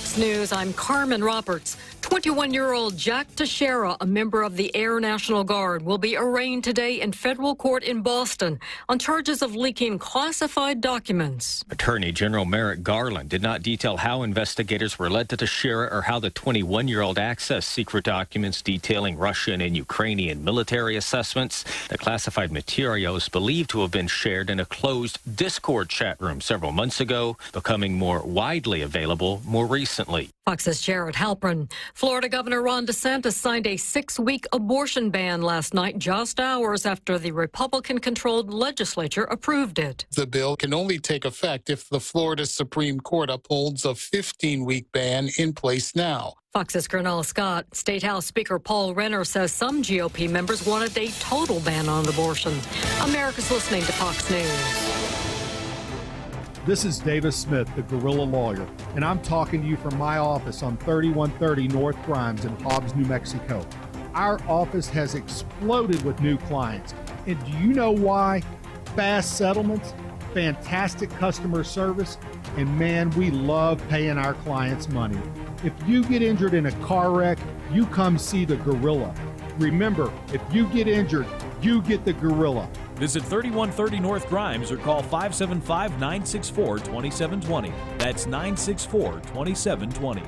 Fox News, I'm Carmen Roberts. 21-year-old Jack Teixeira, a member of the Air National Guard, will be arraigned today in federal court in Boston on charges of leaking classified documents. Attorney General Merrick Garland did not detail how investigators were led to Teixeira or how the 21-year-old accessed secret documents detailing Russian and Ukrainian military assessments. The classified material is believed to have been shared in a closed Discord chat room several months ago, becoming more widely available more recently. Fox's Jared Halpern. Florida Governor Ron DeSantis signed a 6-week abortion ban last night, just hours after the Republican-controlled legislature approved it. The bill can only take effect if the Florida Supreme Court upholds a 15-week ban in place now. Fox's Cornell Scott. State House Speaker Paul Renner says some GOP members wanted a total ban on abortion. America's listening to Fox News. This is Davis Smith, the Guerrilla Lawyer, and I'm talking to you from my office on 3130 North Grimes in Hobbs, New Mexico. Our office has exploded with new clients. And do you know why? Fast settlements, fantastic customer service, and man, we love paying our clients money. If you get injured in a car wreck, you come see the Gorilla. Remember, if you get injured, you get the Gorilla. Visit 3130 North Grimes or call 575-964-2720. That's 964-2720.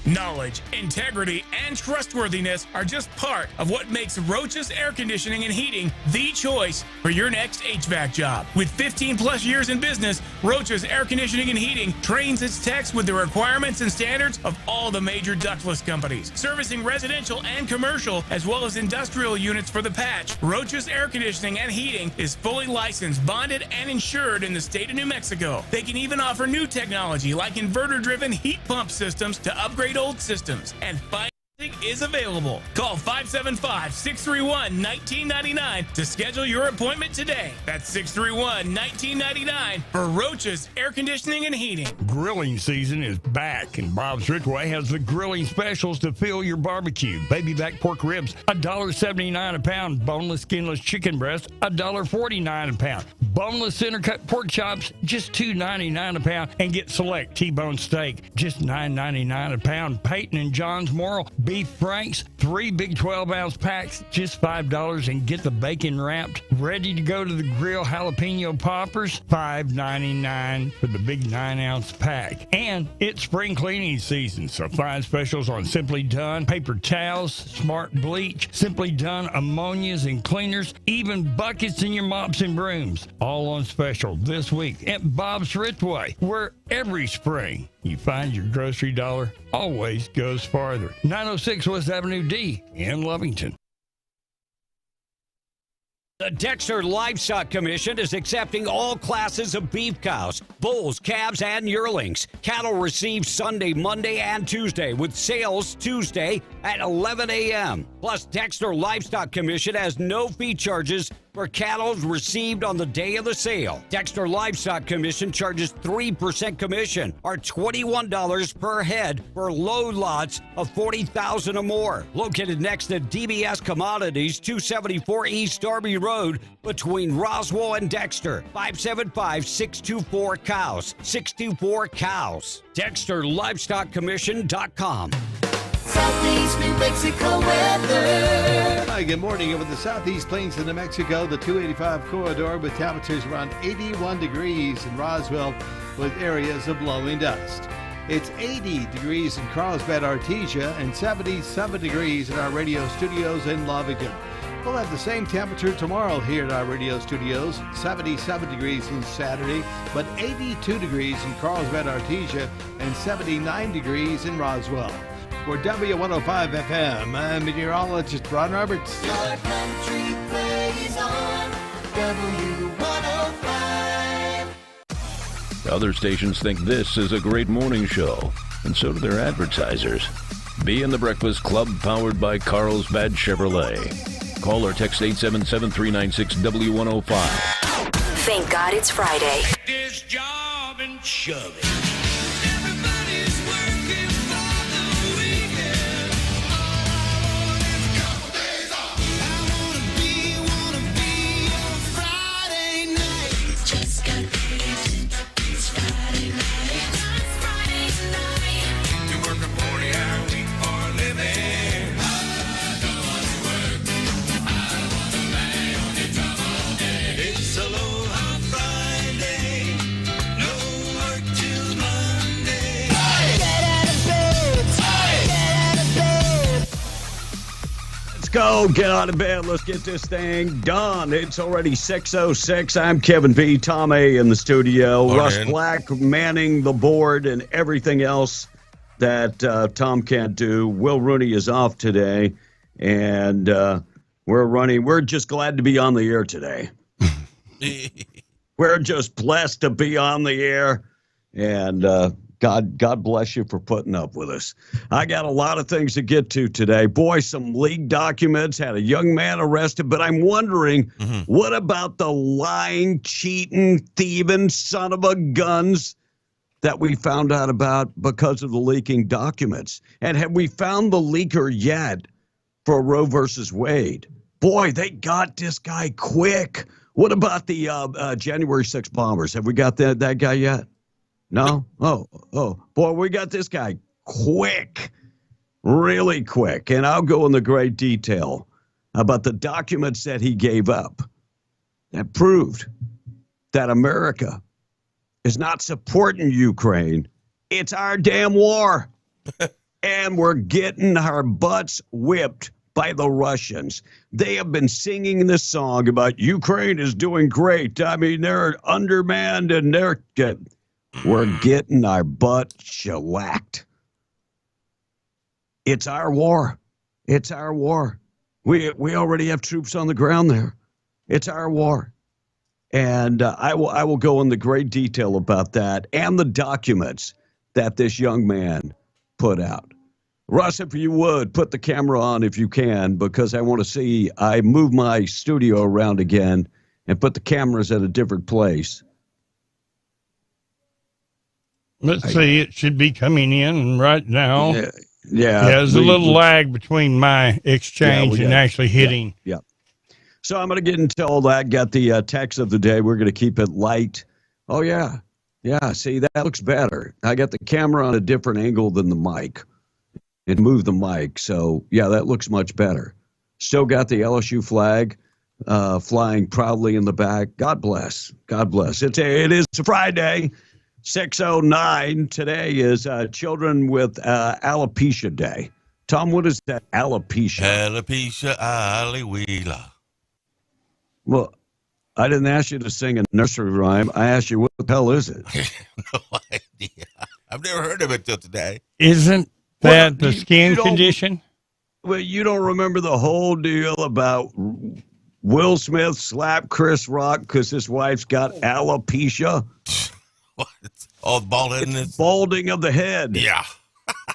Knowledge, integrity, and trustworthiness are just part of what makes Roach's Air Conditioning and Heating the choice for your next HVAC job. With 15 plus years in business, Roach's Air Conditioning and Heating trains its techs with the requirements and standards of all the major ductless companies, servicing residential and commercial as well as industrial units for the patch. Roach's Air Conditioning and Heating is fully licensed, bonded, and insured in the state of New Mexico. They can even offer new technology like inverter-driven heat pump systems to upgrade old systems, and financing is available. Call 575-631-1999 to schedule your appointment today. That's 631-1999 for Roach's Air Conditioning and Heating. Grilling season is back, and Bob's Ridgeway has the grilling specials to fill your barbecue. Baby back pork ribs, $1.79 a pound. Boneless, skinless chicken breast, $1.49 a pound. Boneless center cut pork chops, just $2.99 a pound. And get select T-bone steak, just $9.99 a pound. Peyton and John's Moral beef franks, 3 big 12-ounce packs, just $5. And get the bacon wrapped, ready to go to the grill jalapeno poppers, $5.99 for the big 9-ounce pack. And it's spring cleaning season, so find specials on Simply Done paper towels, Smart Bleach, Simply Done ammonias and cleaners, even buckets in your mops and brooms. All on special this week at Bob's Ridgeway, where every spring you find your grocery dollar always goes farther. 906 West Avenue D in Lovington. The Dexter Livestock Commission is accepting all classes of beef cows, bulls, calves, and yearlings. Cattle received Sunday, Monday, and Tuesday, with sales Tuesday at 11 a.m. Plus, Dexter Livestock Commission has no fee charges for cattle received on the day of the sale. Dexter Livestock Commission charges 3% commission, or $21 per head for low lots of 40,000 or more. Located next to DBS Commodities, 274 East Darby Road, between Roswell and Dexter. 575-624-COWS. 624-COWS. DexterLivestockCommission.com. Southeast New Mexico weather. Hi, good morning. Over the southeast plains of New Mexico, the 285 corridor with temperatures around 81 degrees in Roswell with areas of blowing dust. It's 80 degrees in Carlsbad, Artesia, and 77 degrees in our radio studios in Lovington. We'll have the same temperature tomorrow here at our radio studios, 77 degrees on Saturday, but 82 degrees in Carlsbad, Artesia, and 79 degrees in Roswell. For W105 FM, I'm meteorologist Ron Roberts. Your country plays on W105. Other stations think this is a great morning show, and so do their advertisers. Be in the Breakfast Club, powered by Carlsbad Chevrolet. Call or text 877-396-W105. Thank God it's Friday. This job and shove it. go. Get out of bed. Let's get this thing done. It's already 6:06. I'm Kevin B. Tom A. in the studio. Morning. Russ Black manning the board and everything else that Tom can't do. Will Rooney is off today, and we're running. We're just glad to be on the air today. We're just blessed to be on the air, and God bless you for putting up with us. I got a lot of things to get to today. Boy, some leaked documents, had a young man arrested, but I'm wondering, what about the lying, cheating, thieving son of a guns that we found out about because of the leaking documents? And have we found the leaker yet for Roe versus Wade? Boy, they got this guy quick. What about the January 6th bombers? Have we got that guy yet? No? Oh, boy, we got this guy quick, really quick. And I'll go into great detail about the documents that he gave up that proved that America is not supporting Ukraine. It's our damn war. And we're getting our butts whipped by the Russians. They have been singing this song about Ukraine is doing great. I mean, they're undermanned and we're getting our butt shellacked. It's our war. It's our war. We already have troops on the ground there. It's our war. And I will go into great detail about that and the documents that this young man put out. Russ, if you would, put the camera on if you can, because I want to see. I move my studio around again and put the cameras at a different place. Let's see, it should be coming in right now. Yeah. There's a little lag between my exchange and actually hitting. Yeah. So I'm going to get into all that. Got the text of the day. We're going to keep it light. Oh, yeah. Yeah, see, that looks better. I got the camera on a different angle than the mic. It moved the mic. So, yeah, that looks much better. Still got the LSU flag flying proudly in the back. God bless. God bless. It is Friday. 6:09. Today is Children with Alopecia Day. Tom, what is that alopecia? Alopecia, Aliwila. Well, I didn't ask you to sing a nursery rhyme. I asked you, what the hell is it? No idea. I've never heard of it till today. Isn't that the skin condition? Well, you don't remember the whole deal about Will Smith slapped Chris Rock because his wife's got alopecia? What? Oh, bald-headedness? Balding of the head. Yeah.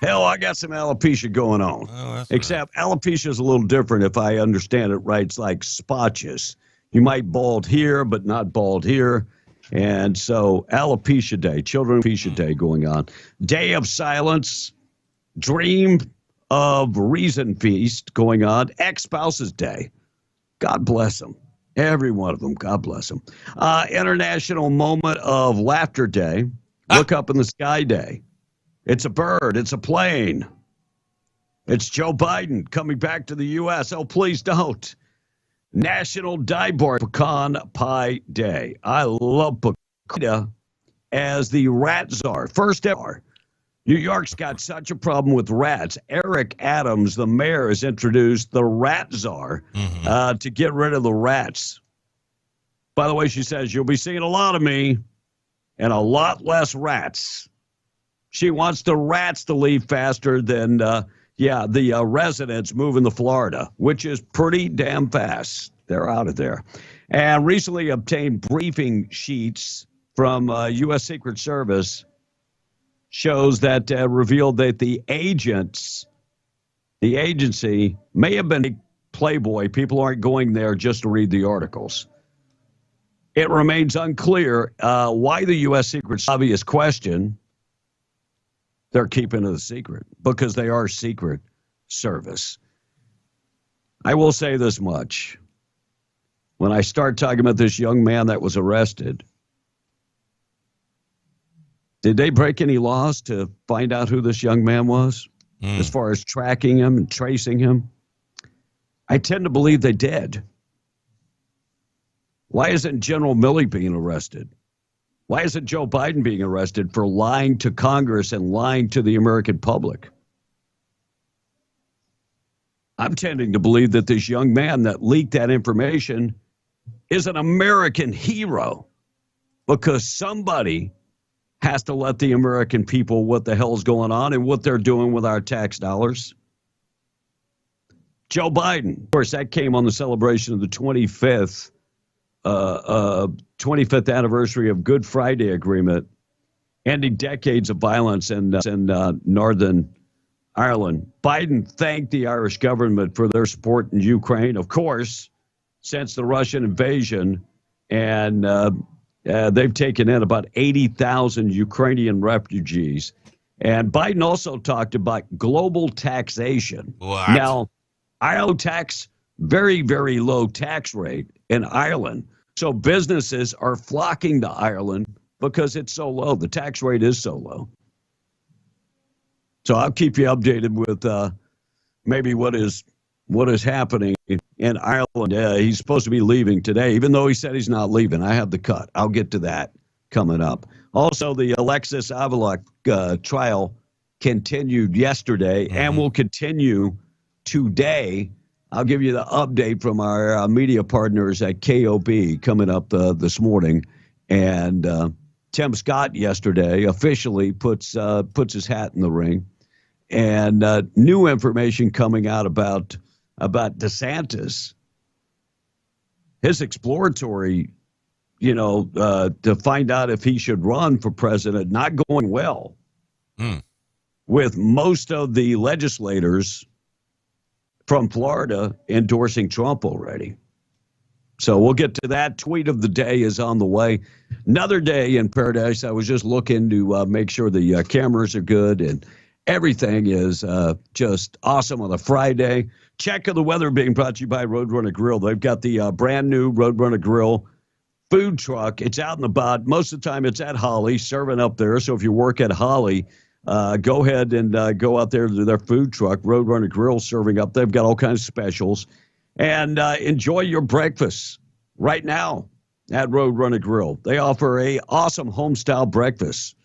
Hell, I got some alopecia going on. Oh, except alopecia is a little different if I understand it right. It's like spotches. You might bald here, but not bald here. And so Alopecia Day, Children Alopecia Day going on. Day of Silence, Dream of Reason Feast going on. Ex-Spouses Day. God bless them. Every one of them. God bless them. International Moment of Laughter Day. Look Up in the Sky Day. It's a bird. It's a plane. It's Joe Biden coming back to the U.S. Oh, please don't. National Daibar Pecan Pie Day. I love pecan as the rat czar. First ever. New York's got such a problem with rats. Eric Adams, the mayor, has introduced the rat czar to get rid of the rats. By the way, she says, you'll be seeing a lot of me and a lot less rats. She wants the rats to leave faster than, the residents moving to Florida, which is pretty damn fast. They're out of there. And recently obtained briefing sheets from U.S. Secret Service shows that revealed that the agency may have been Playboy. People aren't going there just to read the articles. It remains unclear why the U.S. Secret obvious question. They're keeping it a secret because they are Secret Service. I will say this much. When I start talking about this young man that was arrested, did they break any laws to find out who this young man was as far as tracking him and tracing him? I tend to believe they did. Why isn't General Milley being arrested? Why isn't Joe Biden being arrested for lying to Congress and lying to the American public? I'm tending to believe that this young man that leaked that information is an American hero, because somebody has to let the American people what the hell's going on and what they're doing with our tax dollars. Joe Biden, of course, that came on the celebration of the 25th anniversary of Good Friday Agreement, ending decades of violence in Northern Ireland. Biden thanked the Irish government for their support in Ukraine, of course, since the Russian invasion, and they've taken in about 80,000 Ukrainian refugees. And Biden also talked about global taxation. What? Now, Ireland tax, very, very low tax rate in Ireland. So businesses are flocking to Ireland because it's so low. The tax rate is so low. So I'll keep you updated with maybe what is happening in Ireland. He's supposed to be leaving today, even though he said he's not leaving. I have the cut. I'll get to that coming up. Also, the Alexis Avila trial continued yesterday and will continue today. I'll give you the update from our media partners at KOB coming up this morning. And Tim Scott yesterday officially puts his hat in the ring. And new information coming out about DeSantis. His exploratory, to find out if he should run for president, not going well. With most of the legislators from Florida endorsing Trump already. So we'll get to that. Tweet of the day is on the way. Another day in paradise. I was just looking to make sure the cameras are good and everything is just awesome on a Friday. Check of the weather being brought to you by Roadrunner Grill. They've got the brand new Roadrunner Grill food truck. It's out and about. Most of the time it's at Holly, serving up there. So if you work at Holly, go ahead and go out there to their food truck, Roadrunner Grill, serving up. They've got all kinds of specials. And enjoy your breakfast right now at Roadrunner Grill. They offer a awesome home-style breakfast.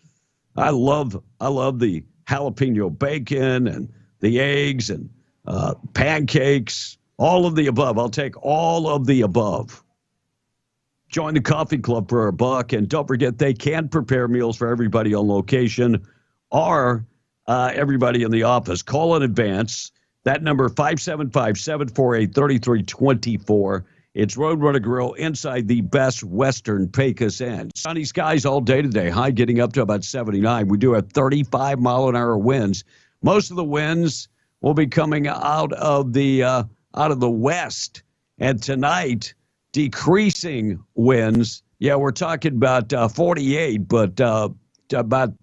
I love the jalapeno bacon and the eggs and pancakes, all of the above. I'll take all of the above. Join the coffee club for $1. And don't forget, they can prepare meals for everybody on location or everybody in the office. Call in advance. That number, 575-748-3324. It's Roadrunner Grill inside the Best Western Pecos Inn. Sunny skies all day today. High getting up to about 79. We do have 35-mile-an-hour winds. Most of the winds will be coming out of the west. And tonight, decreasing winds. Yeah, we're talking about 48, but about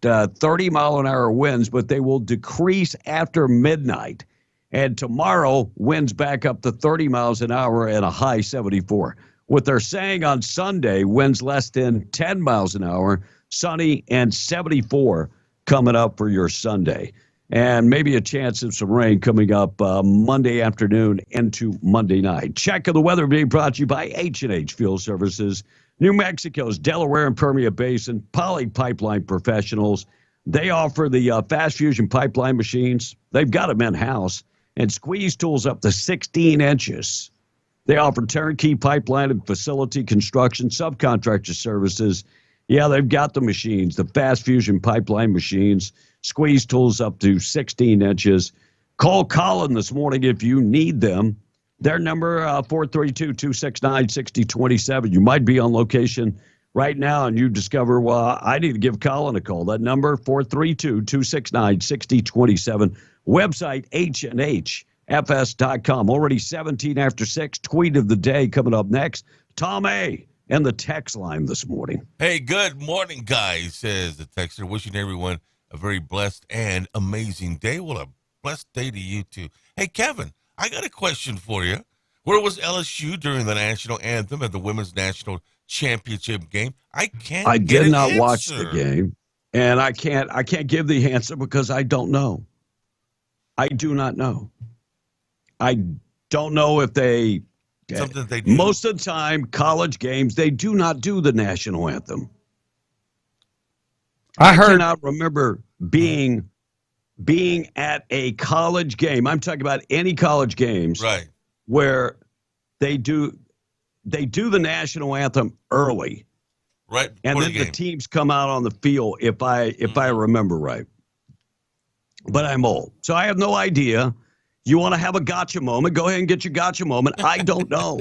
30-mile-an-hour winds, but they will decrease after midnight. And tomorrow, winds back up to 30 miles an hour and a high 74. What they're saying on Sunday, winds less than 10 miles an hour, sunny and 74 coming up for your Sunday. And maybe a chance of some rain coming up Monday afternoon into Monday night. Check of the weather being brought to you by H&H Fuel Services, New Mexico's Delaware and Permian Basin, Poly Pipeline Professionals. They offer the fast fusion pipeline machines. They've got them in-house. And squeeze tools up to 16 inches. They offer turnkey pipeline and facility construction, subcontractor services. Yeah, they've got the machines, the fast fusion pipeline machines, squeeze tools up to 16 inches. Call Colin this morning if you need them. Their number, 432-269-6027. You might be on location right now and you discover, well, I need to give Colin a call. That number, 432-269-6027. Website, HNHFS.com. Already 17 after 6. Tweet of the day coming up next. Tom A. and the text line this morning. Hey, good morning, guys, says the texter. Wishing everyone a very blessed and amazing day. Well, a blessed day to you, too. Hey, Kevin, I got a question for you. Where was LSU during the national anthem at the Women's National Championship game? I did not watch the game, and I can't give the answer because I don't know. I do not know. I don't know if they something they do. Most of the time, college games, they do not do the national anthem. I cannot remember being being at a college game. I'm talking about any college games, right, where they do the national anthem early, right, and then the teams come out on the field. If I remember right, but I'm old, so I have no idea. You want to have a gotcha moment? Go ahead and get your gotcha moment. I don't know.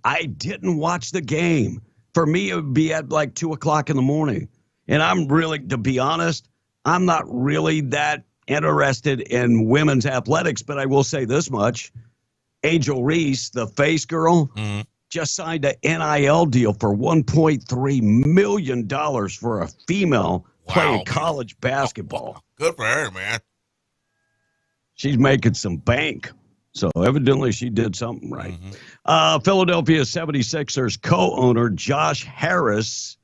I didn't watch the game. For me, it would be at like 2:00 in the morning, and I'm really, to be honest, I'm not really that interested in women's athletics, but I will say this much. Angel Reese, the face girl, just signed an NIL deal for $1.3 million for a female playing college basketball. Good for her, man. She's making some bank. So evidently she did something right. Philadelphia 76ers co-owner Josh Harris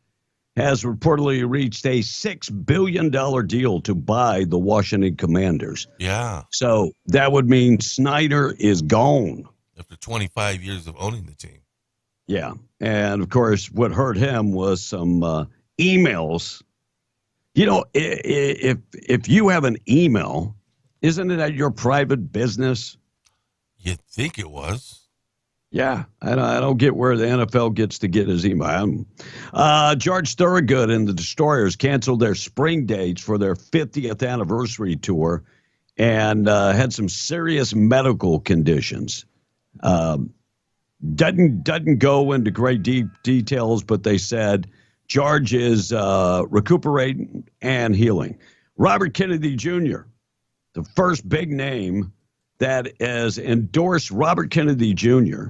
has reportedly reached a $6 billion deal to buy the Washington Commanders. Yeah. So that would mean Snyder is gone. After 25 years of owning the team. Yeah. And, of course, what hurt him was some emails. You know, if you have an email, isn't it at your private business? You'd think it was. Yeah, I don't get where the NFL gets to get his email. George Thorogood and the Destroyers canceled their spring dates for their 50th anniversary tour and had some serious medical conditions. Doesn't go into great details, but they said George is recuperating and healing. Robert Kennedy Jr., the first big name that has endorsed Robert Kennedy Jr.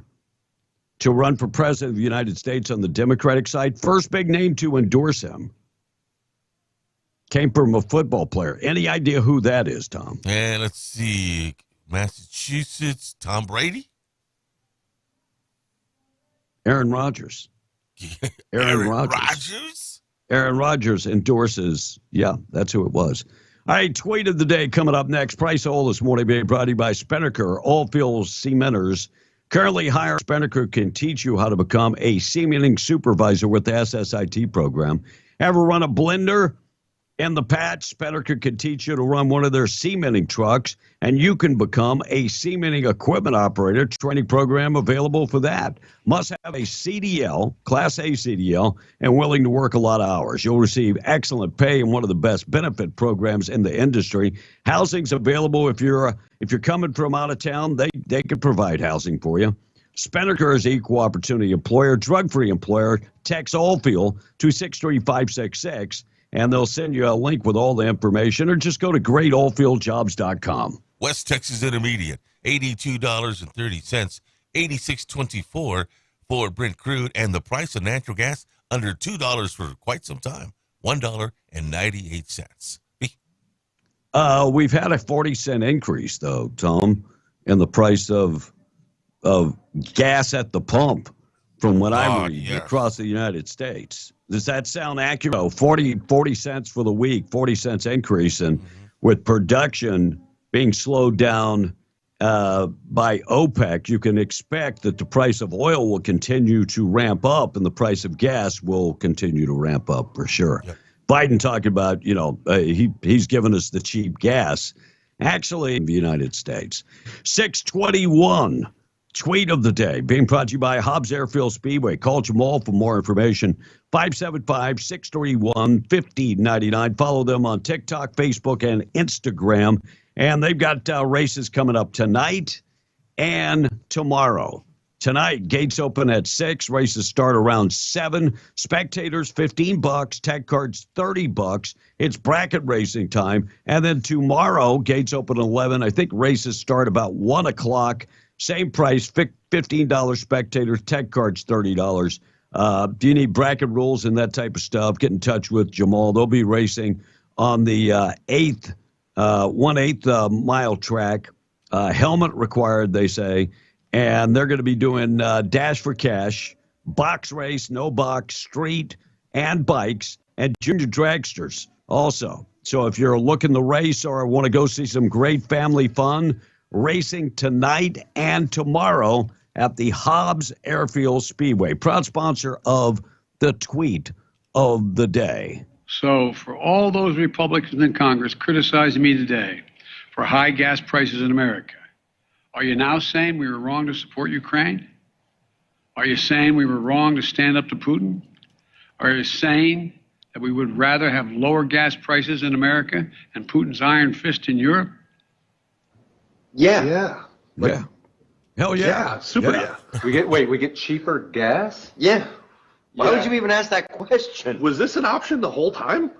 to run for president of the United States on the Democratic side. First big name to endorse him came from a football player. Any idea who that is, Tom? And let's see. Massachusetts, Tom Brady? Aaron Rodgers. Aaron Rodgers? Aaron Rodgers endorses. Yeah, that's who it was. All right, tweet of the day coming up next. Price of oil this morning being brought to you by Spinnaker, Oilfield Cementers. Currently hiring. Spinnaker can teach you how to become a cementing supervisor with the SSIT program. Ever run a blender in the patch? Spinnaker can teach you to run one of their cementing trucks, and you can become a cementing equipment operator. Training program available for that. Must have a CDL, Class A CDL, and willing to work a lot of hours. You'll receive excellent pay and one of the best benefit programs in the industry. Housing's available if you're coming from out of town. They can provide housing for you. Spinnaker is equal opportunity employer, drug-free employer. Text Oilfield to 63566. And they'll send you a link with all the information, or just go to greatoilfieldjobs.com. West Texas Intermediate, $82.30, $86.24 for Brent crude, and the price of natural gas under $2 for quite some time, $1.98. We've had a 40-cent increase, though, Tom, in the price of gas at the pump from what I read across the United States. Does that sound accurate? Oh, 40 cents for the week, 40 cents increase. And with production being slowed down by OPEC, you can expect that the price of oil will continue to ramp up and the price of gas will continue to ramp up for sure. Yep. Biden talking about, he's given us the cheap gas, actually, in the United States. 621. Tweet of the day being brought to you by Hobbs Airfield Speedway. Call Jamal for more information. 575-631-5099. Follow them on TikTok, Facebook, and Instagram. And they've got races coming up tonight and tomorrow. Tonight, gates open at 6. Races start around 7. Spectators, $15. Tech cards, $30. It's bracket racing time. And then tomorrow, gates open at 11. I think races start about 1 o'clock. Same price, $15 spectators, tech cards, $30. Do you need bracket rules and that type of stuff? Get in touch with Jamal. They'll be racing on the 1/8 mile track. Helmet required, they say. And they're going to be doing Dash for Cash, box race, no box, street, and bikes, and junior dragsters also. So if you're looking to race or want to go see some great family fun, racing tonight and tomorrow at the Hobbs Airfield Speedway. Proud sponsor of the tweet of the day. So for all those Republicans in Congress criticizing me today for high gas prices in America, are you now saying we were wrong to support Ukraine? Are you saying we were wrong to stand up to Putin? Are you saying that we would rather have lower gas prices in America and Putin's iron fist in Europe? Yeah. Yeah. Hell yeah. Yeah, super yeah. We get cheaper gas? Yeah. Why would you even ask that question? Was this an option the whole time?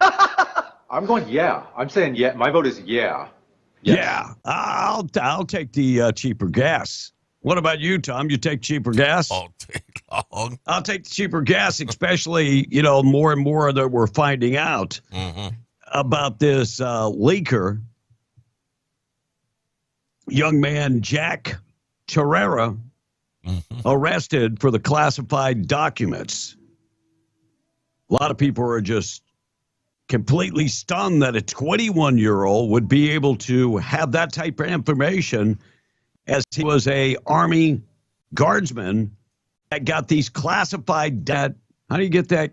I'm going yeah. I'm saying yeah. My vote is yeah. Yes. Yeah. I'll take the cheaper gas. What about you, Tom? You take cheaper gas? All day long. I'll take the cheaper gas, especially, more and more that we're finding out about this leaker, young man Jack Terrera, arrested for the classified documents. A lot of people are just completely stunned that a 21-year-old would be able to have that type of information, as he was a Army guardsman that got these classified how do you get that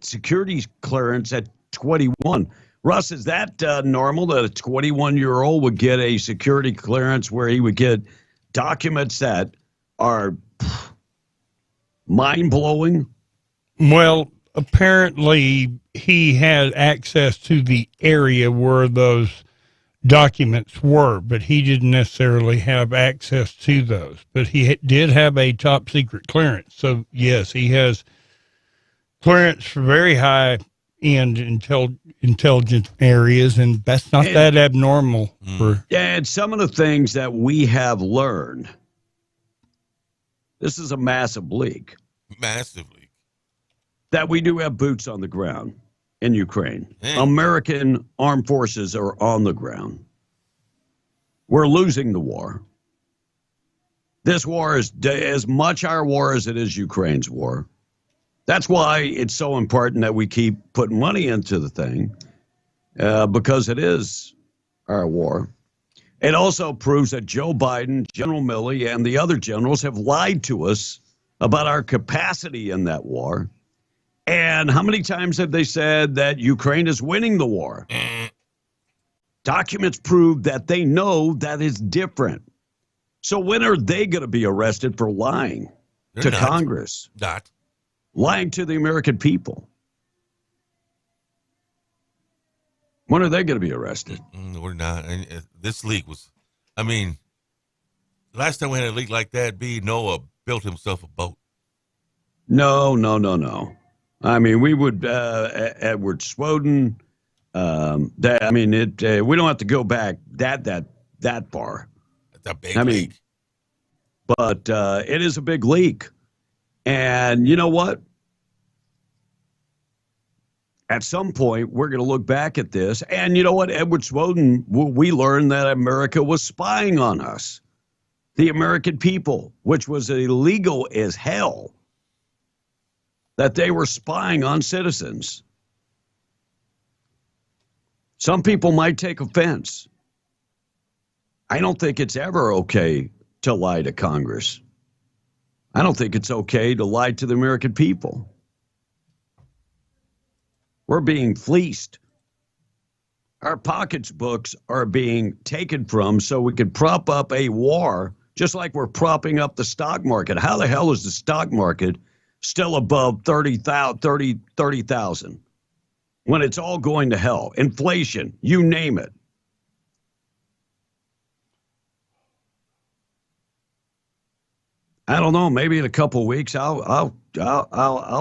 security clearance at 21? Russ, is that normal that a 21-year-old would get a security clearance where he would get documents that are mind-blowing? Well, apparently he had access to the area where those documents were, but he didn't necessarily have access to those. But he did have a top secret clearance. So, yes, he has clearance for very high-end intelligence areas, and that's not that abnormal. And some of the things that we have learned, this is a massive leak. Massive leak. That we do have boots on the ground in Ukraine. American armed forces are on the ground. We're losing the war. This war is as much our war as it is Ukraine's war. That's why it's so important that we keep putting money into the thing, because it is our war. It also proves that Joe Biden, General Milley, and the other generals have lied to us about our capacity in that war. And how many times have they said that Ukraine is winning the war? Documents prove that they know that is different. So when are they going to be arrested for lying to Congress? Lying to the American people? When are they going to be arrested? We're not. And this leak was, last time we had a leak like that, Noah built himself a boat. No. We would, Edward Snowden, we don't have to go back that far. It's a big leak. But it is a big leak. And you know what? At some point, we're going to look back at this. And you know what? Edward Snowden, we learned that America was spying on us. The American people, which was illegal as hell. That they were spying on citizens. Some people might take offense. I don't think it's ever okay to lie to Congress. I don't think it's okay to lie to the American people. We're being fleeced. Our pocketbooks are being taken from so we can prop up a war, just like we're propping up the stock market. How the hell is the stock market still above 30,000 when it's all going to hell? Inflation, you name it. I don't know. Maybe in a couple of weeks, I'll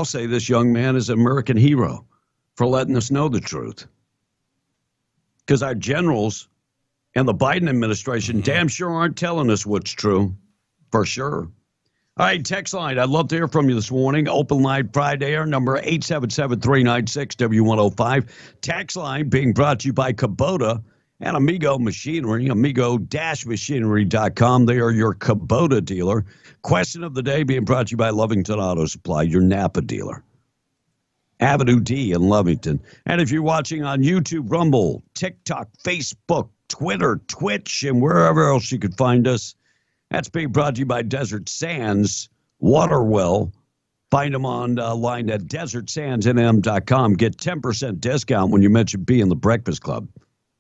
say this young man is an American hero for letting us know the truth. Because our generals and the Biden administration damn sure aren't telling us what's true, for sure. All right, text line. I'd love to hear from you this morning. Open line Friday, our number 877-396-W105. Text line being brought to you by Kubota and Amigo Machinery, amigo-machinery.com. They are your Kubota dealer. Question of the day being brought to you by Lovington Auto Supply, your Napa dealer. Avenue D in Lovington. And if you're watching on YouTube, Rumble, TikTok, Facebook, Twitter, Twitch, and wherever else you could find us, that's being brought to you by Desert Sands Water Well Find them online at desertsandsnm.com. Get 10% discount when you mention B in the Breakfast Club.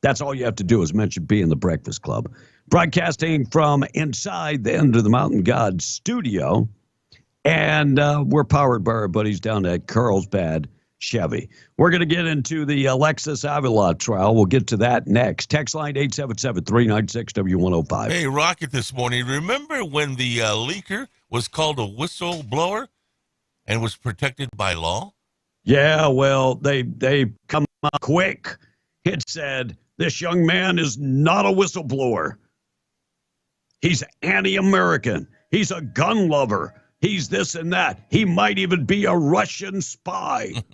That's all you have to do is mention B in the Breakfast Club. Broadcasting from inside the End of the Mountain God studio. And we're powered by our buddies down at Carlsbad Chevy. We're going to get into the Alexis Avila trial. We'll get to that next. Text line 877-396-W105. Hey, Rocket, this morning, remember when the leaker was called a whistleblower and was protected by law? Yeah, well, they come out quick. It said, this young man is not a whistleblower. He's anti-American. He's a gun lover. He's this and that. He might even be a Russian spy.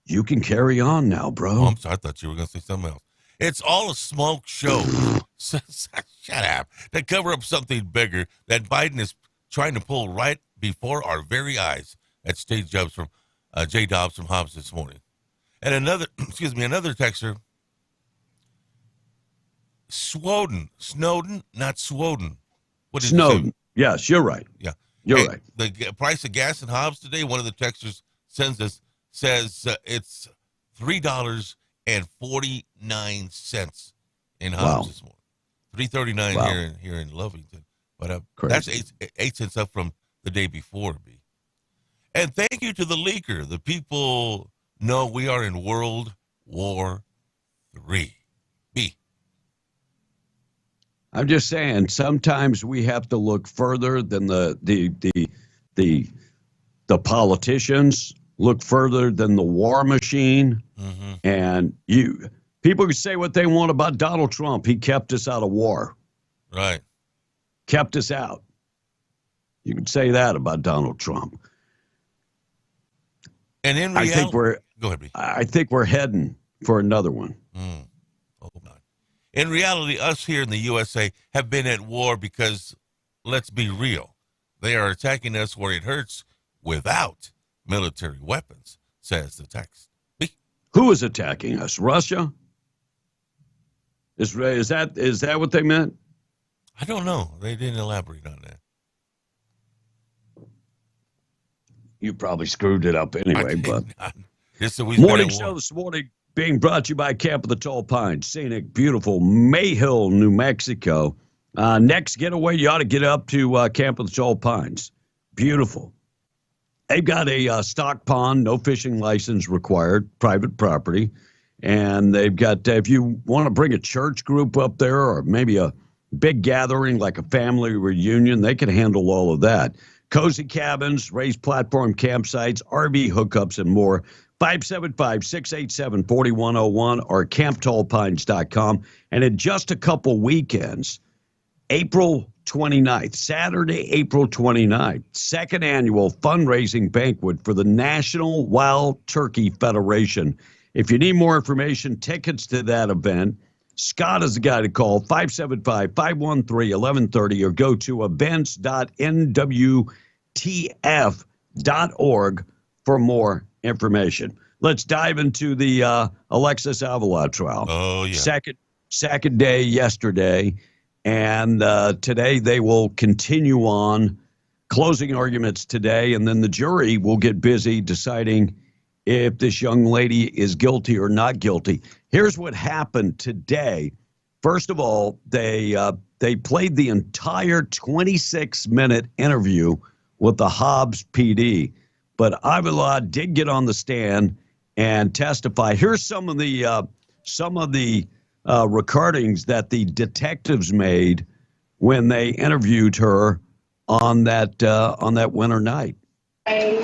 You can carry on now, bro. Oh, I'm sorry. I thought you were going to say something else. It's all a smoke show. Shut up. To cover up something bigger that Biden is trying to pull right before our very eyes. That's J. Dobbs from Hobbs this morning. And another texter. Snowden, not Swoden. What did Snowden. You say? Yes, you're right. Yeah, you're right. The price of gas in Hobbs today. One of the texters says it's $3.49 in Hobbs this morning. $3.39 here in Lovington. But that's 8 cents up from the day before. B. And thank you to the leaker. The people know we are in World War III. B. I'm just saying, sometimes we have to look further than the politicians, look further than the war machine. Mm-hmm. And people can say what they want about Donald Trump. He kept us out of war. Right. Kept us out. You can say that about Donald Trump. And in reality, go ahead, B. I think we're heading for another one. Hold on. In reality, us here in the USA have been at war because, let's be real, they are attacking us where it hurts without military weapons, says the text. Who is attacking us? Russia? Is that what they meant? I don't know. They didn't elaborate on that. You probably screwed it up anyway, but morning show this morning being brought to you by Camp of the Tall Pines, scenic, beautiful Mayhill, New Mexico. Next getaway, you ought to get up to Camp of the Tall Pines. Beautiful. They've got a stock pond, no fishing license required, private property. And they've got, if you want to bring a church group up there or maybe a big gathering like a family reunion, they can handle all of that. Cozy cabins, raised platform campsites, RV hookups, and more. 575-687-4101 or camptallpines.com. And in just a couple weekends, April 29th, Saturday, April 29th, second annual fundraising banquet for the National Wild Turkey Federation. If you need more information, tickets to that event, Scott is the guy to call, 575-513-1130, or go to events.nwtf.org for more information. Let's dive into the Alexis Avila trial. Oh, yeah. Second day yesterday, and today they will continue on closing arguments today, and then the jury will get busy deciding if this young lady is guilty or not guilty. Here's what happened today. First of all, they played the entire 26-minute interview with the Hobbs PD, but Avila did get on the stand and testify. Here's some of the recordings that the detectives made when they interviewed her on that winter night. I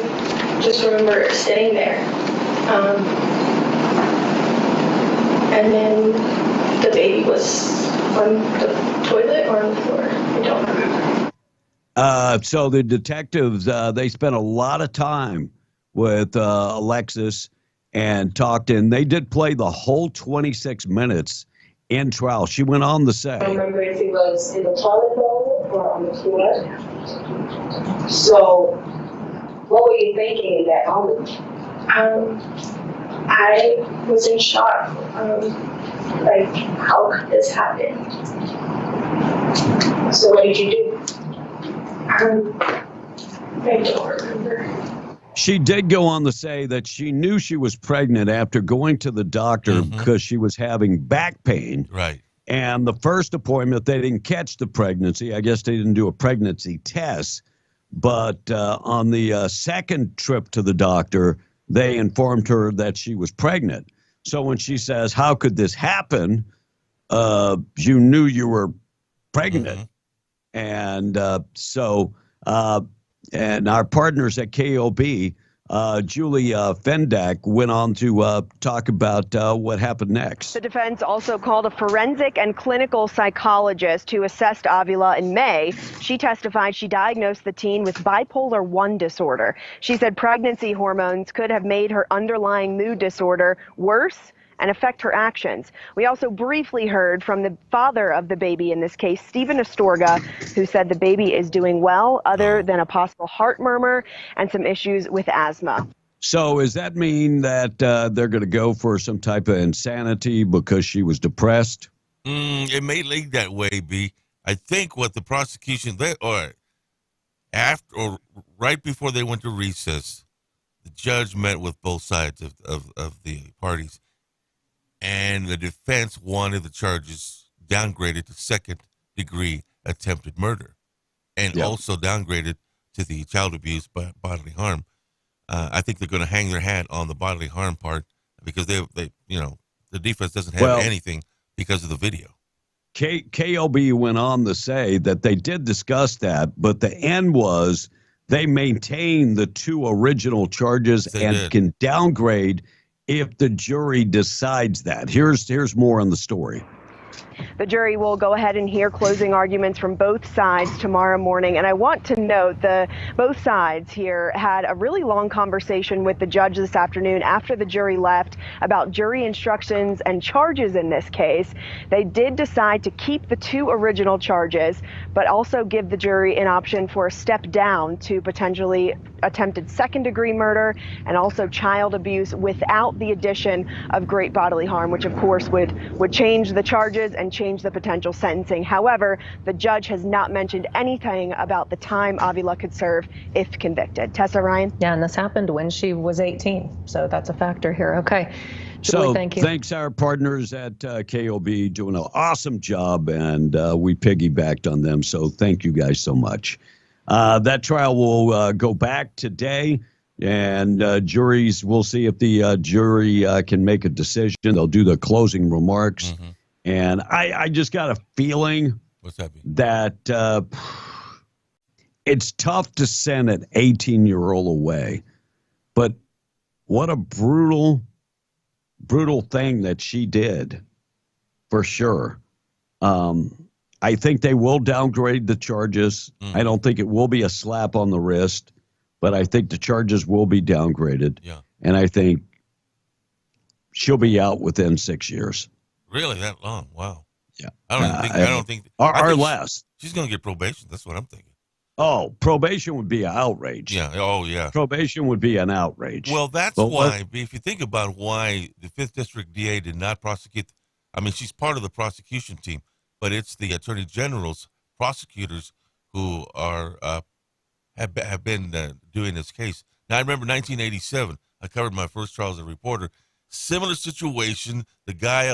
just remember sitting there, and then the baby was on the toilet or on the floor. I don't remember. So the detectives, they spent a lot of time with Alexis and talked, and they did play the whole 26 minutes in trial. She went on to say, I don't remember if it was in the toilet bowl or on the floor. So what were you thinking in that moment? I was in shock. Like, how could this happen? So what did you do? I don't remember. She did go on to say that she knew she was pregnant after going to the doctor because she was having back pain. Right. And the first appointment, they didn't catch the pregnancy. I guess they didn't do a pregnancy test. But on the second trip to the doctor, they informed her that she was pregnant. So when she says, how could this happen? You knew you were pregnant. And and our partners at KOB, Julie Fendak, went on to talk about what happened next. The defense also called a forensic and clinical psychologist who assessed Avila in May. She testified she diagnosed the teen with bipolar I disorder. She said pregnancy hormones could have made her underlying mood disorder worse and affect her actions. We also briefly heard from the father of the baby in this case, Stephen Astorga, who said the baby is doing well other than a possible heart murmur and some issues with asthma. So does that mean that they're going to go for some type of insanity because she was depressed? It may lead that way, B. I think what the prosecution, right before they went to recess, the judge met with both sides of the parties. And the defense wanted the charges downgraded to second-degree attempted murder, and also downgraded to the child abuse by bodily harm. I think they're going to hang their hat on the bodily harm part because they the defense doesn't have anything because of the video. KOB went on to say that they did discuss that, but the end was they maintain the two original charges can downgrade if the jury decides that. Here's more on the story. The jury will go ahead and hear closing arguments from both sides tomorrow morning. And I want to note both sides here had a really long conversation with the judge this afternoon after the jury left about jury instructions and charges in this case. They did decide to keep the two original charges, but also give the jury an option for a step down to potentially attempted second-degree murder and also child abuse without the addition of great bodily harm, which of course would change the charges and change the potential sentencing. However, the judge has not mentioned anything about the time Avila could serve if convicted. Tessa, Ryan? Yeah, and this happened when she was 18, so that's a factor here. Okay. Julie, So thank you. thanks our partners at KOB doing an awesome job, and we piggybacked on them. So thank you guys so much. That trial will go back today, and juries, we'll see if the jury can make a decision. They'll do the closing remarks. And I just got a feeling that it's tough to send an 18-year-old away. But what a brutal thing that she did, for sure. I think they will downgrade the charges. I don't think it will be a slap on the wrist, but I think the charges will be downgraded. Yeah. And I think she'll be out within 6 years. Really, that long? Wow. Yeah. I don't think. Or less. She's going to get probation. That's what I'm thinking. Oh, probation would be an outrage. Yeah. Oh, yeah. Probation would be an outrage. Well, that's why, if you think about why the 5th District DA did not prosecute, I mean, she's part of the prosecution team, but it's the Attorney General's prosecutors who are have been doing this case. Now, I remember 1987. I covered my first trial as a reporter. Similar situation. The guy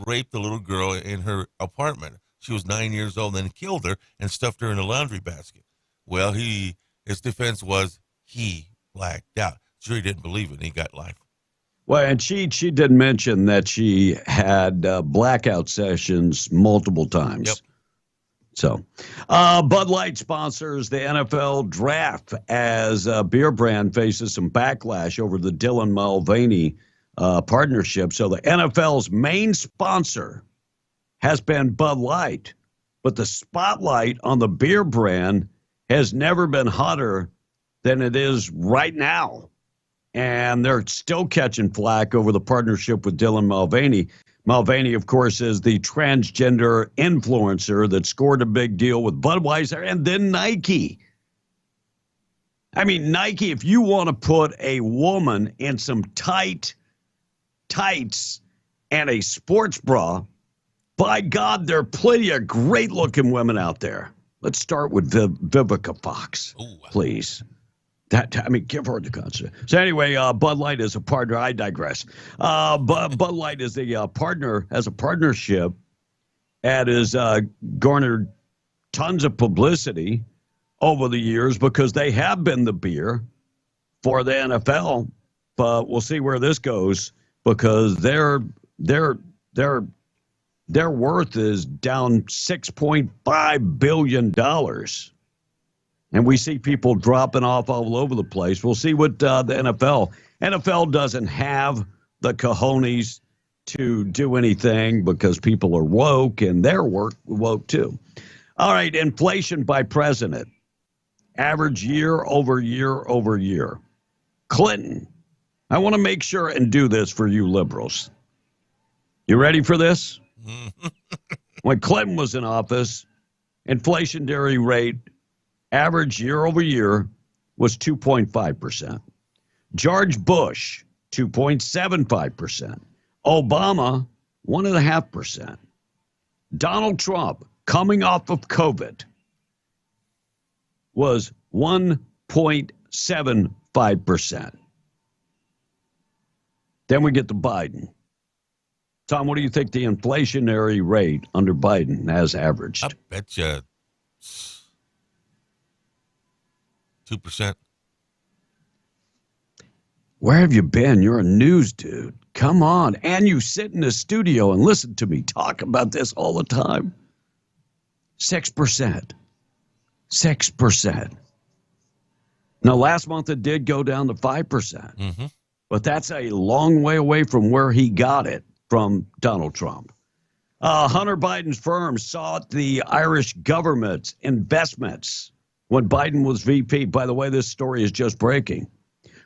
raped a little girl in her apartment. She was 9 years old, and then killed her and stuffed her in a laundry basket. Well, his defense was he blacked out. Jury didn't believe it, and he got life. Well, and she did mention that she had blackout sessions multiple times. Yep. So, Bud Light sponsors the NFL draft as beer brand faces some backlash over the Dylan Mulvaney partnership. So the NFL's main sponsor has been Bud Light, but the spotlight on the beer brand has never been hotter than it is right now. And they're still catching flack over the partnership with Dylan Mulvaney. Mulvaney, of course, is the transgender influencer that scored a big deal with Budweiser and then Nike. I mean, Nike, if you want to put a woman in some tights and a sports bra, by God, there are plenty of great-looking women out there. Let's start with Vivica Fox, please. Give her the concert. So anyway, Bud Light is a partner. I digress. Bud Light is a partner, has a partnership, and has garnered tons of publicity over the years because they have been the beer for the NFL. But we'll see where this goes because their worth is down $6.5 billion. And we see people dropping off all over the place. We'll see what the NFL doesn't have the cojones to do anything because people are woke and they're woke too. All right, inflation by president. Average year over year over year. Clinton. I want to make sure and do this for you liberals. You ready for this? When Clinton was in office, inflationary rate average year over year was 2.5%. George Bush, 2.75%. Obama, 1.5%. Donald Trump, coming off of COVID, was 1.75%. Then we get to Biden. Tom, what do you think the inflationary rate under Biden has averaged? I bet you 2%. Where have you been? You're a news dude. Come on. And you sit in the studio and listen to me talk about this all the time. 6%. 6%. Now, last month it did go down to 5%. But that's a long way away from where he got it from Donald Trump. Hunter Biden's firm sought the Irish government's investments when Biden was VP. By the way, this story is just breaking.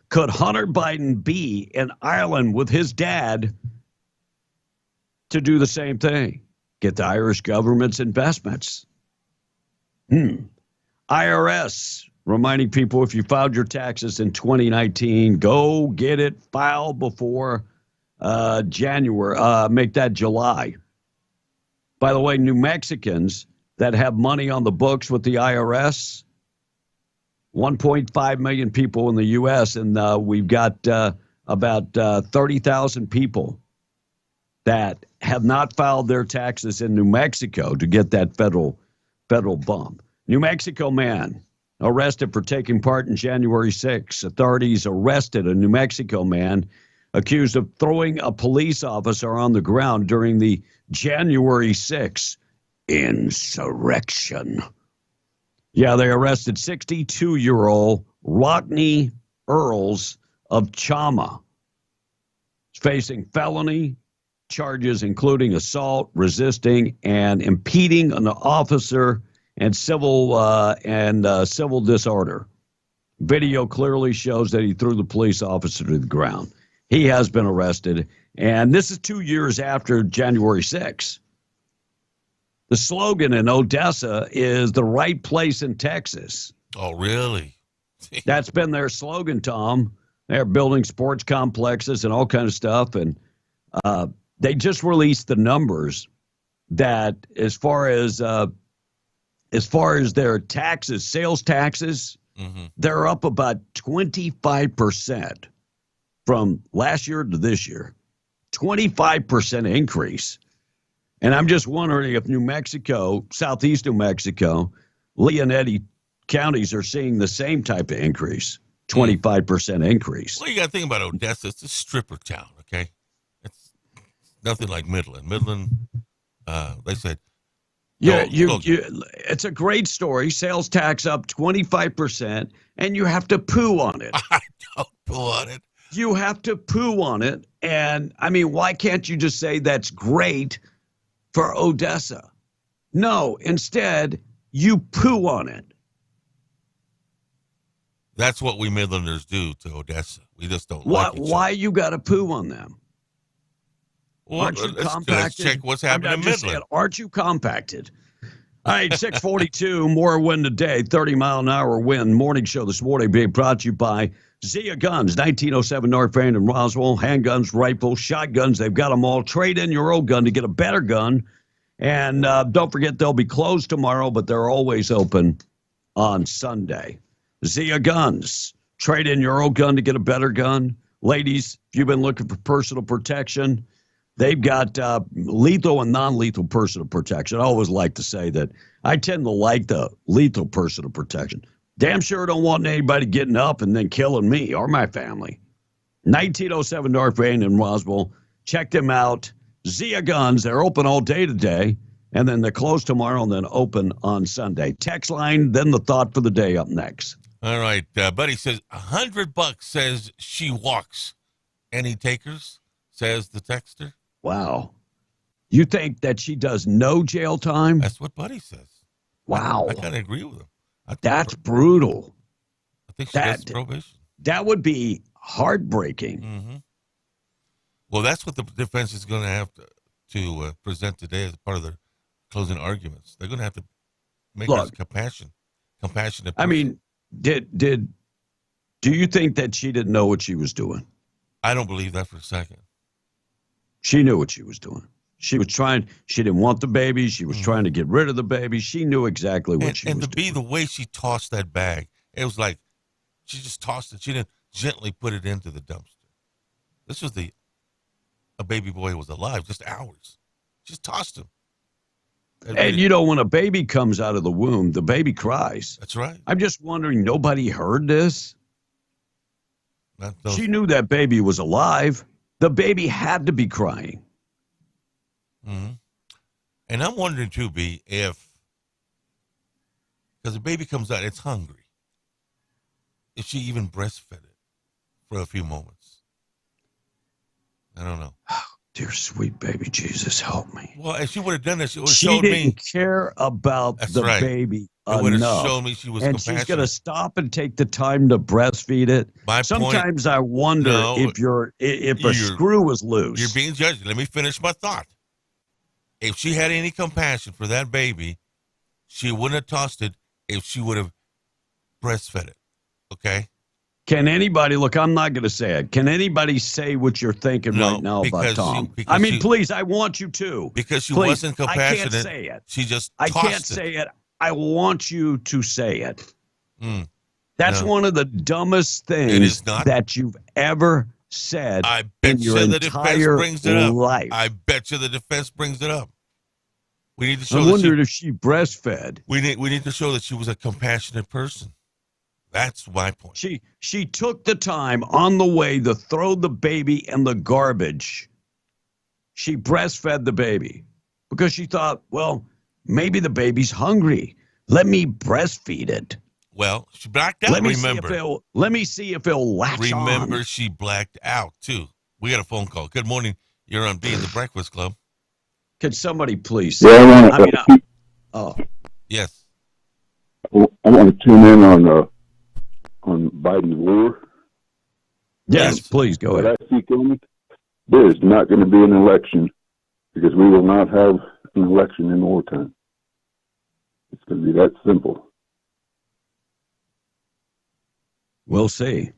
Could Hunter Biden be in Ireland with his dad to do the same thing? Get the Irish government's investments. IRS reminding people if you filed your taxes in 2019, go get it filed before January. Make that July. By the way, New Mexicans that have money on the books with the IRS, 1.5 million people in the U.S., and we've got about 30,000 people that have not filed their taxes in New Mexico to get that federal bump. New Mexico man arrested for taking part in January 6. Authorities arrested a New Mexico man accused of throwing a police officer on the ground during the January 6 insurrection. Yeah, they arrested 62-year-old Rodney Earls of Chama. He's facing felony charges, including assault, resisting, and impeding an officer and civil disorder. Video clearly shows that he threw the police officer to the ground. He has been arrested, and this is 2 years after January 6th. The slogan in Odessa is the right place in Texas. Oh, really? That's been their slogan, Tom. They're building sports complexes and all kinds of stuff, and they just released the numbers that as far as their taxes, sales taxes, they're up about 25% from last year to this year. 25% increase. And I'm just wondering if New Mexico, southeast New Mexico, Lee and Eddy counties are seeing the same type of increase, 25% increase. Well, you got to think about Odessa. It's a stripper town, okay? It's nothing like Midland. Midland, they said, yeah, it's a great story. Sales tax up 25%, and you have to poo on it. I don't poo on it. You have to poo on it. And, I mean, why can't you just say that's great for Odessa? No, instead, you poo on it. That's what we Midlanders do to Odessa. We just don't like each other. Why you got to poo on them? Well, aren't you compacted? Let's check what's happening in Midland. Aren't you compacted? All right, 642, more wind today, 30-mile-an-hour wind. Morning show this morning being brought to you by Zia Guns, 1907 North Van in Roswell. Handguns, rifles, shotguns, they've got them all. Trade in your old gun to get a better gun And don't forget, they'll be closed tomorrow, but they're always open on Sunday. Zia Guns. Trade in your old gun to get a better gun. Ladies, if you've been looking for personal protection, they've got lethal and non-lethal personal protection. I always like to say that I tend to like the lethal personal protection. Damn sure don't want anybody getting up and then killing me or my family. 1907 North Main in Roswell. Check them out. Zia Guns. They're open all day today, and then they're closed tomorrow and then open on Sunday. Text line, then the thought for the day up next. All right. Buddy says, $100 says she walks. Any takers? Says the texter. Wow. You think that she does no jail time? That's what Buddy says. Wow. I kind of agree with him. That's brutal. I think she gets probation. That would be heartbreaking. Mm-hmm. Well, that's what the defense is going to have to present today as part of their closing arguments. They're going to have to make us compassionate. I mean, do you think that she didn't know what she was doing? I don't believe that for a second. She knew what she was doing. She was trying. She didn't want the baby. She was trying to get rid of the baby. She knew exactly what she was doing. And to be the way she tossed that bag, it was like she just tossed it. She didn't gently put it into the dumpster. This was a baby boy was alive, just hours. She just tossed him. And you know, when a baby comes out of the womb, the baby cries. That's right. I'm just wondering, nobody heard this? She knew that baby was alive. The baby had to be crying. Mm-hmm. And I'm wondering, too, B, if, because the baby comes out, it's hungry, if she even breastfed it for a few moments. I don't know. Dear sweet baby Jesus, help me. Well, if she would have done this, it would have She showed didn't me. care about the baby It would have enough. shown me she was and she's compassionate. going to stop and take the time to breastfeed it. Sometimes I wonder if a screw was loose. You're being judged. Let me finish my thought. If she had any compassion for that baby, she wouldn't have tossed it if she would have breastfed it. Okay? Can anybody, look, I'm not going to say it. Can anybody say what you're thinking right now about Tom? I mean, please, I want you to. Because she Please, wasn't compassionate. I can't say it. She just I tossed can't say it. I want you to say it. That's No. one of the dumbest things It is not. that you've ever said I bet in your you the defense entire brings it up. life. I bet you the defense brings it up. We need to show I that wondered if she breastfed. we need to show that she was a compassionate person. That's my point. She took the time on the way to throw the baby in the garbage. She breastfed the baby because she thought, well, maybe the baby's hungry. Let me breastfeed it. Well, she blacked out. Let me see if it'll latch on. Remember, she blacked out too. We got a phone call. Good morning. You're on B in the Breakfast Club. Could somebody please? Yeah, Yes. I want to tune in on Biden's war. Yes, please go ahead. What I see coming, there is not going to be an election because we will not have an election in wartime. It's going to be that simple. We'll see.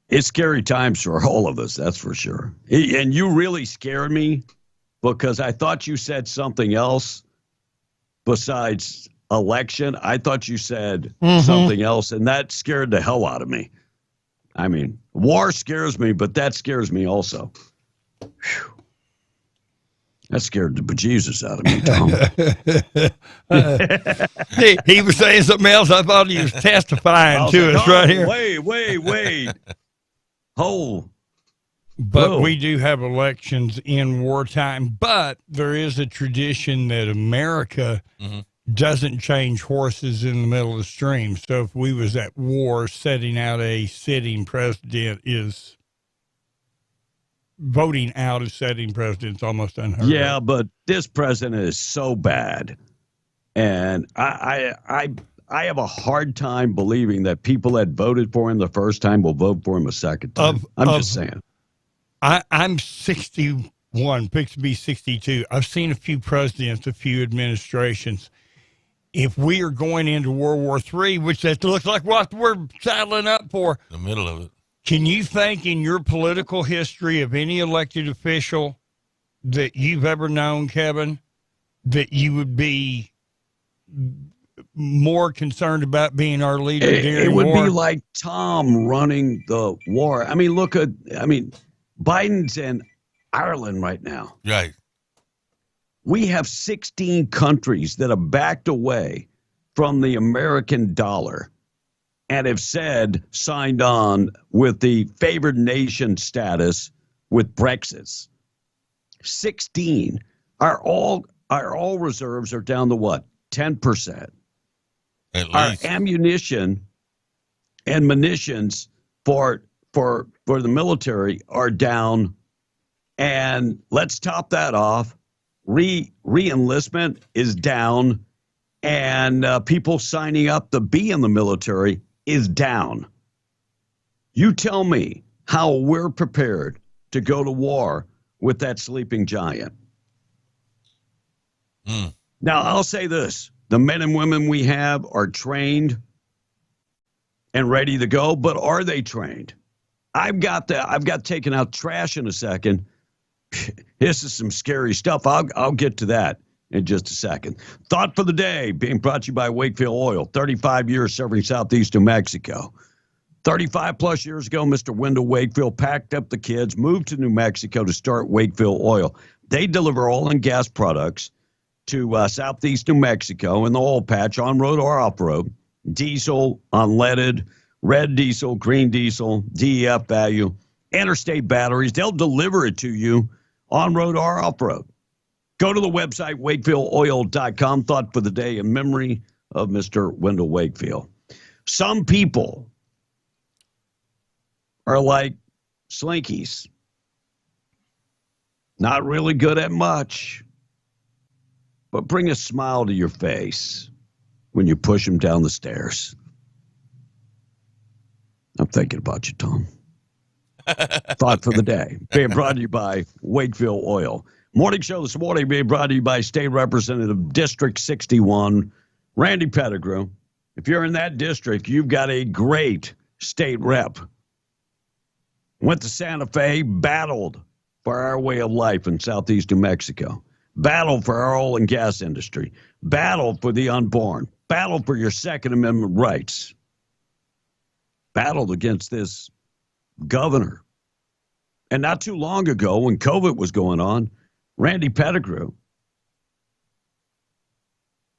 It's scary times for all of us, that's for sure. And you really scared me because I thought you said something else besides election. I thought you said something else, and that scared the hell out of me. I mean, war scares me, but that scares me also. Whew. That scared the bejesus out of me, Tom. He was saying something else. I thought he was testifying to us right here. Wait. But we do have elections in wartime. But there is a tradition that America doesn't change horses in the middle of the stream. So if we was at war, setting out a sitting president is voting out a sitting president's almost unheard of. Yeah, but this president is so bad. And I have a hard time believing that people that voted for him the first time will vote for him a second time. I'm just saying. I'm 61, fixed to be 62. I've seen a few presidents, a few administrations. If we are going into World War III, which that looks like what we're saddling up for, the middle of it. Can you think in your political history of any elected official that you've ever known, Kevin, that you would be more concerned about being our leader during it would war? be like Tom running the war. I mean, Biden's in Ireland right now. Right. We have 16 countries that have backed away from the American dollar and have signed on with the favored nation status with Brexit. 16. Our oil reserves are down to what? 10%. Our ammunition and munitions for the military are down. And let's top that off. Re-enlistment is down, and people signing up to be in the military is down. You tell me how we're prepared to go to war with that sleeping giant. Now, I'll say this. The men and women we have are trained and ready to go, but are they trained? I've got taken out trash in a second. This is some scary stuff. I'll get to that in just a second. Thought for the day being brought to you by Wakefield Oil. 35 years serving Southeast New Mexico. 35 plus years ago, Mr. Wendell Wakefield packed up the kids, moved to New Mexico to start Wakefield Oil. They deliver oil and gas products to Southeast New Mexico in the oil patch, on-road or off-road, diesel, unleaded, red diesel, green diesel, DEF value, interstate batteries. They'll deliver it to you on-road or off-road. Go to the website, wakefieldoil.com. Thought for the day in memory of Mr. Wendell Wakefield. Some people are like slinkies. Not really good at much, but bring a smile to your face when you push them down the stairs. I'm thinking about you, Tom. Thought for the day being brought to you by Wakefield Oil. Morning show this morning being brought to you by State Representative District 61, Randy Pettigrew. If you're in that district, you've got a great state rep. Went to Santa Fe, battled for our way of life in Southeast New Mexico, battled for our oil and gas industry, battled for the unborn, battled for your Second Amendment rights, battled against this governor. And not too long ago, when COVID was going on, Randy Pettigrew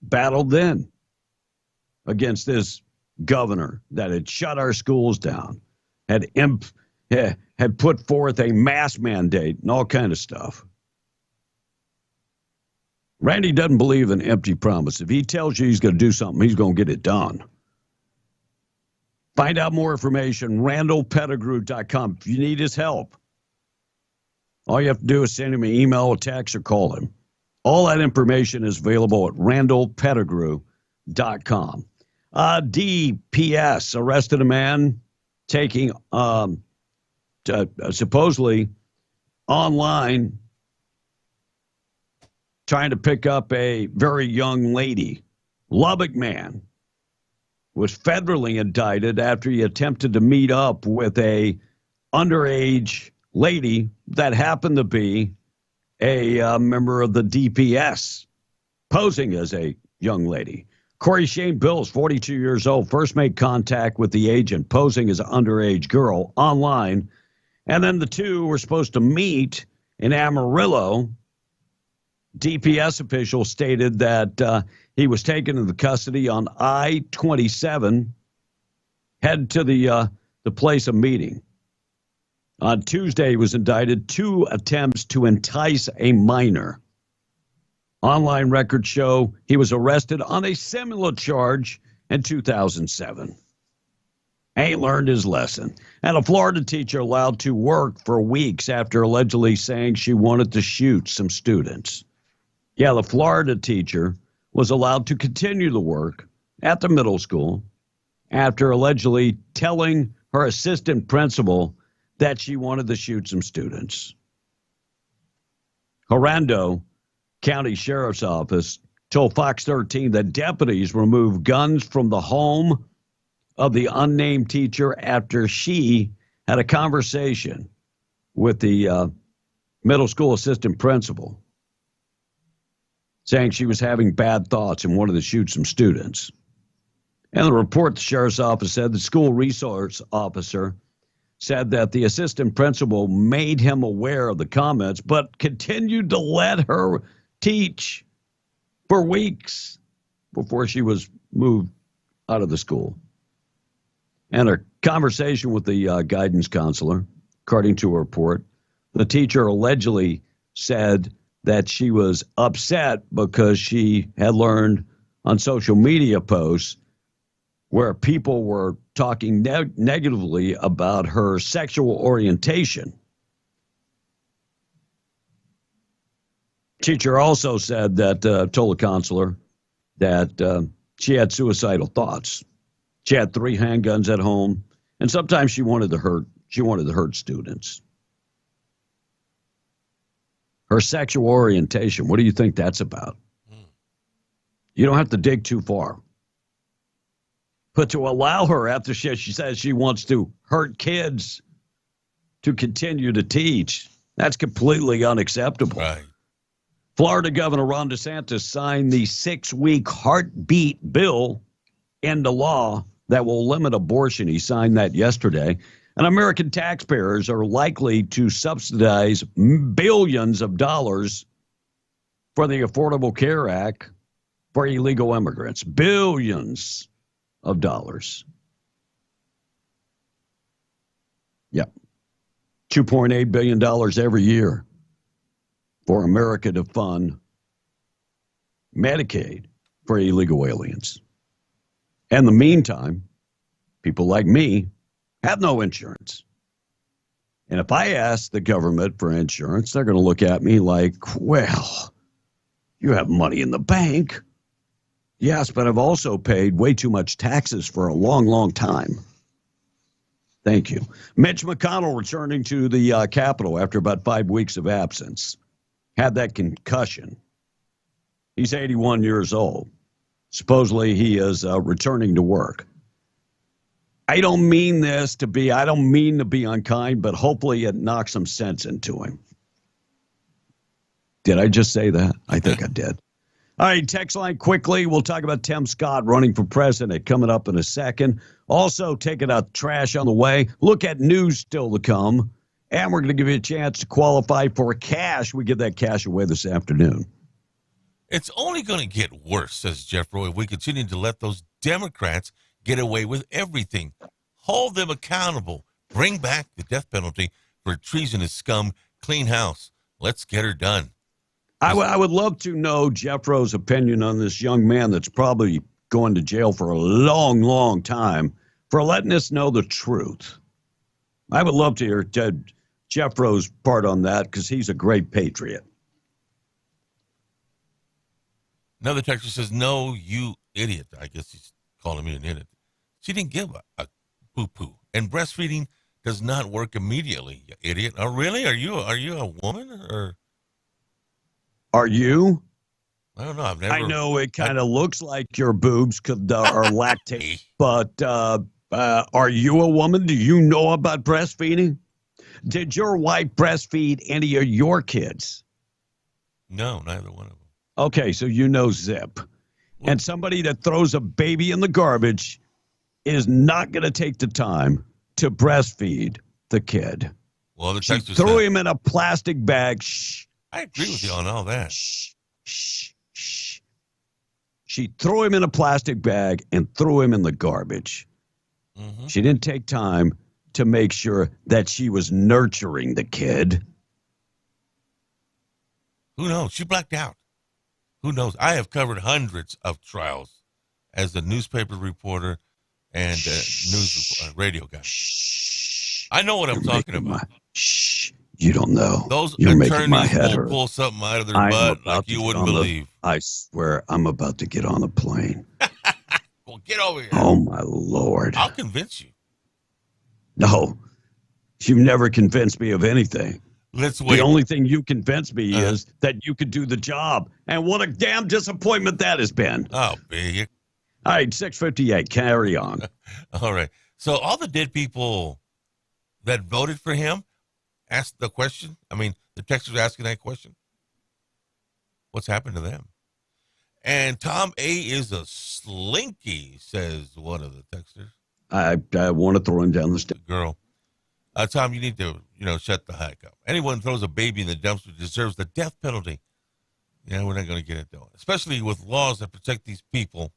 battled then against this governor that had shut our schools down, had put forth a mask mandate and all kind of stuff. Randy doesn't believe in empty promise. If he tells you he's going to do something, he's going to get it done. Find out more information, randallpettigrew.com. If you need his help, all you have to do is send him an email, a text, or call him. All that information is available at randallpettigrew.com. DPS arrested a man taking supposedly online, trying to pick up a very young lady. Lubbock man was federally indicted after he attempted to meet up with a underage lady that happened to be a member of the DPS, posing as a young lady. Corey Shane Bills, 42 years old, first made contact with the agent posing as an underage girl online, and then the two were supposed to meet in Amarillo. DPS officials stated that he was taken into custody on I-27, headed to the place of meeting. On Tuesday, he was indicted 2 attempts to entice a minor. Online records show he was arrested on a similar charge in 2007. Ain't learned his lesson. And a Florida teacher allowed to work for weeks after allegedly saying she wanted to shoot some students. Yeah, the Florida teacher was allowed to continue to work at the middle school after allegedly telling her assistant principal that she wanted to shoot some students. Hernando County Sheriff's Office told Fox 13 that deputies removed guns from the home of the unnamed teacher after she had a conversation with the middle school assistant principal, saying she was having bad thoughts and wanted to shoot some students. And the report, the sheriff's office said the school resource officer said that the assistant principal made him aware of the comments, but continued to let her teach for weeks before she was moved out of the school. And a conversation with the guidance counselor, according to a report, the teacher allegedly said that she was upset because she had learned on social media posts where people were talking negatively about her sexual orientation. Teacher also said that, told the counselor that she had suicidal thoughts. She had 3 handguns at home, and sometimes she wanted to hurt students. Her sexual orientation, what do you think that's about? You don't have to dig too far. But to allow her, after she says she wants to hurt kids, to continue to teach, that's completely unacceptable. Right. Florida Governor Ron DeSantis signed the 6-week heartbeat bill into law that will limit abortion. He signed that yesterday. And American taxpayers are likely to subsidize billions of dollars for the Affordable Care Act for illegal immigrants. Billions of dollars. Yep. $2.8 billion every year for America to fund Medicaid for illegal aliens. In the meantime, people like me have no insurance. And if I ask the government for insurance, they're going to look at me like, well, you have money in the bank. Yes, but I've also paid way too much taxes for a long, long time. Thank you. Mitch McConnell returning to the Capitol after about 5 weeks of absence. Had that concussion. He's 81 years old. Supposedly he is returning to work. I don't mean to be unkind, but hopefully it knocks some sense into him. Did I just say that? I think I did. All right, text line quickly. We'll talk about Tim Scott running for president coming up in a second. Also, taking out trash on the way. Look at news still to come. And we're going to give you a chance to qualify for cash. We give that cash away this afternoon. It's only going to get worse, says Jeff Roy, if we continue to let those Democrats get away with everything. Hold them accountable. Bring back the death penalty for treasonous scum. Clean house. Let's get her done. I would love to know Jeff Roy's opinion on this young man that's probably going to jail for a long, long time for letting us know the truth. I would love to hear Jeff Roy's part on that because he's a great patriot. Another texter says, no, you idiot. I guess he's calling me an idiot. She didn't give a poo-poo. And breastfeeding does not work immediately, you idiot. Oh, really? Are you a woman or? Are you? I don't know. I've never. I know it kind of looks like your boobs are lactate, but are you a woman? Do you know about breastfeeding? Did your wife breastfeed any of your kids? No, neither one of them. Okay, so you know Zip. And somebody that throws a baby in the garbage is not going to take the time to breastfeed the kid. Well, the she texter threw said, him in a plastic bag. Shh. I agree with you on all that. Shh. She threw him in a plastic bag and threw him in the garbage. Mm-hmm. She didn't take time to make sure that she was nurturing the kid. Who knows? She blacked out. Who knows? I have covered hundreds of trials as a newspaper reporter and radio guy. I know what I'm talking about. You don't know. Those You're making my attorneys head will hurt. pull something out of their butt like you wouldn't believe. I swear, I'm about to get on a plane. Well, get over here. Oh, my Lord. I'll convince you. No, you've never convinced me of anything. Let's wait. The only thing you convinced me is that you could do the job. And what a damn disappointment that has been. Oh, big. All right, 6:58. Carry on. All right. So all the dead people that voted for him asked the question. I mean, The texters asking that question. What's happened to them? And Tom A. is a slinky, says one of the texters. I want to throw him down the stairs. Girl. Tom, you need to, shut the heck up. Anyone throws a baby in the dumpster deserves the death penalty. Yeah, we're not going to get it, though. Especially with laws that protect these people.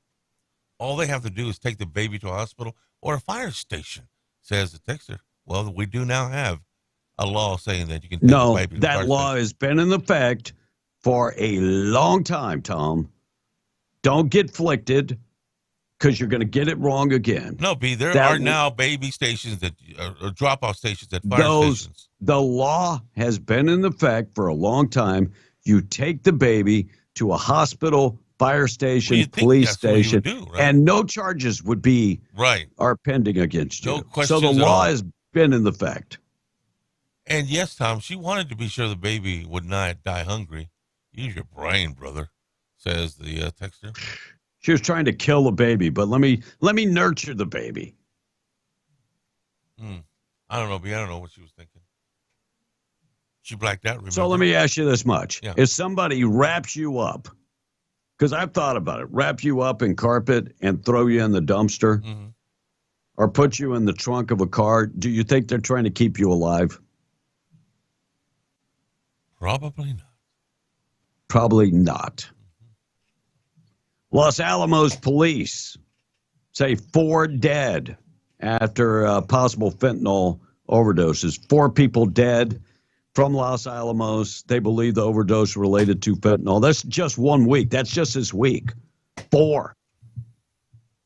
All they have to do is take the baby to a hospital or a fire station, says the texter. Well, we do now have a law saying that you can take the baby to the fire that law station. has been in effect for a long time, Tom. Don't get flicked because you're going to get it wrong again. No, B, there are now baby stations that or drop-off stations at fire stations. The law has been in effect for a long time. You take the baby to a hospital, fire station, police station, and no charges are pending against you. No questions so the at law all. has been in effect. And yes, Tom, she wanted to be sure the baby would not die hungry. Use your brain, brother, says the texter. She was trying to kill the baby, but let me nurture the baby. I don't know, B. I don't know what she was thinking. She blacked out, remember? So let me ask you this much. Yeah. If somebody wraps you up, because I've thought about it, wrap you up in carpet and throw you in the dumpster or put you in the trunk of a car, do you think they're trying to keep you alive? Probably not. Probably not. Los Alamos police say 4 dead after possible fentanyl overdoses. 4 people dead from Los Alamos. They believe the overdose related to fentanyl. That's just 1 week. That's just this week. 4.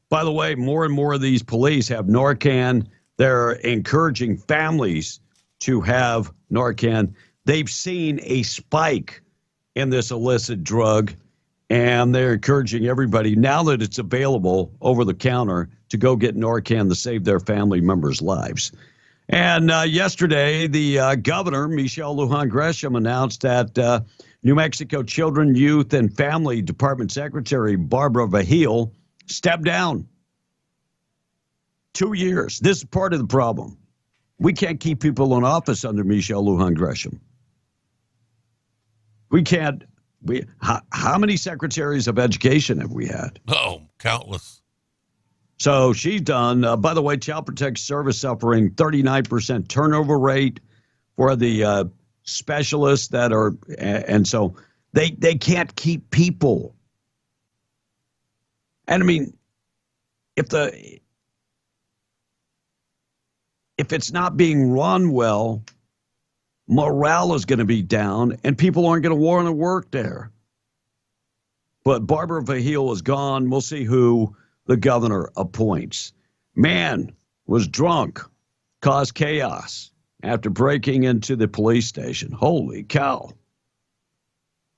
By the way, more and more of these police have Narcan. They're encouraging families to have Narcan. They've seen a spike in this illicit drug, and they're encouraging everybody, now that it's available over the counter, to go get Narcan to save their family members' lives. And yesterday, the governor, Michelle Lujan Gresham, announced that New Mexico Children, Youth, and Family Department Secretary Barbara Vahil stepped down. 2 years. This is part of the problem. We can't keep people in office under Michelle Lujan Gresham. We can't. How many secretaries of education have we had? Oh, countless. So she's done. By the way, Child Protective Service suffering 39% turnover rate for the specialists that are, and so they can't keep people. And I mean, if it's not being run well, morale is going to be down, and people aren't going to want to work there. But Barbara Vahil is gone. We'll see who the governor appoints. Man was drunk, caused chaos after breaking into the police station. Holy cow.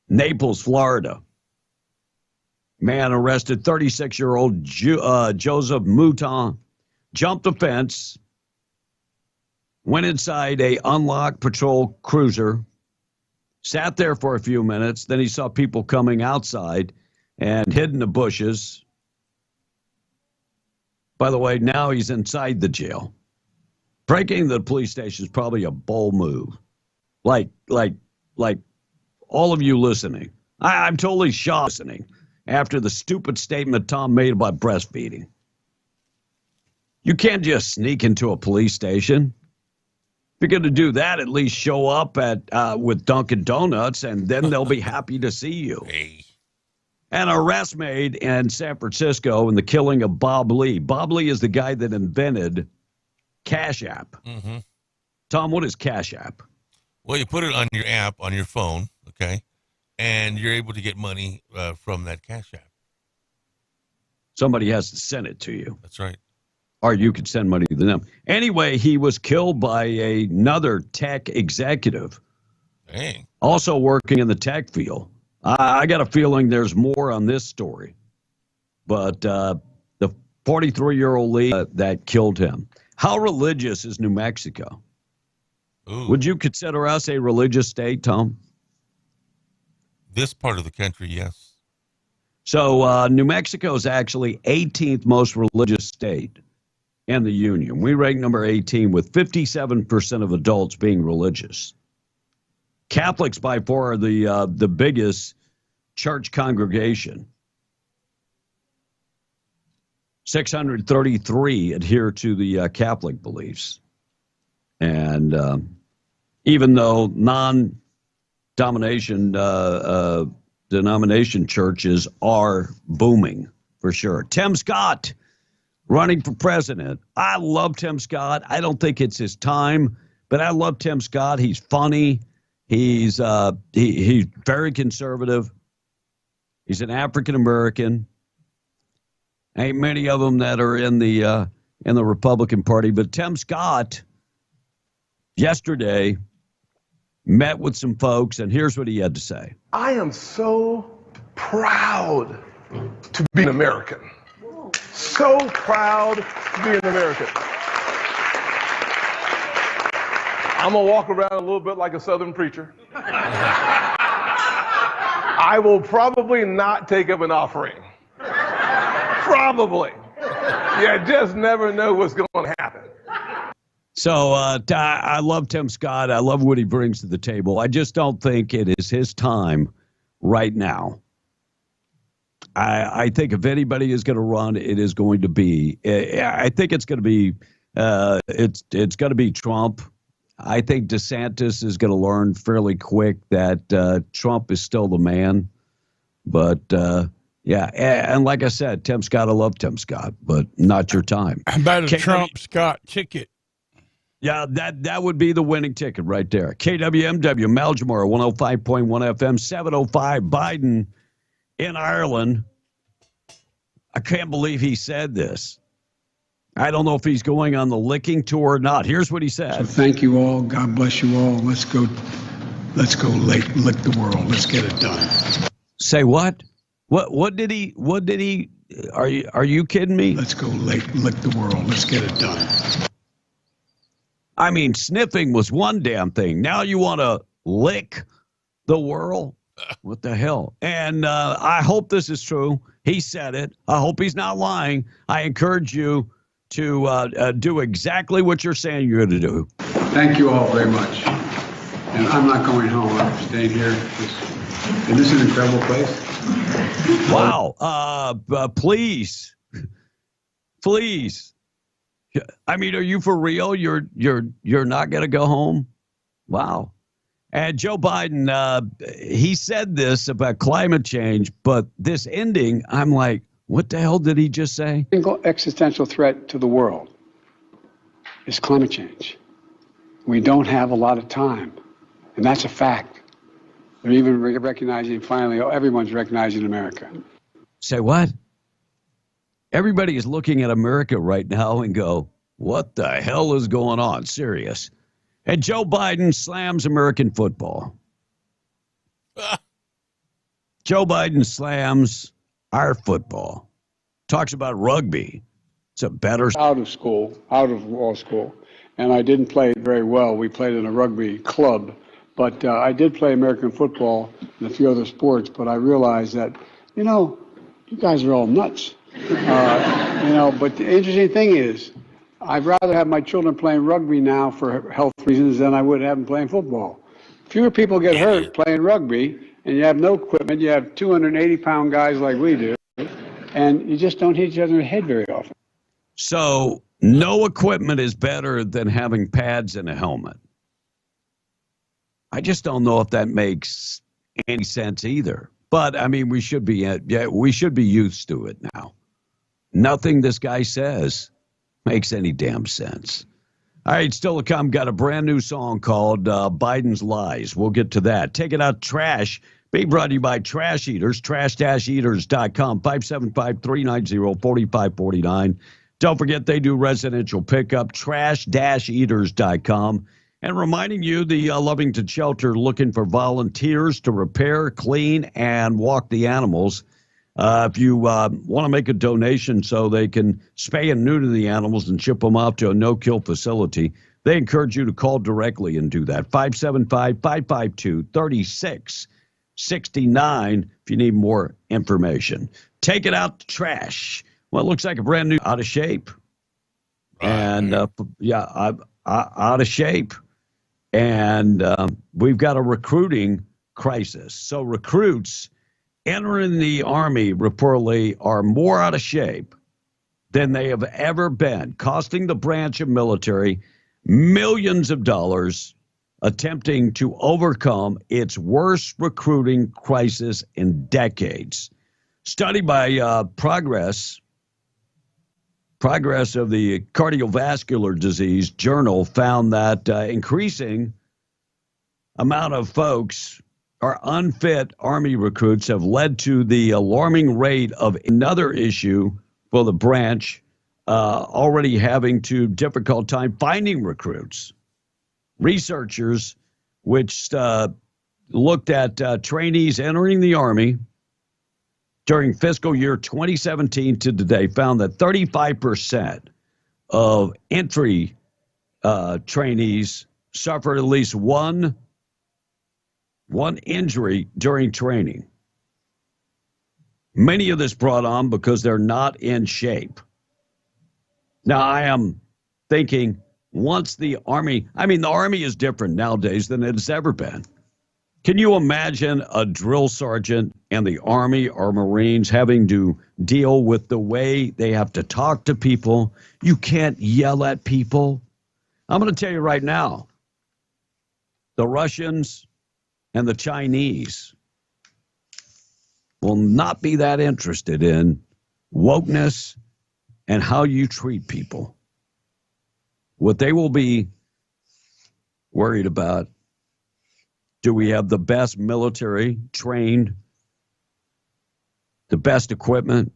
Naples, Florida. Man arrested, 36-year-old Joseph Mouton, jumped the fence, went inside a unlocked patrol cruiser, sat there for a few minutes. Then he saw people coming outside and hid in the bushes. By the way, now he's inside the jail. Breaking into the police station is probably a bold move. Like all of you listening. I'm totally shocked listening after the stupid statement Tom made about breastfeeding. You can't just sneak into a police station. If you're going to do that, at least show up at with Dunkin' Donuts, and then they'll be happy to see you. Hey. An arrest made in San Francisco in the killing of Bob Lee. Bob Lee is the guy that invented Cash App. Mm-hmm. Tom, what is Cash App? Well, you put it on your app, on your phone, okay, and you're able to get money from that Cash App. Somebody has to send it to you. That's right. Or you could send money to them. Anyway, he was killed by another tech executive. Dang. Also working in the tech field. I got a feeling there's more on this story. But the 43-year-old Lee that killed him. How religious is New Mexico? Ooh. Would you consider us a religious state, Tom? This part of the country, yes. So New Mexico is actually 18th most religious state in the union. We rank number 18 with 57% of adults being religious. Catholics by far are the biggest church congregation. 633 adhere to the Catholic beliefs. And even though non-denomination denomination churches are booming, for sure. Tim Scott running for president. I love Tim Scott. I don't think it's his time, but I love Tim Scott. He's funny. He's very conservative. He's an African American. Ain't many of them that are in the Republican Party, but Tim Scott yesterday met with some folks, and here's what he had to say. I am so proud to be an American. So proud to be an American. I'm going to walk around a little bit like a Southern preacher. I will probably not take up an offering. Probably. You just never know what's going to happen. So I love Tim Scott. I love what he brings to the table. I just don't think it is his time right now. I think if anybody is going to run, it is going to be. I think it's going to be. It's going to be Trump. I think DeSantis is going to learn fairly quick that Trump is still the man. But yeah, and like I said, Tim Scott, I love Tim Scott, but not your time. How about a Trump-Scott ticket? Yeah, that would be the winning ticket right there. KWMW, Maljamore, 105.1 FM, 705, Biden in Ireland. I can't believe he said this. I don't know if he's going on the licking tour or not. Here's what he said. So thank you all. God bless you all. Let's go lick the world. Let's get it done. Say what? What did he are you kidding me? Let's go lick the world. Let's get it done. I mean, sniffing was one damn thing. Now you want to lick the world? What the hell? And I hope this is true. He said it. I hope he's not lying. I encourage you to do exactly what you're saying you're going to do. Thank you all very much. And I'm not going home. I'm staying here. And this is an incredible place. Wow. Please. I mean, are you for real? You're not going to go home? Wow. And Joe Biden, he said this about climate change, but this ending, I'm like, what the hell did he just say? The single existential threat to the world is climate change. We don't have a lot of time, and that's a fact. They're even recognizing, finally, everyone's recognizing America. Say what? Everybody is looking at America right now and go, what the hell is going on? Serious. And Joe Biden slams American football. Joe Biden slams our football. Talks about rugby. It's a better... Out of law school. And I didn't play it very well. We played in a rugby club. But I did play American football and a few other sports. But I realized that, you guys are all nuts. But the interesting thing is, I'd rather have my children playing rugby now for health reasons than I would have them playing football. Fewer people get hurt playing rugby, and you have no equipment. You have 280-pound guys like we do, and you just don't hit each other in the head very often. So no equipment is better than having pads and a helmet. I just don't know if that makes any sense either. But I mean, we should be used to it now. Nothing this guy says makes any damn sense. All right, still to come, got a brand new song called Biden's Lies. We'll get to that. Taking out trash, being brought to you by Trash Eaters, trash-eaters.com, 575-390-4549. Don't forget they do residential pickup, trash-eaters.com. And reminding you, the Lovington Shelter looking for volunteers to repair, clean, and walk the animals. If you want to make a donation so they can spay and neuter the animals and ship them off to a no-kill facility, they encourage you to call directly and do that. 575-552-3669 if you need more information. Take it out to trash. Well, it looks like a brand new out of shape. And, out of shape. And we've got a recruiting crisis. So recruits entering the Army reportedly are more out of shape than they have ever been, costing the branch of military millions of dollars, attempting to overcome its worst recruiting crisis in decades. Study by Progress of the Cardiovascular Disease Journal found that increasing amount of folks are unfit Army recruits have led to the alarming rate of another issue for the branch, already having to difficult time finding recruits. Researchers, which looked at trainees entering the Army during fiscal year 2017 to today, found that 35% of entry trainees suffered at least one injury during training. Many of this brought on because they're not in shape. Now, I am thinking once the Army is different nowadays than it's ever been. Can you imagine a drill sergeant and the Army or Marines having to deal with the way they have to talk to people? You can't yell at people. I'm going to tell you right now, the Russians and the Chinese will not be that interested in wokeness and how you treat people. What they will be worried about, do we have the best military trained, the best equipment,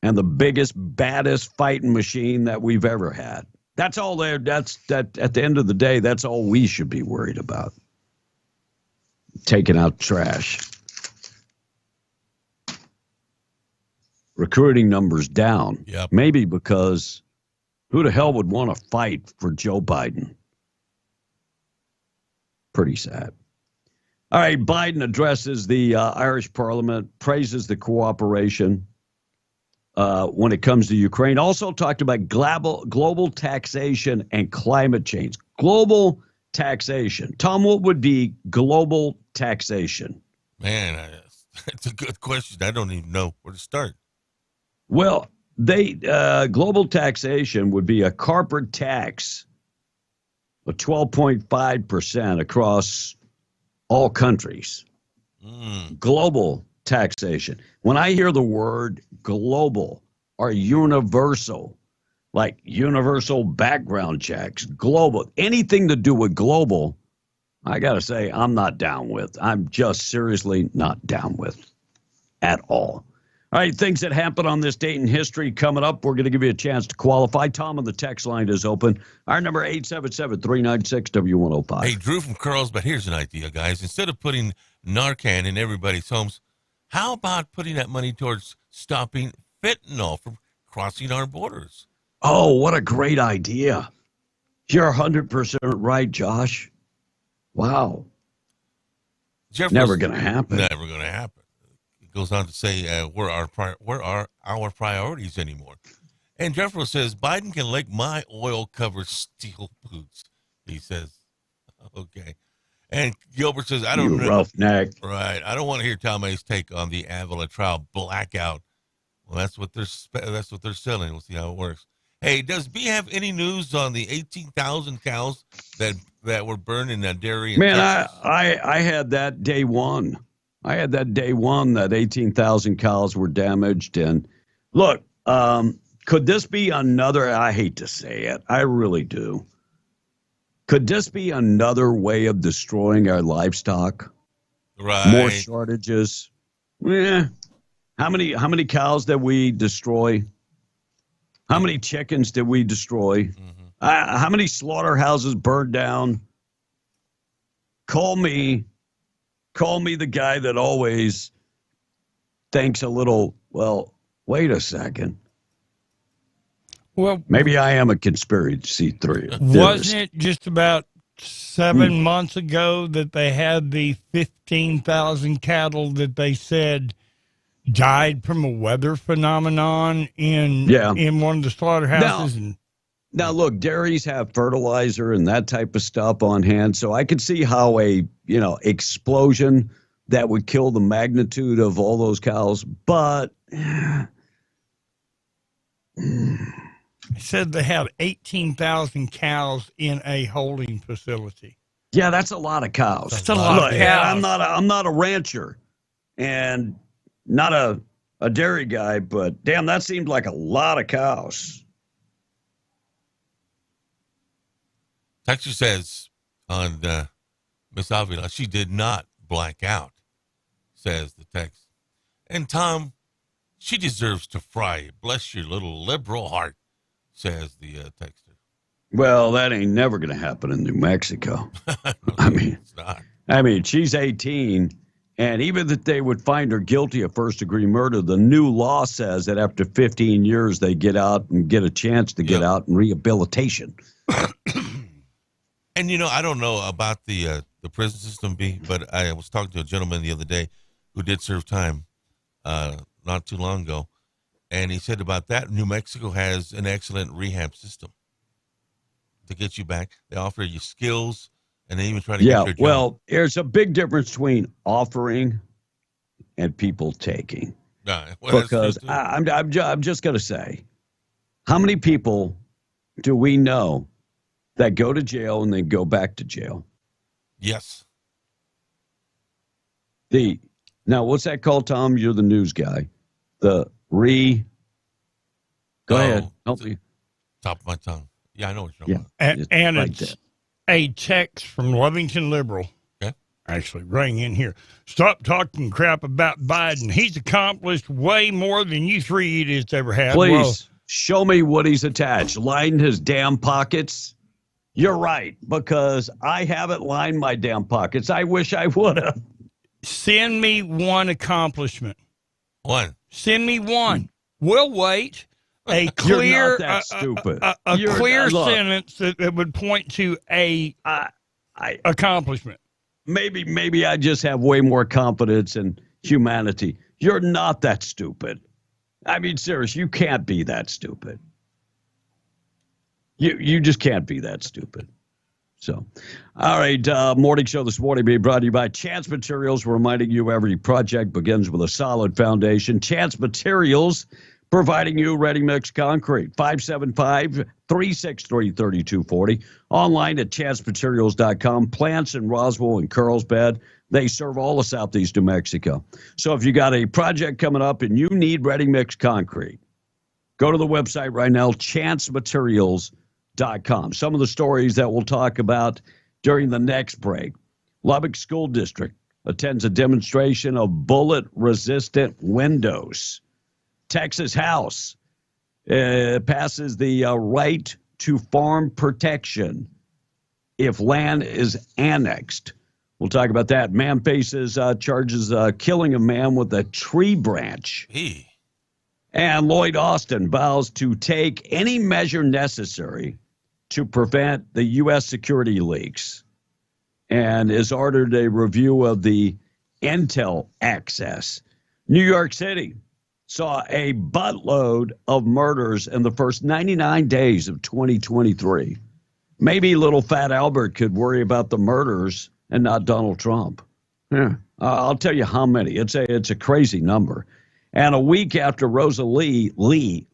and the biggest, baddest fighting machine that we've ever had? That's all there. That at the end of the day, that's all we should be worried about. Taking out trash. Recruiting numbers down. Yep. Maybe because who the hell would want to fight for Joe Biden? Pretty sad. All right, Biden addresses the Irish Parliament, praises the cooperation when it comes to Ukraine. Also talked about global taxation and climate change. Global taxation. Tom, what would be global taxation? Man, that's a good question. I don't even know where to start. Well, global taxation would be a corporate tax of 12.5% across all countries. Global taxation. When I hear the word global or universal, like universal background checks, global, anything to do with global, I got to say I'm not down with. I'm just seriously not down with at all. All right, things that happened on this date in history coming up. We're going to give you a chance to qualify. Tom on the text line is open. Our number 877-396-W105. Hey, Drew from Carlsbad, here's an idea, guys. Instead of putting Narcan in everybody's homes, how about putting that money towards stopping fentanyl from crossing our borders? Oh, what a great idea. You're 100% right, Josh. Wow. Never going to happen. Never going to happen. Goes on to say, where are our priorities anymore? And Jeffro says, Biden can lick my oil-covered steel boots. He says, okay. And Gilbert says, I don't know. Roughneck. Right. I don't want to hear Tom A's take on the Avila trial blackout. Well, that's what they're selling. We'll see how it works. Hey, does B have any news on the 18,000 cows that were burned in that dairy? Man, I had that day one. That 18,000 cows were damaged. And look, could this be another, I hate to say it, I really do. Could this be another way of destroying our livestock? Right. More shortages. Yeah. How many cows did we destroy? How many chickens did we destroy? Mm-hmm. How many slaughterhouses burned down? Call me the guy that always thinks a little, well, wait a second. Well, maybe I am a conspiracy theorist. Wasn't it just about 7 months ago that they had the 15,000 cattle that they said died from a weather phenomenon in one of the slaughterhouses? Now, look, dairies have fertilizer and that type of stuff on hand, so I could see how a explosion that would kill the magnitude of all those cows. But He said they have 18,000 cows in a holding facility. yeah, that's a lot of cows. That's a lot of cows. I'm not a rancher and not a dairy guy, but damn, that seemed like a lot of cows. Texture says on Miss Avila, she did not black out, says the text. And Tom, she deserves to fry. Bless your little liberal heart, says the texter. Well, that ain't never going to happen in New Mexico. It's not. I mean, she's 18, and even if they would find her guilty of first-degree murder, the new law says that after 15 years, they get out and get a chance to get out in rehabilitation. And, I don't know about the prison system, B, but I was talking to a gentleman the other day who did serve time not too long ago, and he said about that, New Mexico has an excellent rehab system to get you back. They offer you skills, and they even try to get your job. Well, there's a big difference between offering and people taking. Because I'm just going to say, how many people do we know that go to jail and then go back to jail? Yes. Now, what's that called, Tom? You're the news guy. Go ahead. Help me. Top of my tongue. Yeah, I know what you're talking about. And right it's a text from Lovington Liberal. Okay. Actually, rang in here. Stop talking crap about Biden. He's accomplished way more than you three idiots ever had. Please, show me what he's attached. Lined his damn pockets. You're right, because I haven't lined my damn pockets. I wish I would have. Send me one accomplishment. One. Send me one. We'll wait. A clear, You're not that stupid. A clear look, sentence that would point to a accomplishment. Maybe I just have way more confidence in humanity. You're not that stupid. I mean, seriously, you can't be that stupid. You just can't be that stupid. So, all right, morning show this morning being brought to you by Chance Materials, reminding you every project begins with a solid foundation. Chance Materials, providing you ready-mix concrete, 575-363-3240. Online at chancematerials.com. Plants in Roswell and Carlsbad. They serve all of Southeast New Mexico. So if you got a project coming up and you need ready-mix concrete, go to the website right now, chancematerials.com. Some of the stories that we'll talk about during the next break. Lubbock School District attends a demonstration of bullet-resistant windows. Texas House passes the right to farm protection if land is annexed. We'll talk about that. Man faces charges killing a man with a tree branch. Hey. And Lloyd Austin vows to take any measure necessary to prevent the U.S. security leaks and has ordered a review of the Intel access. New York City saw a buttload of murders in the first 99 days of 2023. Maybe little fat Albert could worry about the murders and not Donald Trump. Yeah, I'll tell you how many. It's a crazy number. And a week after Rosalind Lee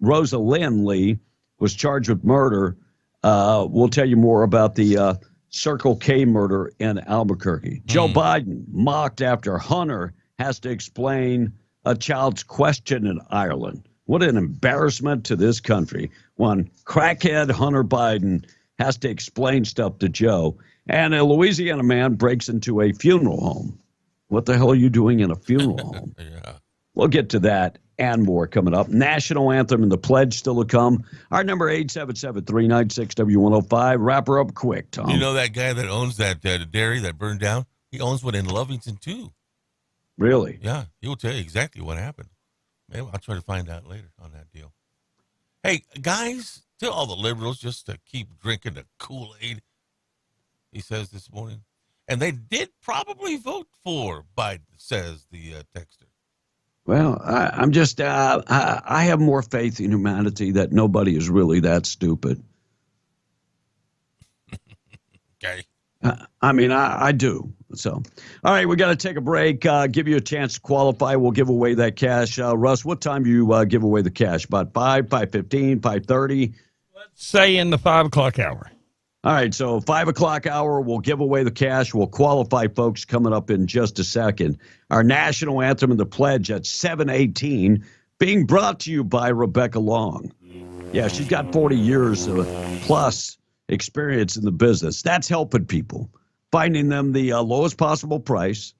was charged with murder, we'll tell you more about the Circle K murder in Albuquerque. Joe Biden mocked after Hunter has to explain a child's question in Ireland. What an embarrassment to this country when crackhead Hunter Biden has to explain stuff to Joe. And a Louisiana man breaks into a funeral home. What the hell are you doing in a funeral home? Yeah. We'll get to that and more coming up. National anthem and the pledge still to come. Our number 877-396-W105. Wrap her up quick, Tom. You know that guy that owns that dairy that burned down? He owns one in Lovington, too. Really? Yeah, he will tell you exactly what happened. Maybe I'll try to find out later on that deal. Hey, guys, tell all the liberals just to keep drinking the Kool-Aid, he says this morning. And they did probably vote for Biden, says the texter. Well, I'm just, I have more faith in humanity that nobody is really that stupid. Okay. I do. So, all right, we got to take a break. Give you a chance to qualify. We'll give away that cash. Russ, what time do you give away the cash? About 5, 5:15, 5:30? Let's say in the 5 o'clock hour. All right, so 5 o'clock hour, we'll give away the cash. We'll qualify folks coming up in just a second. Our national anthem and the pledge at 7:18, being brought to you by Rebecca Long. Yeah, she's got 40 years plus experience in the business. That's helping people, finding them the lowest possible price,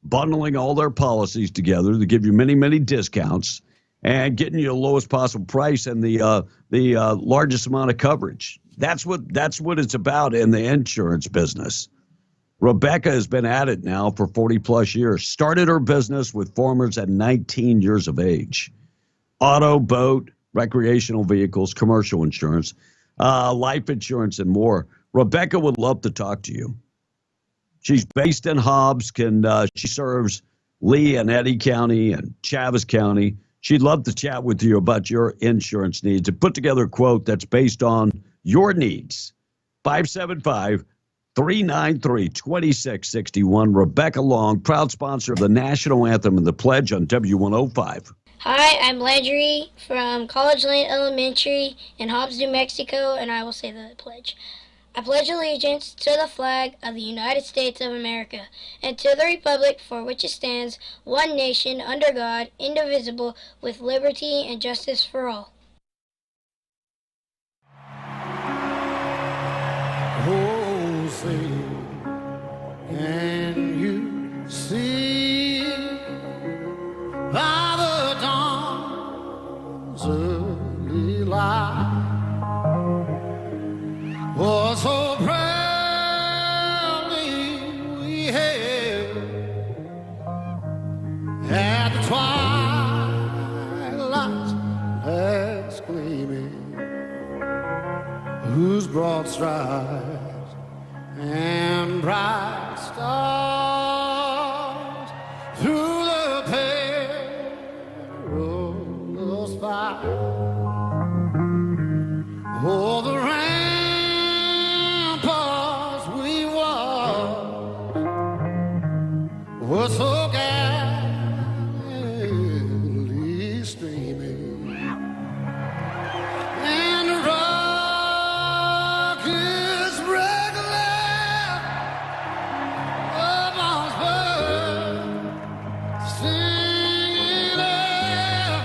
bundling all their policies together to give you many, many discounts, and getting you the lowest possible price and the largest amount of coverage. That's what it's about in the insurance business. Rebecca has been at it now for 40 plus years. Started her business with farmers at 19 years of age. Auto, boat, recreational vehicles, commercial insurance, life insurance, and more. Rebecca would love to talk to you. She's based in Hobbs. She serves Lee and Eddy County and Chaves County. She'd love to chat with you about your insurance needs and put together a quote that's based on your needs. 575-393-2661. Rebecca Long, proud sponsor of the national anthem and the pledge on W105. Hi, I'm Landry from College Lane Elementary in Hobbs, New Mexico, and I will say the pledge. I pledge allegiance to the flag of the United States of America and to the republic for which it stands, one nation, under God, indivisible, with liberty and justice for all. Oh, say, can you see by the dawn's early light what so proudly we hailed at the twilight's last gleaming, whose broad stripes and bright stars through the perilous fight. Oh, the ramparts we watched were so gallantly streaming, and the rockets regular upon spur, singing out,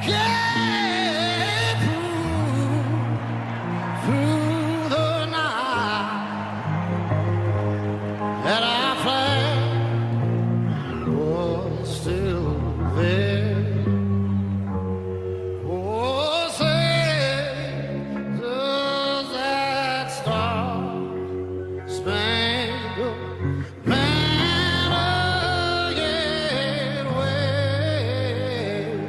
"Can't prove through the night that our flag was still there." Oh, say, does that star-spangled banner yet wave?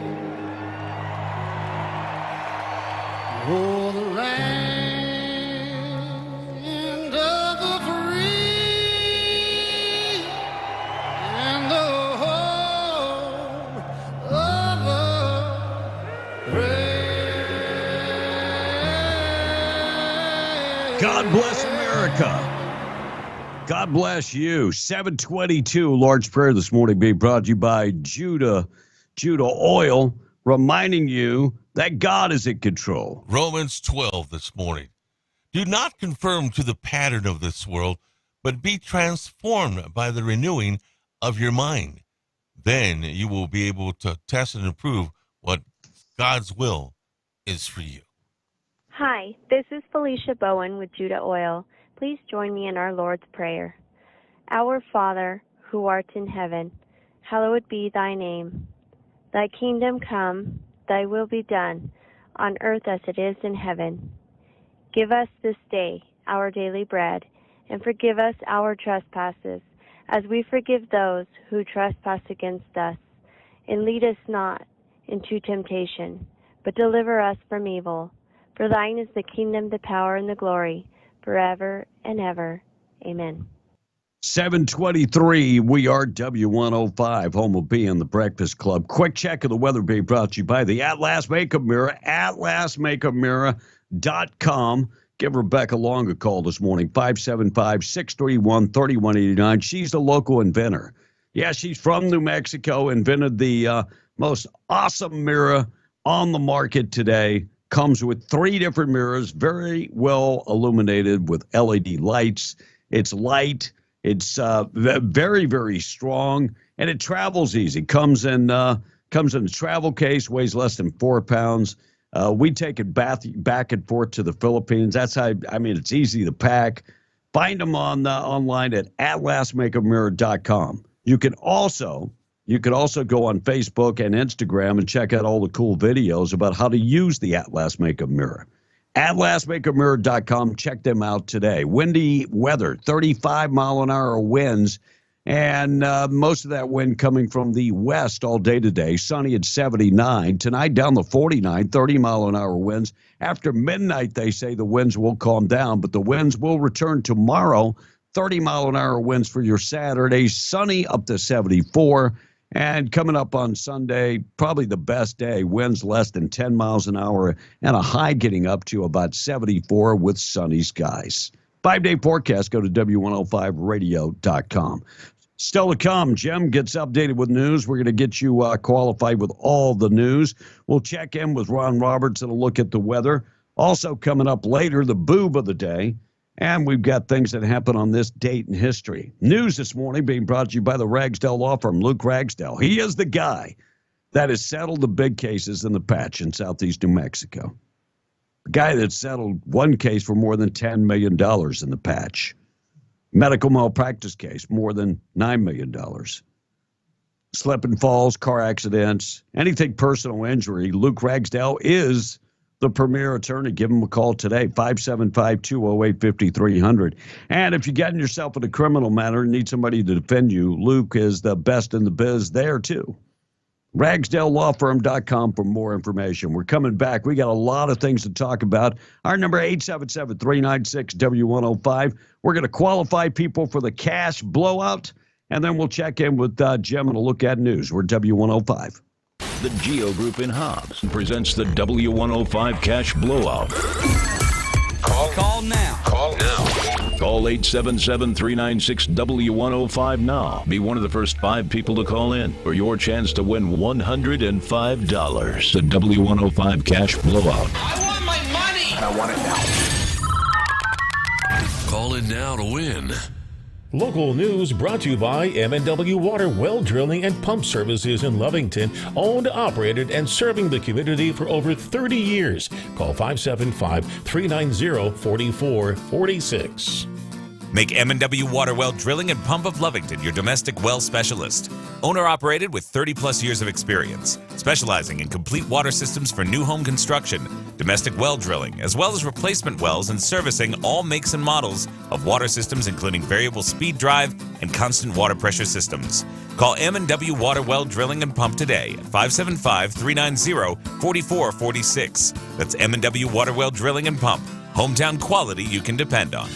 Oh, the land of the free and the home of the brave. God bless America. God bless you. 722 Large Prayer this morning being brought to you by Judah Oil, reminding you that God is in control. Romans 12 this morning. Do not conform to the pattern of this world, but be transformed by the renewing of your mind. Then you will be able to test and approve what God's will is for you. Hi, this is Felicia Bowen with Judah Oil. Please join me in our Lord's Prayer. Our Father, who art in heaven, hallowed be thy name. Thy kingdom come, thy will be done, on earth as it is in heaven. Give us this day our daily bread, and forgive us our trespasses, as we forgive those who trespass against us. And lead us not into temptation, but deliver us from evil. For thine is the kingdom, the power, and the glory, forever and ever. Amen. 723, we are W105, home of B and the Breakfast Club. Quick check of the weather being brought to you by the Atlas Makeup Mirror, atlasmakeupmirror.com. give Rebecca Long a call this morning, 575-631-3189. She's the local inventor. Yeah, she's from New Mexico, invented the most awesome mirror on the market today. Comes with 3 different mirrors, very well illuminated with LED lights. It's light. It's very, very strong, and it travels easy. Comes in a travel case, weighs less than 4 pounds. We take it back and forth to the Philippines. That's how, it's easy to pack. Find them online at atlasmakeamirror.com. You can also go on Facebook and Instagram and check out all the cool videos about how to use the Atlas Makeup Mirror. atlasmakeamirror.com. Check them out today. Windy weather, 35-mile-an-hour winds, and most of that wind coming from the west all day today. Sunny at 79. Tonight down to 49, 30-mile-an-hour winds. After midnight, they say the winds will calm down, but the winds will return tomorrow. 30-mile-an-hour winds for your Saturday. Sunny up to 74. And coming up on Sunday, probably the best day, winds less than 10 miles an hour and a high getting up to about 74 with sunny skies. 5-day forecast, go to W105radio.com. Still to come, Jim gets updated with news. We're going to get you qualified with all the news. We'll check in with Ron Roberts and a look at the weather. Also coming up later, the boob of the day. And we've got things that happen on this date in history. News this morning being brought to you by the Ragsdale Law Firm, Luke Ragsdale. He is the guy that has settled the big cases in the Patch in southeast New Mexico. The guy that settled one case for more than $10 million in the Patch. Medical malpractice case, more than $9 million. Slip and falls, car accidents, anything personal injury. Luke Ragsdale is the premier attorney. Give him a call today, 575-208-5300. And if you're getting yourself in a criminal matter and need somebody to defend you, Luke is the best in the biz there, too. RagsdaleLawFirm.com for more information. We're coming back. We got a lot of things to talk about. Our number, 877-396-W105. We're going to qualify people for the cash blowout, and then we'll check in with Jim and a look at news. We're W105. The Geo Group in Hobbs presents the W105 Cash Blowout. Call now. Call 877-396-W105 now. Be one of the first 5 people to call in for your chance to win $105. The W105 Cash Blowout. I want my money! And I want it now. Call in now to win. Local news brought to you by M&W Water Well Drilling and Pump Services in Lovington, owned, operated, and serving the community for over 30 years. Call 575-390-4446. Make M&W Water Well Drilling and Pump of Lovington your domestic well specialist. Owner-operated with 30-plus years of experience, specializing in complete water systems for new home construction, domestic well drilling, as well as replacement wells and servicing all makes and models of water systems, including variable speed drive and constant water pressure systems. Call M&W Water Well Drilling and Pump today at 575-390-4446. That's M&W Water Well Drilling and Pump. Hometown quality you can depend on.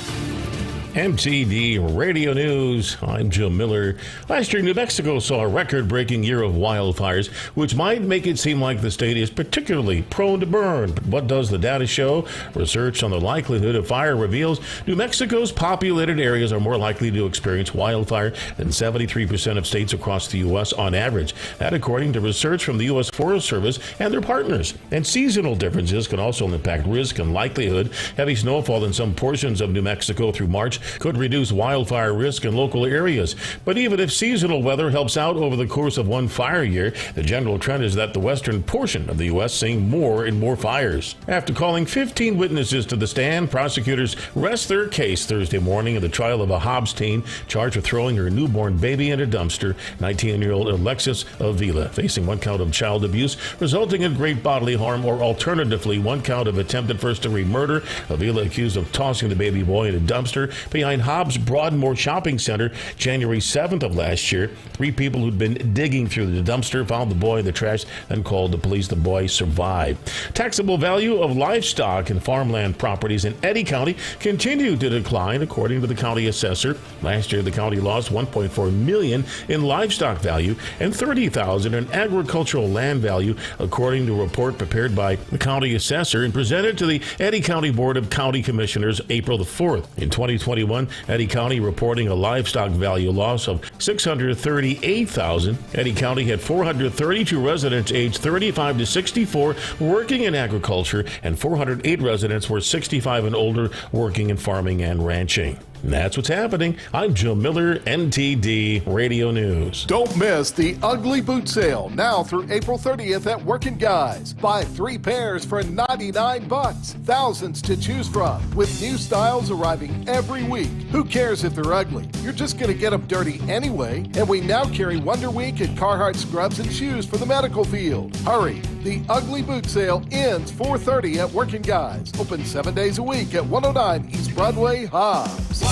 MTD Radio News. I'm Jim Miller. Last year, New Mexico saw a record-breaking year of wildfires, which might make it seem like the state is particularly prone to burn. But what does the data show? Research on the likelihood of fire reveals New Mexico's populated areas are more likely to experience wildfire than 73% of states across the U.S. on average. That according to research from the U.S. Forest Service and their partners. And seasonal differences can also impact risk and likelihood. Heavy snowfall in some portions of New Mexico through March could reduce wildfire risk in local areas. But even if seasonal weather helps out over the course of one fire year, the general trend is that the western portion of the U.S. seeing more and more fires. After calling 15 witnesses to the stand, prosecutors rest their case Thursday morning in the trial of a Hobbs teen charged with throwing her newborn baby in a dumpster, 19-year-old Alexis Avila, facing 1 count of child abuse resulting in great bodily harm, or alternatively 1 count of attempted first-degree murder. Avila accused of tossing the baby boy in a dumpster, behind Hobbs Broadmoor Shopping Center January 7th of last year. 3 people who'd been digging through the dumpster found the boy in the trash and called the police. The boy survived. Taxable value of livestock and farmland properties in Eddy County continued to decline, according to the county assessor. Last year, the county lost $1.4 million in livestock value and $30,000 in agricultural land value, according to a report prepared by the county assessor and presented to the Eddy County Board of County Commissioners April the 4th. In 2021, Eddy County reporting a livestock value loss of $638,000. Eddy County had 432 residents aged 35 to 64 working in agriculture, and 408 residents were 65 and older working in farming and ranching. And that's what's happening. I'm Joe Miller, NTD Radio News. Don't miss the Ugly Boot Sale now through April 30th at Workin' Guys. Buy 3 pairs for $99. Thousands to choose from with new styles arriving every week. Who cares if they're ugly? You're just going to get them dirty anyway. And we now carry Wonder Week and Carhartt scrubs and shoes for the medical field. Hurry! The Ugly Boot Sale ends 4:30 at Workin' Guys. Open 7 days a week at 109 East Broadway, Hobbs.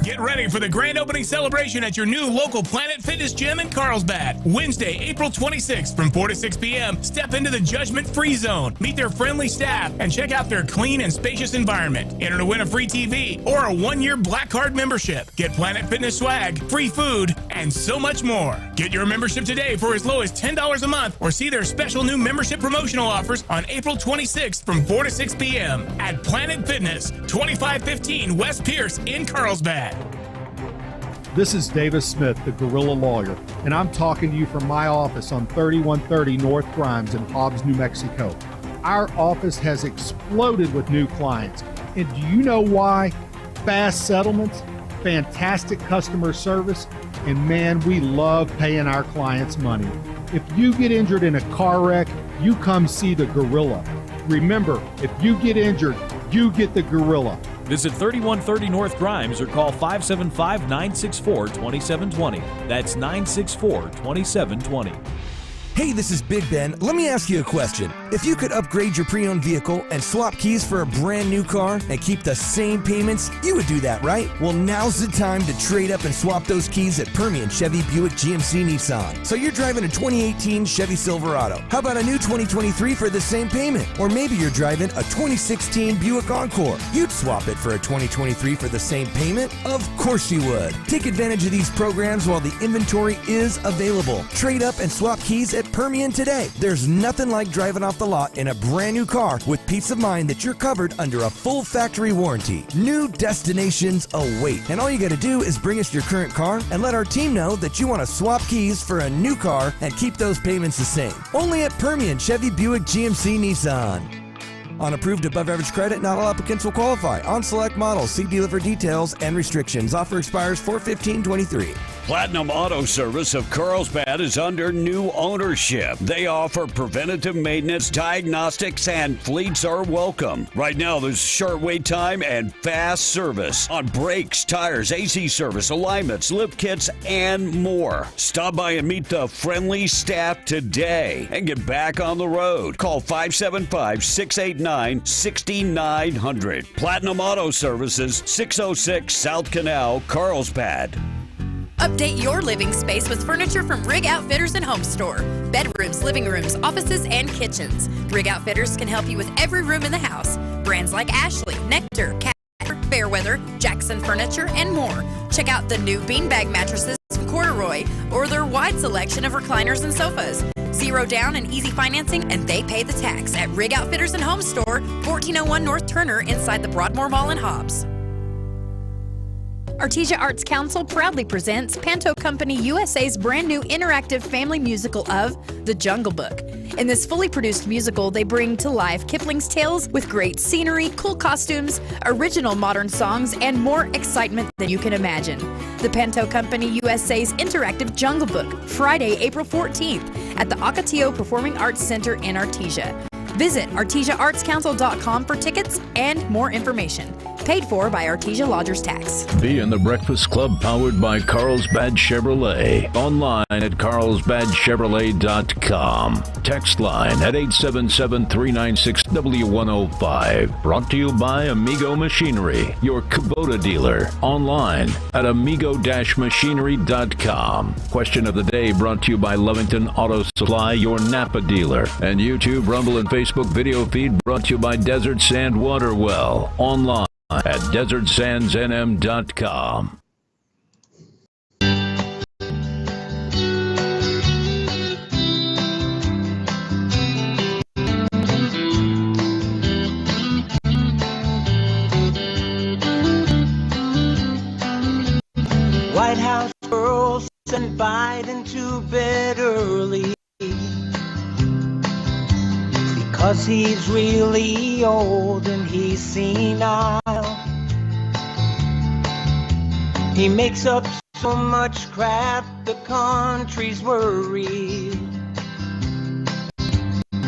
Get ready for the grand opening celebration at your new local Planet Fitness Gym in Carlsbad. Wednesday, April 26th from 4 to 6 p.m. Step into the judgment-free zone. Meet their friendly staff and check out their clean and spacious environment. Enter to win a free TV or a 1-year Black Card membership. Get Planet Fitness swag, free food, and so much more. Get your membership today for as low as $10 a month or see their special new membership promotional offers on April 26th from 4 to 6 p.m. at Planet Fitness, 2515 West Pierce in Carlsbad. This is Davis Smith, the Guerrilla Lawyer, and I'm talking to you from my office on 3130 North Grimes in Hobbs, New Mexico. Our office has exploded with new clients. And do you know why? Fast settlements, fantastic customer service, and man, we love paying our clients money. If you get injured in a car wreck, you come see the Gorilla. Remember, if you get injured, you get the Gorilla. Visit 3130 North Grimes or call 575-964-2720. That's 964-2720. Hey, this is Big Ben. Let me ask you a question. If you could upgrade your pre-owned vehicle and swap keys for a brand new car and keep the same payments, you would do that, right? Well, now's the time to trade up and swap those keys at Permian Chevy Buick GMC Nissan. So you're driving a 2018 Chevy Silverado. How about a new 2023 for the same payment? Or maybe you're driving a 2016 Buick Encore. You'd swap it for a 2023 for the same payment? Of course you would. Take advantage of these programs while the inventory is available. Trade up and swap keys at Permian today. There's nothing like driving off the lot in a brand new car with peace of mind that you're covered under a full factory warranty. New destinations await. And all you got to do is bring us your current car and let our team know that you want to swap keys for a new car and keep those payments the same. Only at Permian Chevy Buick GMC Nissan. On approved above average credit, not all applicants will qualify. On select models, see dealer for details and restrictions. Offer expires 4/15/23. Platinum Auto Service of Carlsbad is under new ownership. They offer preventative maintenance, diagnostics, and fleets are welcome. Right now, there's short wait time and fast service on brakes, tires, AC service, alignments, lift kits, and more. Stop by and meet the friendly staff today and get back on the road. Call 575-689-6900. Platinum Auto Services, 606 South Canal, Carlsbad. Update your living space with furniture from Rig Outfitters and Home Store. Bedrooms, living rooms, offices, and kitchens. Rig Outfitters can help you with every room in the house. Brands like Ashley, Nectar, Casper, Fairweather, Jackson Furniture, and more. Check out the new beanbag mattresses from Corduroy or their wide selection of recliners and sofas. 0 down and easy financing, and they pay the tax at Rig Outfitters and Home Store, 1401 North Turner, inside the Broadmoor Mall in Hobbs. Artesia Arts Council proudly presents Panto Company USA's brand new interactive family musical of The Jungle Book. In this fully produced musical, they bring to life Kipling's tales with great scenery, cool costumes, original modern songs, and more excitement than you can imagine. The Panto Company USA's interactive Jungle Book, Friday, April 14th at the Ocotillo Performing Arts Center in Artesia. Visit ArtesiaArtsCouncil.com for tickets and more information. Paid for by Artesia Lodgers Tax. Be in the Breakfast Club powered by Carlsbad Chevrolet. Online at carlsbadchevrolet.com. Text line at 877-396-W105. Brought to you by Amigo Machinery, your Kubota dealer. Online at amigo-machinery.com. Question of the day brought to you by Lovington Auto Supply, your Napa dealer. And YouTube, Rumble, and Facebook video feed brought to you by Desert Sand Water Well. Online at desertsandsnm.com. White House girls sent Biden to bed early because he's really old and he's senile. He makes up so much crap, the country's worried.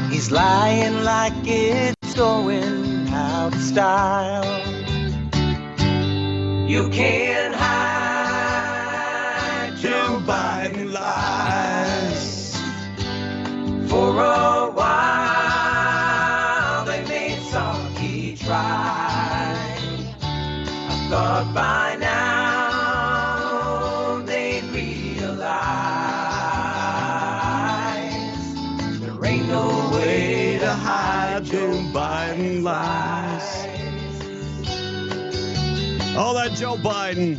He's lying like it's going out of style. You can't hide Joe Biden lies. For a while they made Psaki try. I thought by now they'd realize there ain't no way to hide Joe Biden lies. Oh, that Joe Biden.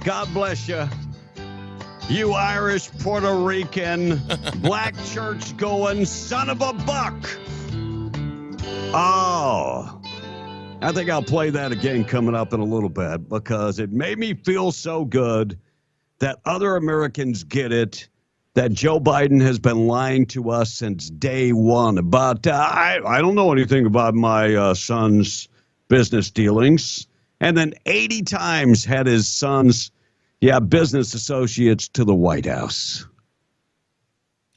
God bless you. You Irish, Puerto Rican, black church going son of a buck. Oh, I think I'll play that again coming up in a little bit because it made me feel so good that other Americans get it, that Joe Biden has been lying to us since day one about, I don't know anything about my son's business dealings. And then 80 times had his son's, business associates to the White House.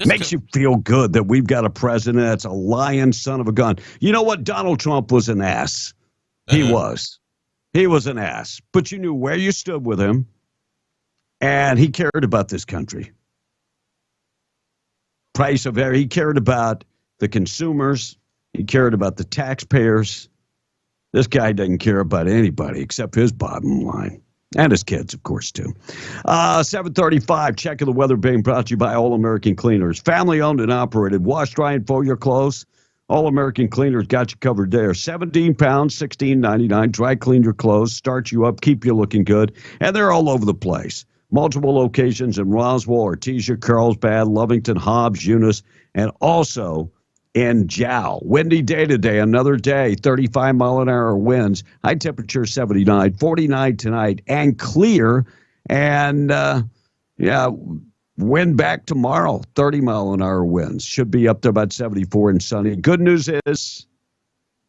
Makes you feel good that we've got a president that's a lying son of a gun. You know what? Donald Trump was an ass. He was. He was an ass. But you knew where you stood with him, and he cared about this country. Price of air. He cared about the consumers. He cared about the taxpayers. This guy doesn't care about anybody except his bottom line. And his kids, of course, too. 7:35, check of the weather being brought to you by All American Cleaners. Family owned and operated. Wash, dry, and fold your clothes. All American Cleaners got you covered there. 17 pounds, $16.99. Dry clean your clothes, start you up, keep you looking good. And they're all over the place. Multiple locations in Roswell, Artesia, Carlsbad, Lovington, Hobbs, Eunice, and also in Jow. Windy day today, another day, 35-mile-an-hour winds. High temperature 79, 49 tonight, and clear. And, wind back tomorrow, 30-mile-an-hour winds. Should be up to about 74 and sunny. Good news is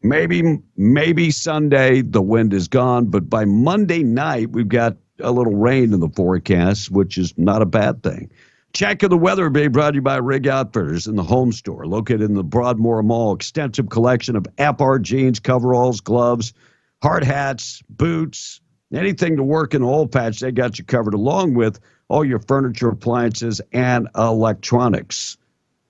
maybe Sunday the wind is gone, but by Monday night we've got a little rain in the forecast, which is not a bad thing. Check of the weather being brought to you by Rig Outfitters in the home store, located in the Broadmoor Mall. Extensive collection of APR jeans, coveralls, gloves, hard hats, boots, anything to work in the oil patch. They got you covered, along with all your furniture, appliances, and electronics.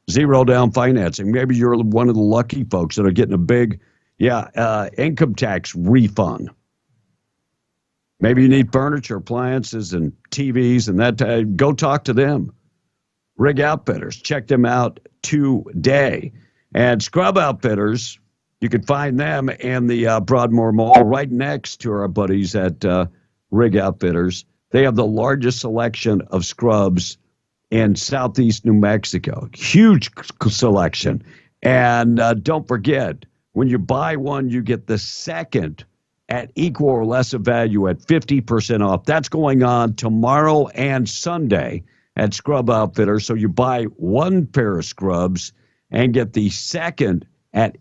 Zero down financing. Maybe you're one of the lucky folks that are getting a big, income tax refund. Maybe you need furniture, appliances, and TVs, and that. Go talk to them. Rig Outfitters. Check them out today. And Scrub Outfitters, you can find them in the Broadmoor Mall right next to our buddies at Rig Outfitters. They have the largest selection of scrubs in southeast New Mexico. Huge selection. And don't forget, when you buy one, you get the second at equal or lesser value at 50% off. That's going on tomorrow and Sunday at Scrub Outfitters. So you buy one pair of scrubs and get the second at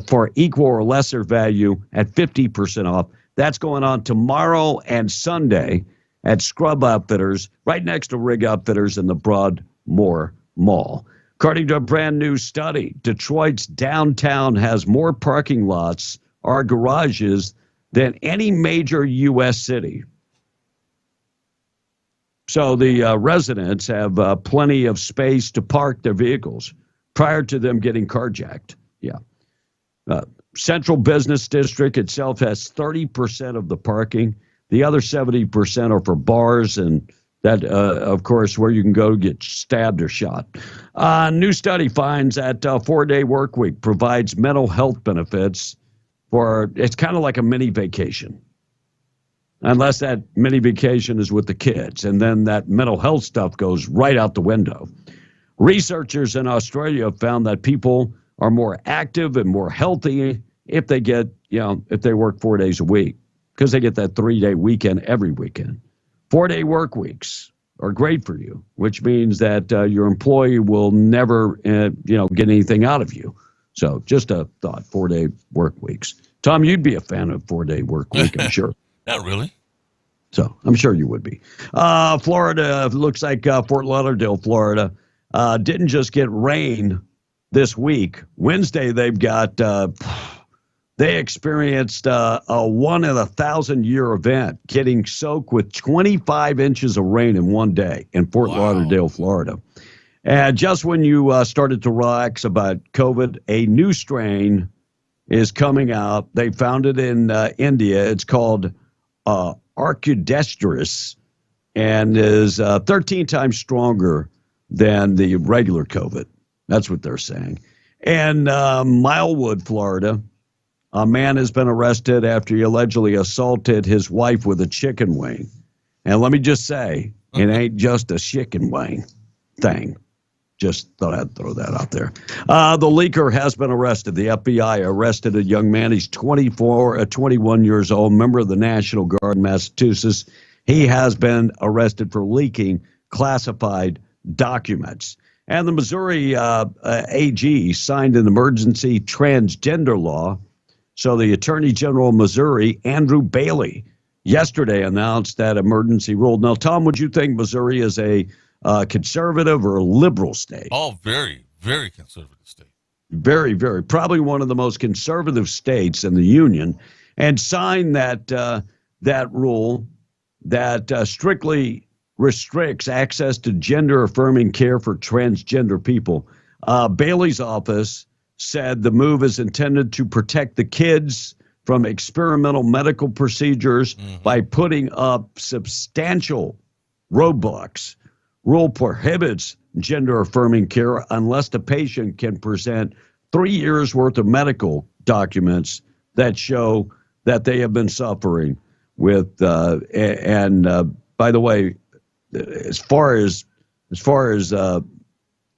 for equal or lesser value at 50% off. That's going on tomorrow and Sunday at Scrub Outfitters, right next to Rig Outfitters in the Broadmoor Mall. According to a brand new study, Detroit's downtown has more parking lots our garages than any major U.S. city. So the residents have plenty of space to park their vehicles prior to them getting carjacked. Yeah. Central Business District itself has 30% of the parking. The other 70% are for bars and that, of course, where you can go get stabbed or shot. New study finds that 4-day work week provides mental health benefits for, it's kind of like a mini vacation. Unless that mini vacation is with the kids, and then that mental health stuff goes right out the window. Researchers in Australia have found that people are more active and more healthy if they get, if they work 4 days a week, because they get that 3-day weekend every weekend. 4-day work weeks are great for you, which means that your employee will never, get anything out of you. So just a thought, 4-day work weeks. Tom, you'd be a fan of 4-day work week, I'm sure. Not really. So I'm sure you would be. Florida, looks like Fort Lauderdale, Florida, didn't just get rain this week. Wednesday, they've got, they experienced a 1 in 1,000 year event, getting soaked with 25 inches of rain in one day in Fort Lauderdale, Florida. And just when you started to relax about COVID, a new strain is coming out. They found it in India. It's called Arcudestris and is 13 times stronger than the regular COVID. That's what they're saying. And Milewood, Florida, a man has been arrested after he allegedly assaulted his wife with a chicken wing. And let me just say, it ain't just a chicken wing thing. Just thought I'd throw that out there. The leaker has been arrested. The FBI arrested a young man. He's 21 years old, member of the National Guard in Massachusetts. He has been arrested for leaking classified documents. And the Missouri AG signed an emergency transgender law. So the Attorney General of Missouri, Andrew Bailey, yesterday announced that emergency rule. Now, Tom, would you think Missouri is a conservative or a liberal state? Oh, very, very conservative state. Very, very. Probably one of the most conservative states in the union, and signed that that rule that strictly restricts access to gender-affirming care for transgender people. Bailey's office said the move is intended to protect the kids from experimental medical procedures by putting up substantial roadblocks. Rule prohibits gender-affirming care unless the patient can present 3 years' worth of medical documents that show that they have been suffering with. By the way, as far as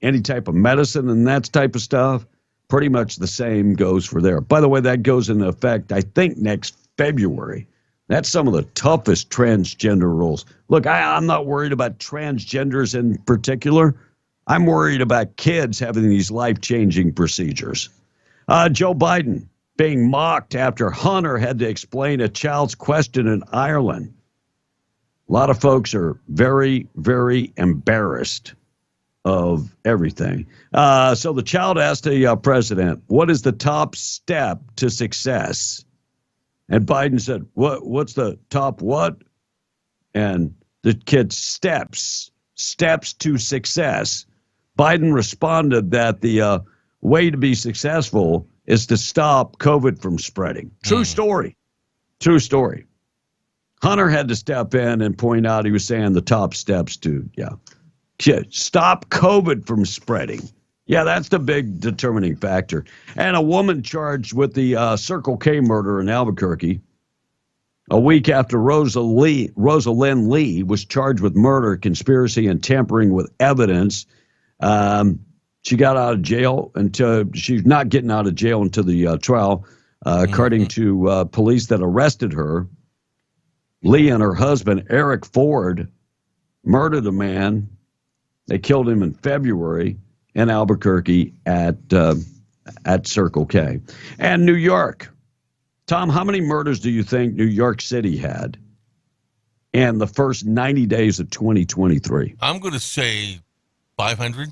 any type of medicine and that type of stuff, pretty much the same goes for there. By the way, that goes into effect, I think, next February. That's some of the toughest transgender rules. Look, I'm not worried about transgenders in particular. I'm worried about kids having these life-changing procedures. Joe Biden being mocked after Hunter had to explain a child's question in Ireland. A lot of folks are very, very embarrassed of everything. So the child asked the president, what is the top step to success? And Biden said, what's the top what? And the kid, steps to success. Biden responded that the way to be successful is to stop COVID from spreading. True story. Hunter had to step in and point out, he was saying the top steps to, stop COVID from spreading. Yeah, that's the big determining factor. And a woman charged with the Circle K murder in Albuquerque. A week after Rosalind Lee was charged with murder, conspiracy, and tampering with evidence. She got out of jail until she's not getting out of jail until the trial, according to police that arrested her. Lee and her husband, Eric Ford, murdered a man. They killed him in February in Albuquerque at Circle K. And New York. Tom, how many murders do you think New York City had in the first 90 days of 2023? I'm going to say 500.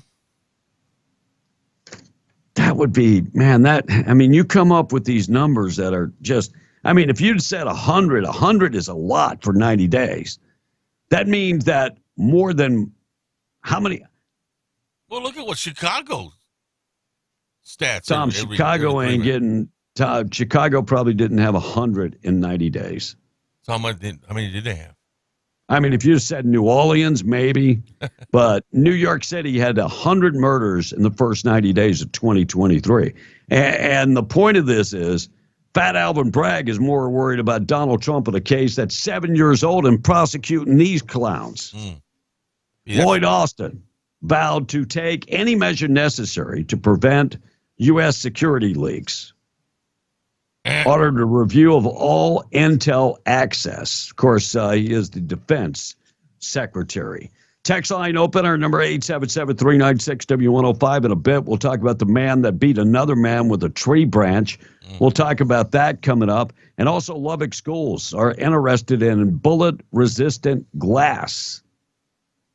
That would be, man, you come up with these numbers that are just, if you'd said 100 is a lot for 90 days. That means that more than how many? Well, look at what Chicago stats. Tom, Chicago ain't getting, Chicago probably didn't have 100 in 90 days. So how many did they have? If you said New Orleans, maybe, but New York City had 100 murders in the first 90 days of 2023. And the point of this is Fat Alvin Bragg is more worried about Donald Trump in a case that's 7 years old and prosecuting these clowns. Lloyd Austin vowed to take any measure necessary to prevent U.S. security leaks. Ordered a review of all intel access. Of course, he is the defense secretary. Text line opener, number 877-396-W105. In a bit, we'll talk about the man that beat another man with a tree branch. We'll talk about that coming up. And also, Lubbock schools are interested in bullet-resistant glass.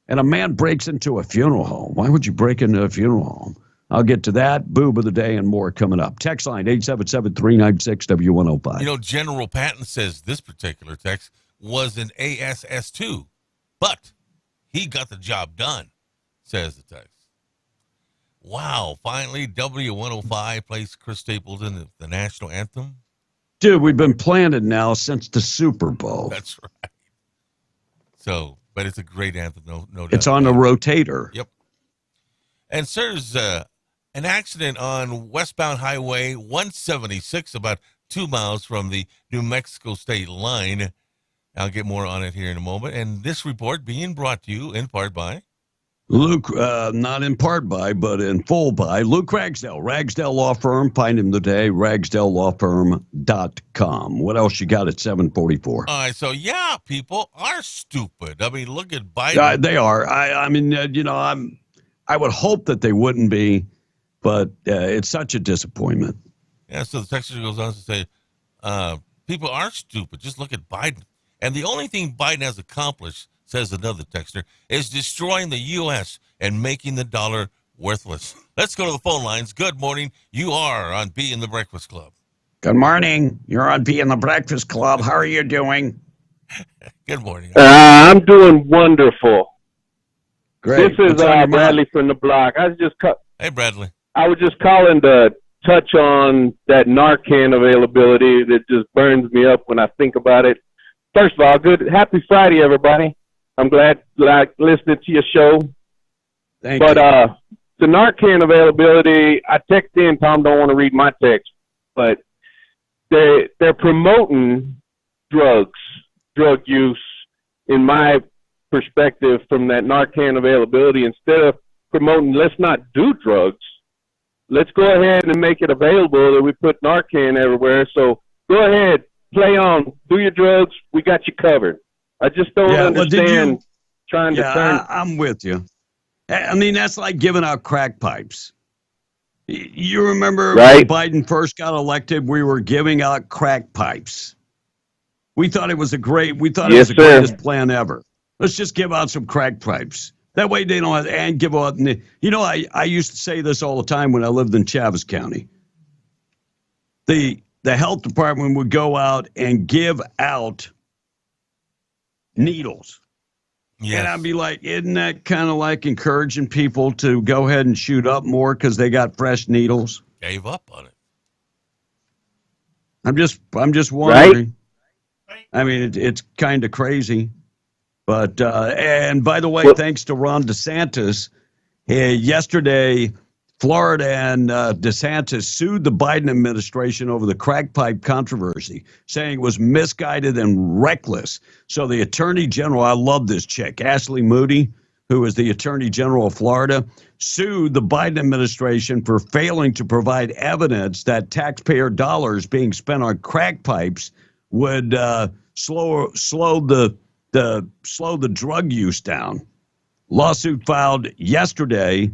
And a man breaks into a funeral home. Why would you break into a funeral home? I'll get to that, boob of the day, and more coming up. Text line 877-396-W105. General Patton says this particular text was an ASS-2, but he got the job done, says the text. Wow, finally, W105 plays Chris Stapleton the national anthem. Dude, we've been playing it now since the Super Bowl. That's right. So, but it's a great anthem, no doubt. It's on the rotator. Yep. And there's an accident on westbound Highway 176, about 2 miles from the New Mexico state line. I'll get more on it here in a moment. And this report being brought to you in part by Luke, not in part by, but in full by Luke Ragsdale, Ragsdale Law Firm. Find him today, ragsdalelawfirm.com. What else you got at 744? All right, so people are stupid. Look at Biden. They are. I would hope that they wouldn't be, but it's such a disappointment. Yeah, so the texter goes on to say, people are stupid. Just look at Biden. And the only thing Biden has accomplished, says another texter, is destroying the U.S. and making the dollar worthless. Let's go to the phone lines. Good morning. You are on B in the Breakfast Club. Good morning. You're on B in the Breakfast Club. How are you doing? Good morning. I'm doing wonderful. Great. This is Bradley from the block. Hey, Bradley. I was just calling to touch on that Narcan availability that just burns me up when I think about it. First of all, happy Friday, everybody. I'm glad I listening to your show. Thank you. But the Narcan availability, I text in. Tom don't want to read my text, but they're promoting drug use, in my perspective, from that Narcan availability. Instead of promoting, let's not do drugs. Let's go ahead and make it available that we put Narcan everywhere. So go ahead, play on, do your drugs. We got you covered. I just don't understand trying to turn. I'm with you. That's like giving out crack pipes. You remember when Biden first got elected, we were giving out crack pipes. We thought it was the greatest plan ever. Let's just give out some crack pipes. That way they don't have and give out. I used to say this all the time when I lived in Chaves County. The health department would go out and give out needles. Yes. And I'd be like, isn't that kind of like encouraging people to go ahead and shoot up more because they got fresh needles? Gave up on it. I'm just wondering. Right? It's kind of crazy. But, and by the way, thanks to Ron DeSantis, yesterday, Florida and DeSantis sued the Biden administration over the crack pipe controversy, saying it was misguided and reckless. So the Attorney General, I love this chick, Ashley Moody, who is the Attorney General of Florida, sued the Biden administration for failing to provide evidence that taxpayer dollars being spent on crack pipes would slow the drug use down. Lawsuit filed yesterday.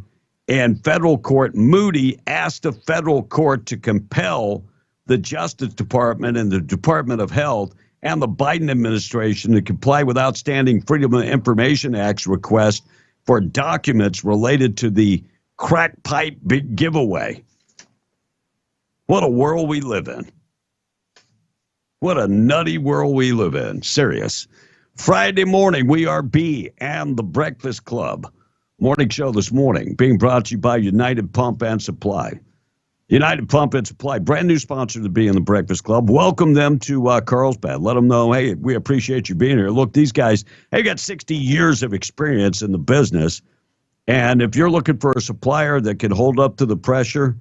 In federal court, Moody asked the federal court to compel the Justice Department and the Department of Health and the Biden administration to comply with outstanding Freedom of Information Act's request for documents related to the crack pipe big giveaway. What a world we live in. What a nutty world we live in. Serious. Friday morning, we are B and the Breakfast Club. Morning show this morning being brought to you by United Pump and Supply. United Pump and Supply, brand new sponsor to be in the Breakfast Club. Welcome them to Carlsbad. Let them know, hey, we appreciate you being here. Look, these guys, they got 60 years of experience in the business. And if you're looking for a supplier that can hold up to the pressure,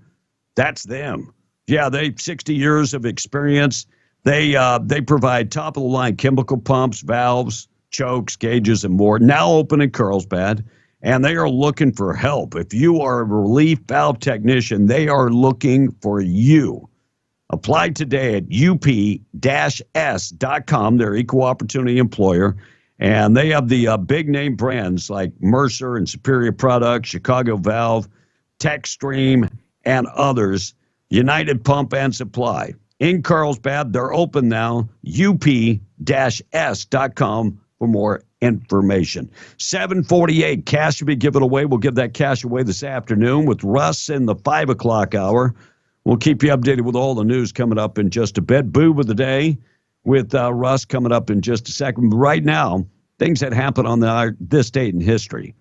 that's them. Yeah, they 60 years of experience. They provide top-of-the-line chemical pumps, valves, chokes, gauges, and more. Now open in Carlsbad. And they are looking for help. If you are a relief valve technician, they are looking for you. Apply today at up-s.com. They're equal opportunity employer. And they have the big name brands like Mercer and Superior Products, Chicago Valve, TechStream, and others. United Pump and Supply. In Carlsbad, they're open now. up-s.com for more information. 7:48, cash will be given away. We'll give that cash away this afternoon with Russ in the 5 o'clock hour. We'll keep you updated with all the news coming up in just a bit. Boob of the day with Russ coming up in just a second. Right now, things that happen on this date in history.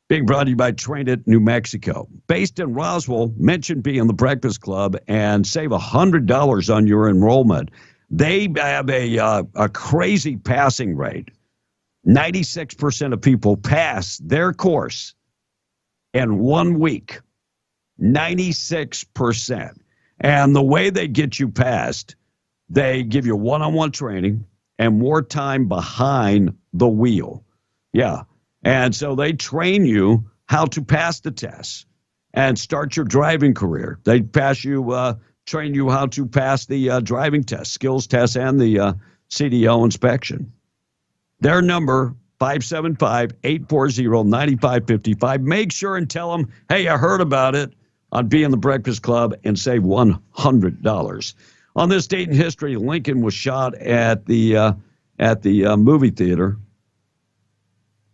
Being brought to you by Train It, New Mexico. Based in Roswell, mention B in the Breakfast Club and save $100 on your enrollment. They have a crazy passing rate. 96% of people pass their course in 1 week. 96%. And the way they get you passed, they give you one-on-one training and more time behind the wheel. Yeah. And so they train you how to pass the tests and start your driving career. They train you how to pass the driving test, skills test, and the CDL inspection. Their number, 575-840-9555. Make sure and tell them, hey, I heard about it on Being the Breakfast Club and save $100. On this date in history, Lincoln was shot at the movie theater.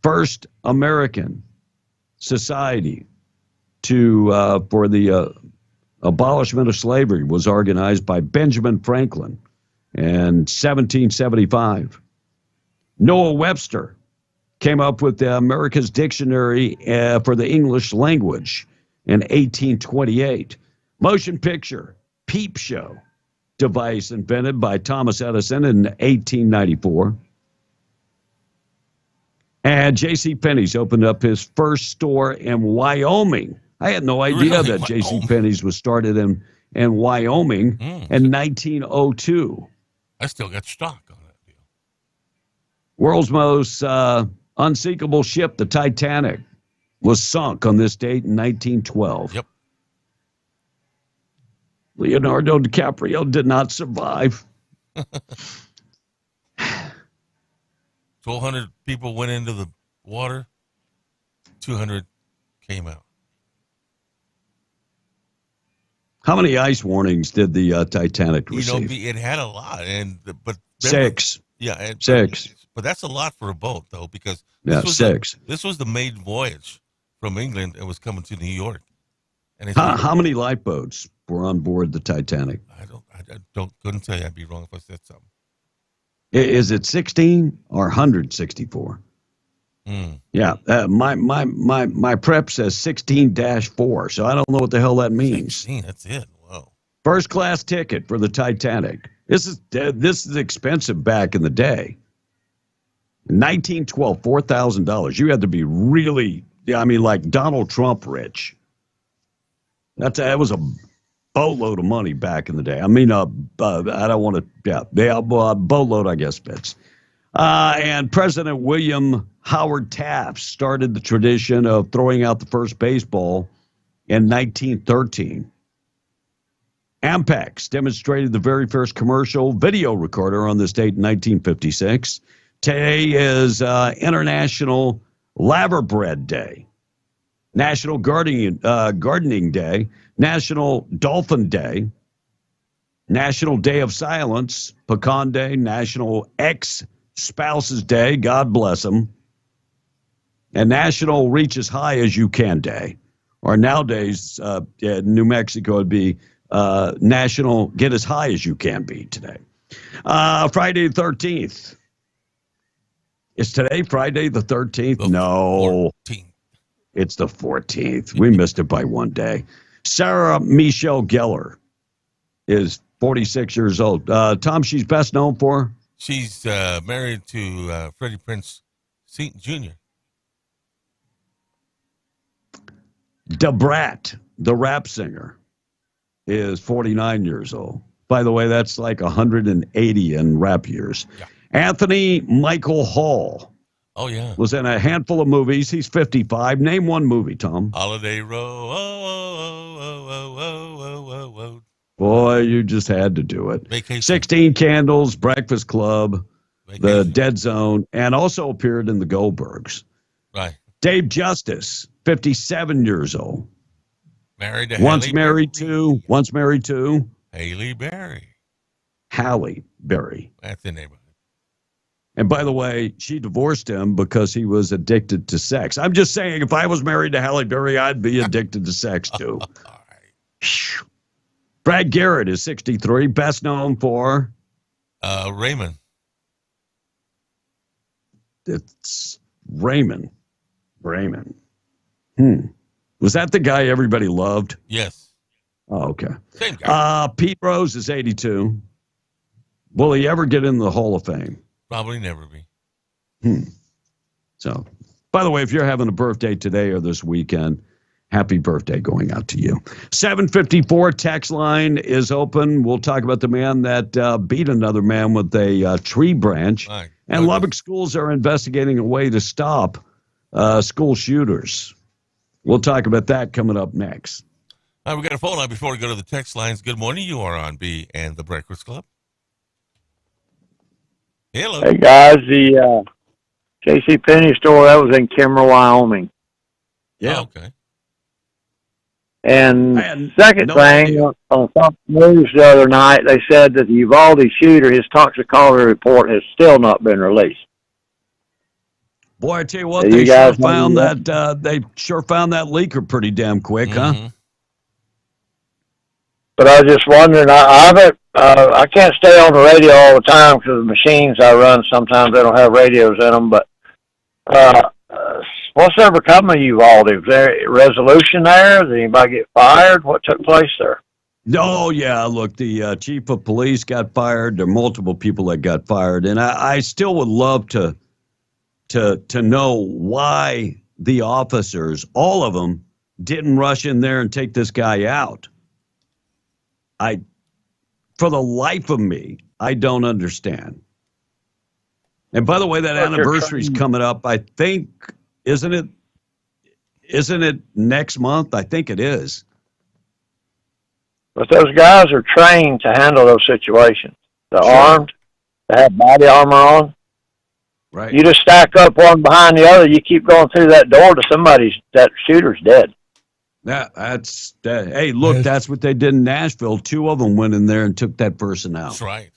First American society for the abolishment of slavery was organized by Benjamin Franklin in 1775. Noah Webster came up with America's Dictionary for the English language in 1828. Motion picture, peep show device invented by Thomas Edison in 1894. And J.C. Penney's opened up his first store in Wyoming. I had no idea that J.C. Penney's was started in Wyoming in 1902. I still got stock on that deal. World's most unsinkable ship, the Titanic, was sunk on this date in 1912. Yep. Leonardo DiCaprio did not survive. 1,200 people went into the water. 200 came out. How many ice warnings did the Titanic receive? It had a lot, but 6. Yeah, 6. But that's a lot for a boat, though, because this was the maiden voyage from England and was coming to New York. And how many lifeboats were on board the Titanic? I couldn't tell you. I'd be wrong if I said something. Is it 16 or 164? Yeah, my prep says 16-4, so I don't know what the hell that means. 16, that's it. Whoa. First class ticket for the Titanic. This is expensive back in the day. In 1912, $4,000. You had to be really, like Donald Trump rich. That was a boatload of money back in the day. I don't want to, boatload, I guess, fits. And President William Howard Taft started the tradition of throwing out the first baseball in 1913. Ampex demonstrated the very first commercial video recorder on this date in 1956. Today is International Laverbread Day, National Gardening Day, National Dolphin Day, National Day of Silence, Pecan Day, National Ex-Spouses Day, God bless them, and National Reach as High as You Can Day. Or nowadays, in New Mexico, it'd be national get as high as you can be today. Friday the 13th. Is today Friday the 13th? No. 14th. It's the 14th. We missed it by one day. Sarah Michelle Gellar is 46 years old. Tom, she's best known for? She's married to Freddie Prinze Jr. Da Brat, the rap singer, is 49 years old. By the way, that's like 180 in rap years. Yeah. Anthony Michael Hall. Oh, yeah. Was in a handful of movies. He's 55. Name one movie, Tom. Holiday Row. Oh. Boy, you just had to do it. Vacation. 16 Candles, Breakfast Club, Vacation. The Dead Zone, and also appeared in the Goldbergs. Right. Dave Justice, 57 years old. Married to Once married to Halle Berry. Halle Berry. That's the neighborhood. And by the way, she divorced him because he was addicted to sex. I'm just saying, if I was married to Halle Berry, I'd be addicted to sex too. All right. Brad Garrett is 63, best known for Raymond. It's Raymond. Was that the guy everybody loved? Yes. Oh, okay. Same guy. Pete Rose is 82. Will he ever get in the Hall of Fame? Probably never be. So, by the way, if you're having a birthday today or this weekend, happy birthday going out to you. 754 text line is open. We'll talk about the man that beat another man with a tree branch. Right. And Lubbock schools are investigating a way to stop school shooters. We'll talk about that coming up next. All right, we got a phone line before we go to the text lines. Good morning. You are on B and the Breakfast Club. Hello. Hey, guys. The J.C. Penney store, that was in Kimmer, Wyoming. Yeah. Oh, okay. And second thing, on Fox News the other night, they said that the Uvalde shooter, his toxicology report has still not been released. Boy, I tell you what, they sure found that leaker pretty damn quick, huh? But I was just wondering, I can't stay on the radio all the time because the machines I run, sometimes they don't have radios in them, but what's ever come of Uvalde? Was there a resolution there? Did anybody get fired? What took place there? Oh, yeah, look, the chief of police got fired. There are multiple people that got fired, and I still would love to know why the officers, all of them, didn't rush in there and take this guy out. For the life of me, I don't understand. And by the way, that anniversary's coming up. I think, isn't it next month? I think it is. But those guys are trained to handle those situations. They're armed. They have body armor on. Right. You just stack up one behind the other. You keep going through that door to that shooter's dead. Hey, look, that's what they did in Nashville. 2 of them went in there and took that person out. That's right.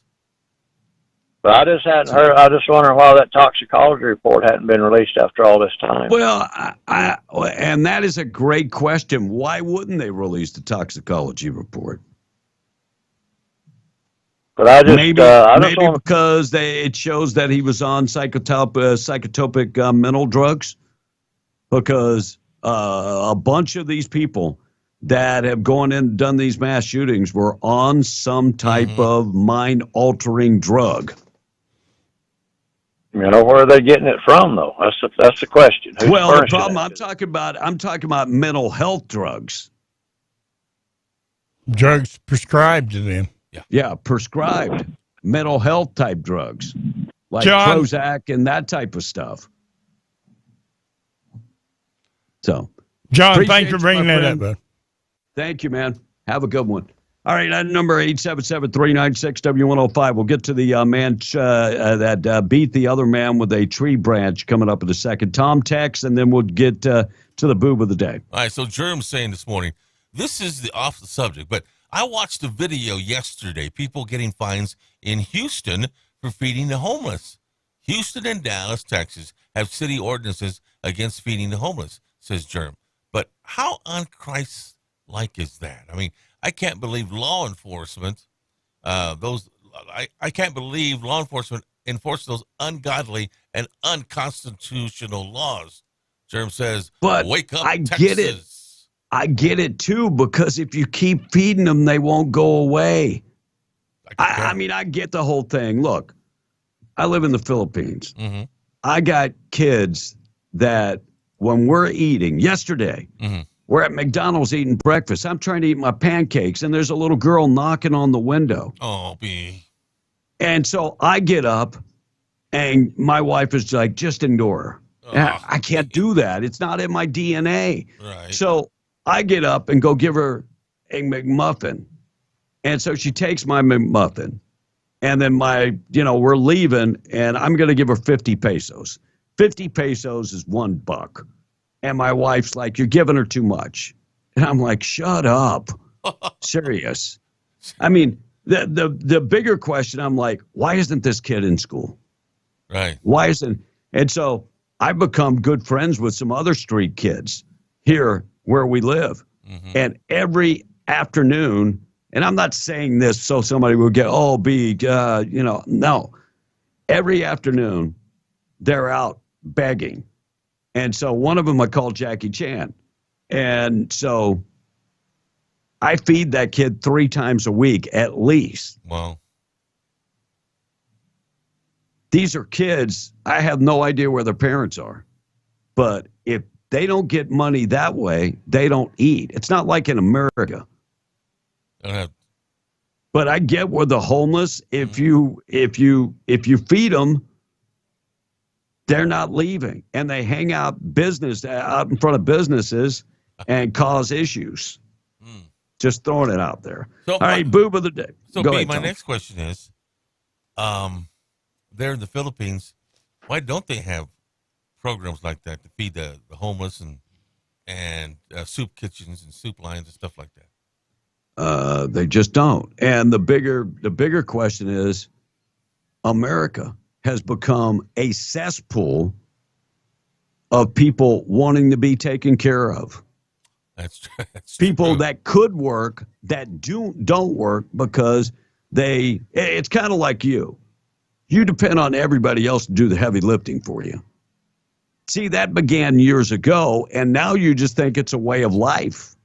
But I just hadn't heard. I just wondering why that toxicology report hadn't been released after all this time. Well, and that is a great question. Why wouldn't they release the toxicology report? But I just maybe because it shows that he was on psychotropic mental drugs. Because a bunch of these people that have gone in and done these mass shootings were on some type of mind-altering drug. You know, where are they getting it from, though? That's the question. Who's well, the problem I'm talking about mental health drugs. Drugs prescribed to them. Yeah, prescribed mental health type drugs like John, Prozac and that type of stuff. So, John, thanks for bringing that up, bud. Thank you, man. Have a good one. All right, number 877-396-W105. We'll get to the man that beat the other man with a tree branch coming up in a second. Tom text, and then we'll get to the boob of the day. All right, so Jerm's saying this morning, this is off the subject, but I watched a video yesterday, people getting fines in Houston for feeding the homeless. Houston and Dallas, Texas, have city ordinances against feeding the homeless, says Jerm. But how on Christ's like is that? I mean, I can't believe law enforcement, I can't believe law enforcement enforce those ungodly and unconstitutional laws. Jerm says, But wake up, I Texas. get it. I get it too, because if you keep feeding them, they won't go away. I mean, I get the whole thing. Look, I live in the Philippines. Mm-hmm. I got kids that when we're eating, yesterday, we're at McDonald's eating breakfast. I'm trying to eat my pancakes, and there's a little girl knocking on the window. Oh, B. And so I get up, and my wife is like, just ignore her. I can't do that. It's not in my DNA. Right. So I get up and go give her a McMuffin. And so she takes my McMuffin. And then we're leaving, and I'm going to give her 50 pesos. 50 pesos is $1. And my wife's like, you're giving her too much. And I'm like, shut up. Serious. I mean, the bigger question, I'm like, why isn't this kid in school? Right. Why isn't? And so I've become good friends with some other street kids here where we live. And every afternoon, and I'm not saying this so somebody will get, no. Every afternoon, they're out begging. And so one of them I call Jackie Chan. And so I feed that kid 3 times a week at least. Wow. These are kids, I have no idea where their parents are. But if they don't get money that way, they don't eat. It's not like in America. But I get where the homeless, if you feed them, they're not leaving, and they hang out in front of businesses and cause issues. Just throwing it out there. So all right, boob of the day. So, Go B, ahead, my Tom. next question is, there in the Philippines, why don't they have programs like that to feed the homeless and soup kitchens and soup lines and stuff like that? They just don't. And the bigger question is, America has become a cesspool of people wanting to be taken care of. That's people that could work that don't work because it's kind of like you. You depend on everybody else to do the heavy lifting for you. See, that began years ago, and now you just think it's a way of life.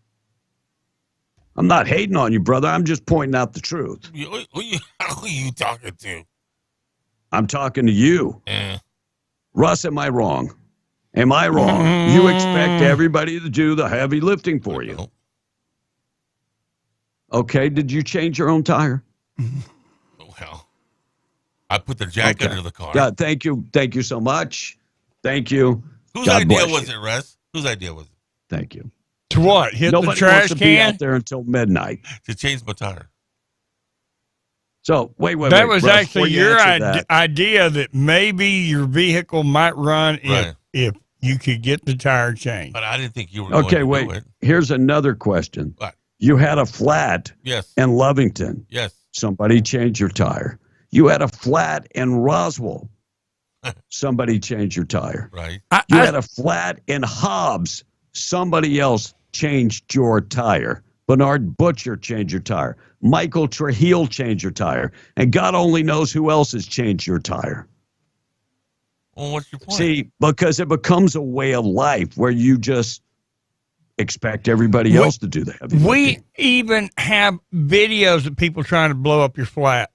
I'm not hating on you, brother. I'm just pointing out the truth. Who are you talking to? I'm talking to you. Yeah. Russ, am I wrong? Am I wrong? You expect everybody to do the heavy lifting for you. Okay, did you change your own tire? Well, I put the jack under the car. God, thank you. Thank you so much. Thank you. Whose God idea bless was you. it, Russ? Whose idea was it? Thank you. To what? Hit Nobody the trash wants to be can? out there until midnight. To change my tire. So, wait. That was Russ, actually before you your answer that, idea that maybe your vehicle might run if you could get the tire changed. But I didn't think you were Okay, going to wait. do it. Here's another question. What? You had a flat Yes. in Lovington. Yes. Somebody changed your tire. You had a flat in Roswell. Somebody changed your tire. Right. You had a flat in Hobbs. Somebody else changed your tire. Bernard Butcher changed your tire. Michael Trujillo changed your tire. And God only knows who else has changed your tire. Well, what's your point? See, because it becomes a way of life where you just expect everybody else to do the heavy lifting. We even have videos of people trying to blow up your flat.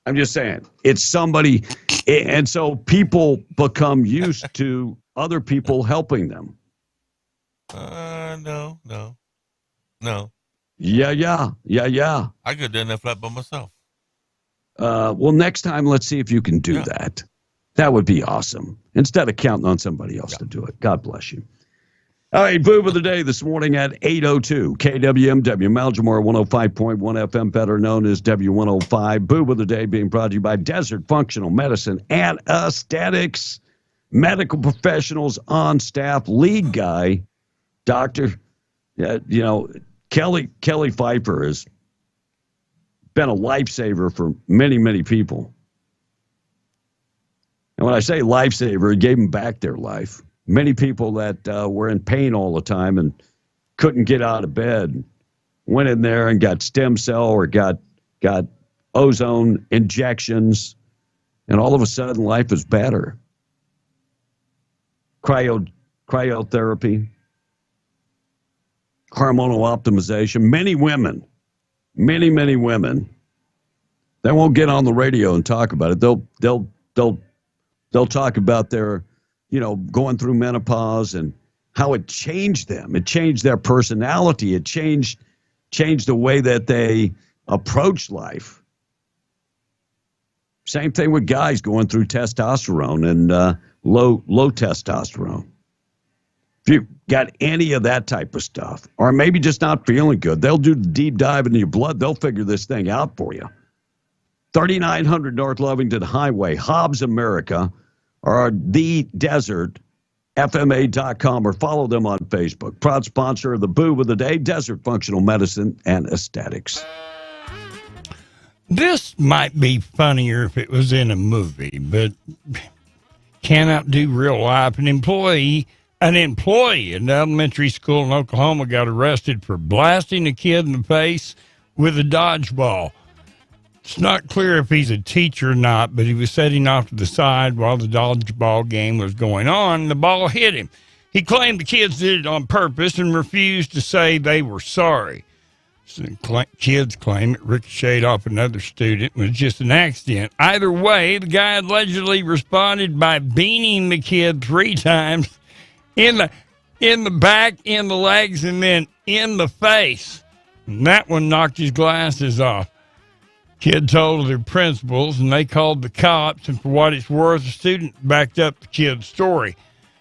I'm just saying, it's somebody, and so people become used to other people helping them. No. Yeah. I could have done that flat by myself. Well, next time, let's see if you can do that. That would be awesome. Instead of counting on somebody else to do it. God bless you. All right, boob of the day this morning at 8:02. KWMW, Maljamore 105.1 FM, better known as W105. Boob of the day being brought to you by Desert Functional Medicine and Aesthetics. Medical professionals on staff. Lead guy, Dr. Kelly Pfeiffer has been a lifesaver for many, many people. And when I say lifesaver, he gave them back their life. Many people that were in pain all the time and couldn't get out of bed, went in there and got stem cell or got ozone injections, and all of a sudden life is better. Cryotherapy, hormonal optimization. Many women, many women, they won't get on the radio and talk about it. They'll talk about their, going through menopause and how it changed them. It changed their personality. It changed the way that they approach life. Same thing with guys going through testosterone and low testosterone. If you've got any of that type of stuff, or maybe just not feeling good, they'll do the deep dive into your blood. They'll figure this thing out for you. 3900 North Lovington Highway, Hobbs America, or The Desert, FMA.com, or follow them on Facebook. Proud sponsor of the Boob of the Day, Desert Functional Medicine and Aesthetics. This might be funnier if it was in a movie, but cannot do real life. An employee in an elementary school in Oklahoma got arrested for blasting a kid in the face with a dodgeball. It's not clear if he's a teacher or not, but he was setting off to the side while the dodgeball game was going on, and the ball hit him. He claimed the kids did it on purpose and refused to say they were sorry. So kids claim it ricocheted off another student. It was just an accident. Either way, the guy allegedly responded by beating the kid 3 times in the back, in the legs, and then in the face. And that one knocked his glasses off. Kid told their principals, and they called the cops, and for what it's worth, the student backed up the kid's story.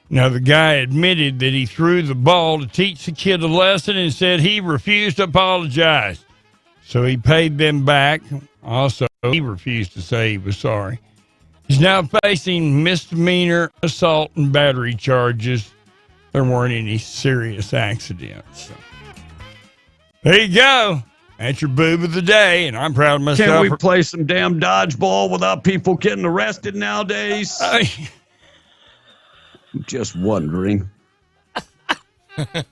Now, the guy admitted that he threw the ball to teach the kid a lesson and said he refused to apologize. So he paid them back. Also, he refused to say he was sorry. He's now facing misdemeanor assault and battery charges. There weren't any serious accidents. So. There you go. That's your boob of the day, and I'm proud of myself. Can't we play some damn dodgeball without people getting arrested nowadays? I'm just wondering. Okay.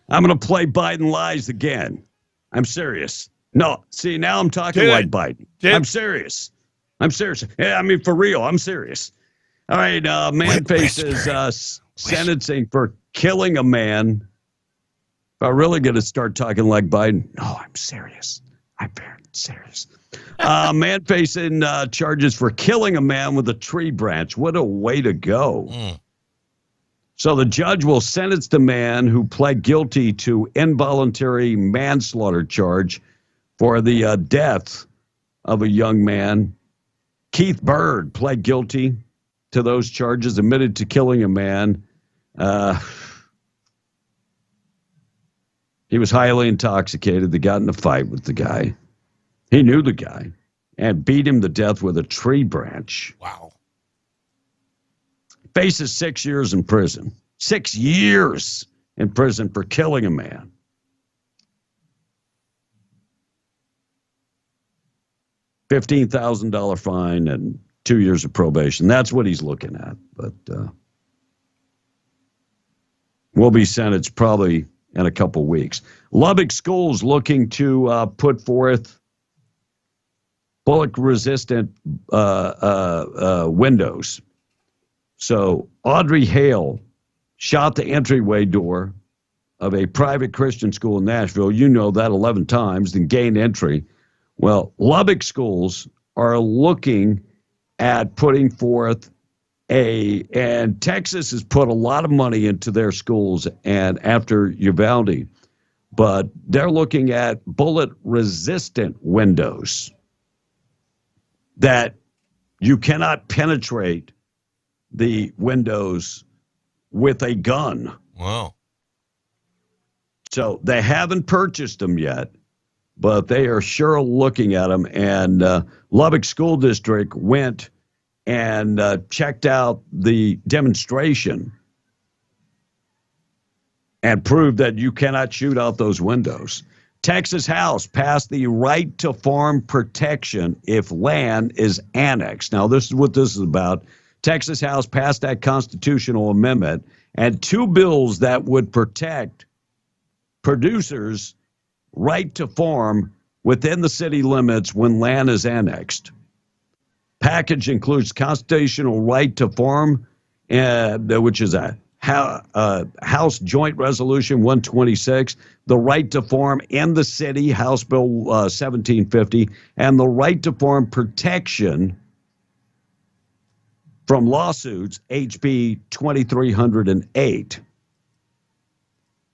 I'm going to play Biden Lies again. I'm serious. No, see, now I'm talking like Biden. I'm serious. Yeah, I mean, for real, I'm serious. All right, man faces sentencing for killing a man. If I really going to start talking like Biden, no, I'm serious. I'm very serious. Man facing charges for killing a man with a tree branch. What a way to go. So the judge will sentence the man who pled guilty to involuntary manslaughter charge for the death of a young man. Keith Bird pled guilty to those charges, admitted to killing a man. He was highly intoxicated. They got in a fight with the guy. He knew the guy and beat him to death with a tree branch. Wow. Faces 6 years in prison. 6 years in prison for killing a man. $15,000 fine and 2 years of probation. That's what he's looking at. But will be sentenced probably in a couple weeks. Lubbock Schools looking to put forth bullet-resistant windows. So Audrey Hale shot the entryway door of a private Christian school in Nashville. You know that 11 times, then gained entry. Well, Lubbock Schools are looking at putting forth and Texas has put a lot of money into their schools and after Uvalde, but they're looking at bullet-resistant windows that you cannot penetrate the windows with a gun. Wow. So they haven't purchased them yet, but they are sure looking at them. And Lubbock School District went and checked out the demonstration and proved that you cannot shoot out those windows. Texas House passed the right to farm protection if land is annexed. Now, this is what this is about. Texas House passed that constitutional amendment and 2 bills that would protect producers right to farm within the city limits when land is annexed. Package includes constitutional right to farm, which is a House Joint Resolution 126, the right to farm in the city, House Bill 1750, and the right to farm protection from lawsuits, HB 2308.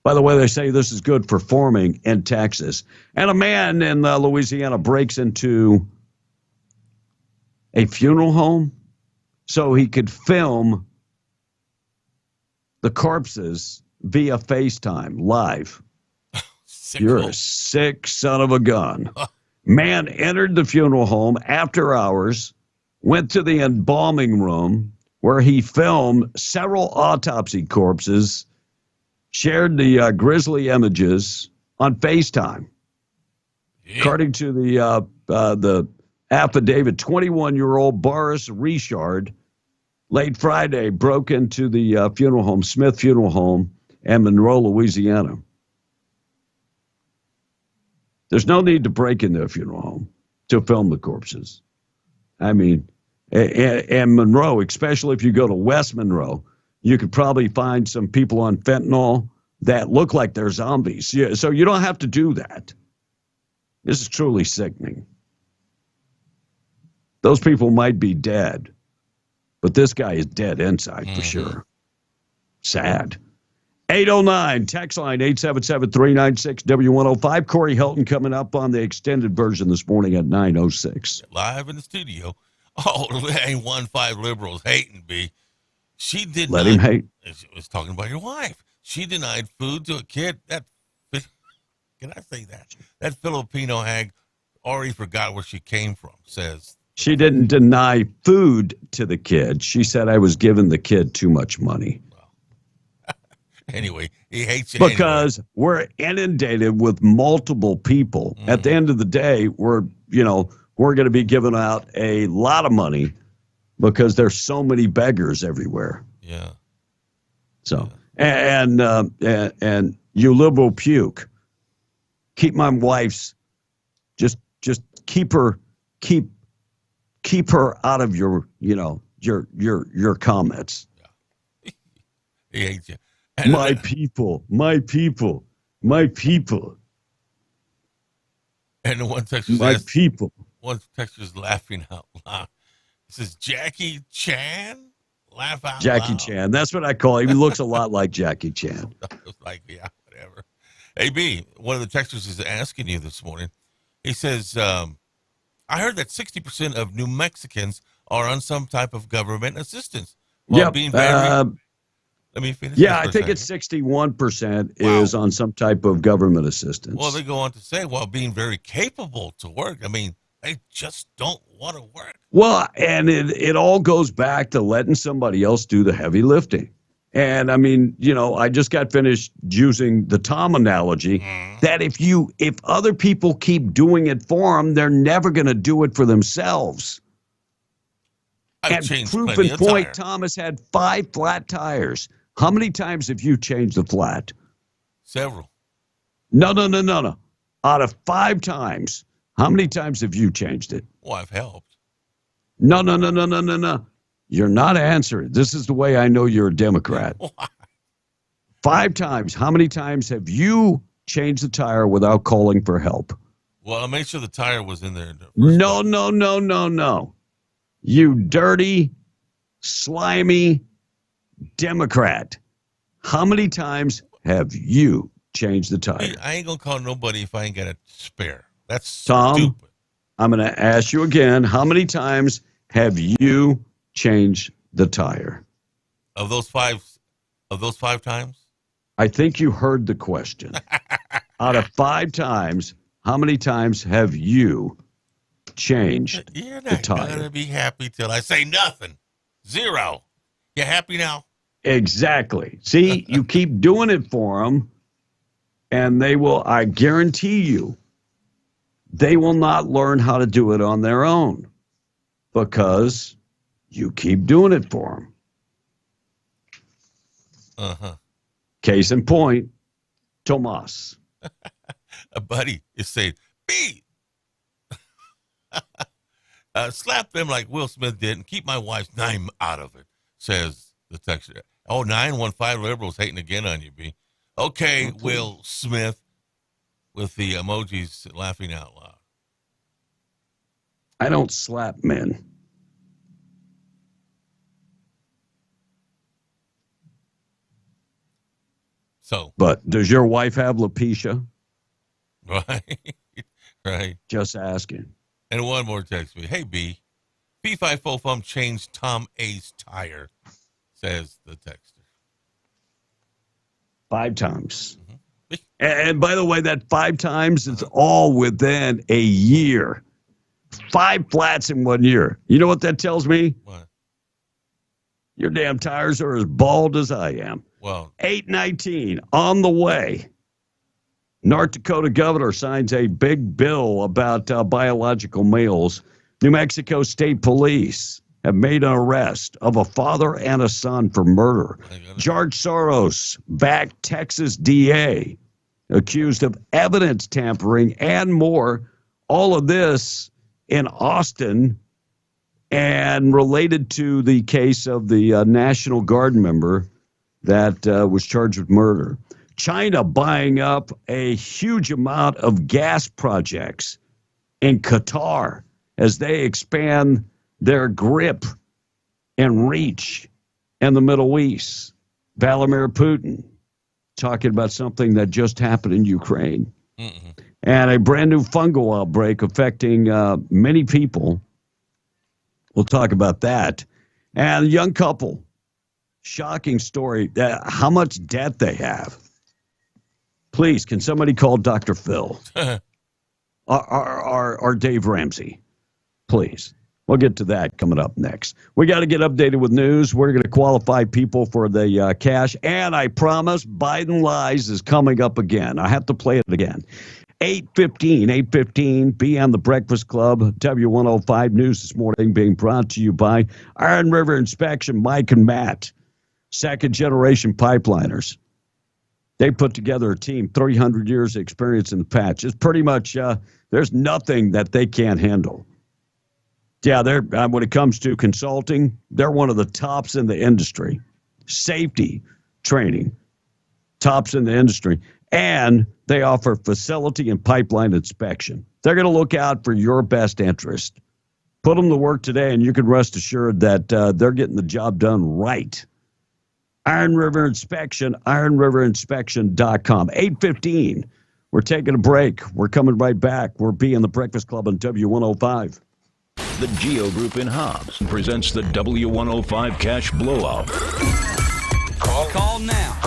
By the way, they say this is good for farming in Texas. And a man in Louisiana breaks into a funeral home so he could film the corpses via FaceTime live. You're a sick son of a gun. Man entered the funeral home after hours, went to the embalming room where he filmed several autopsy corpses, shared the grisly images on FaceTime. Yeah. According to the affidavit, 21-year-old Boris Richard late Friday broke into the funeral home, Smith Funeral Home, in Monroe, Louisiana. There's no need to break into a funeral home to film the corpses. I mean, and Monroe, especially if you go to West Monroe, you could probably find some people on fentanyl that look like they're zombies. Yeah, so you don't have to do that. This is truly sickening. Those people might be dead, but this guy is dead inside for sure. Sad. 809, text line 877-396-W105. Corey Hilton coming up on the extended version this morning at 9:06. Live in the studio. Oh, A15 liberals hating me. She did Let him hate. She was talking about your wife. She denied food to a kid. Can I say that? That Filipino hag already forgot where she came from, says. She didn't deny food to the kid. She said I was giving the kid too much money. Anyway, he hates you because we're inundated with multiple people. At the end of the day, we're going to be giving out a lot of money because there's so many beggars everywhere. Yeah. So, and you liberal puke, keep my wife's, just keep her out of your comments. Yeah. He hates you. My people. And the one texter's one texter's laughing out loud. This is Jackie Chan. Laugh out Jackie loud. Chan. That's what I call him. He looks a lot like Jackie Chan. Like, yeah, whatever. Hey, B, one of the texters is asking you this morning. He says, I heard that 60% of New Mexicans are on some type of government assistance. Yeah. Let me finish. Yeah, I think it's 61% is on some type of government assistance. Well, they go on to say, while being very capable to work, I mean, they just don't want to work. Well, and it all goes back to letting somebody else do the heavy lifting. And I mean, I just got finished using the Tom analogy that if other people keep doing it for them, they're never going to do it for themselves. And proof in point, Thomas had 5 flat tires. How many times have you changed the flat? Several. No. Out of 5 times, how many times have you changed it? Well, I've helped. No. You're not answering. This is the way I know you're a Democrat. Why? 5 times. How many times have you changed the tire without calling for help? Well, I made sure the tire was in there. No. You dirty, slimy Democrat. How many times have you changed the tire? Hey, I ain't going to call nobody if I ain't got a spare. That's Tom, stupid. I'm going to ask you again. How many times have you changed the tire? Of those five times? I think you heard the question. Out of 5 times, how many times have you changed You're the not tire? going to be happy till I say nothing. 0. You happy now? Exactly. See, you keep doing it for them, and they will, I guarantee you, they will not learn how to do it on their own because you keep doing it for them. Uh-huh. Case in point, Tomas. A buddy is saying, B, slap them like Will Smith did and keep my wife's name out of it, says the texter. Oh, 915 liberals hating again on you, B. Okay, Will Smith, with the emojis laughing out loud. I don't slap men. So, but does your wife have alopecia? Right. Just asking. And one more text me. Hey, B, P5FOFUM changed Tom A's tire, says the texter. 5 times. Mm-hmm. And by the way, that 5 times is all within a year. 5 flats in 1 year. You know what that tells me? What? Your damn tires are as bald as I am. Well, 819 on the way. North Dakota governor signs a big bill about biological males. New Mexico State Police have made an arrest of a father and a son for murder. George Soros backed Texas DA accused of evidence tampering and more. All of this in Austin and related to the case of the National Guard member that was charged with murder. China buying up a huge amount of gas projects in Qatar as they expand their grip and reach in the Middle East. Vladimir Putin talking about something that just happened in Ukraine. Mm-hmm. And a brand new fungal outbreak affecting many people. We'll talk about that. And a young couple, shocking story, how much debt they have. Please, can somebody call Dr. Phil or Dave Ramsey? Please. We'll get to that coming up next. We got to get updated with news. We're going to qualify people for the cash. And I promise Biden Lies is coming up again. I have to play it again. 8:15 p.m. The Breakfast Club, W105 News this morning being brought to you by Iron River Inspection, Mike and Matt, second-generation pipeliners. They put together a team, 300 years of experience in the patch. It's pretty much, there's nothing that they can't handle. Yeah, they're when it comes to consulting, they're one of the tops in the industry. Safety training, tops in the industry. And they offer facility and pipeline inspection. They're going to look out for your best interest. Put them to work today, and you can rest assured that they're getting the job done right. Iron River Inspection, ironriverinspection.com. 8:15. We're taking a break. We're coming right back. We're being the Breakfast Club on W105. The Geo Group in Hobbs presents the W105 Cash Blowout. Call now.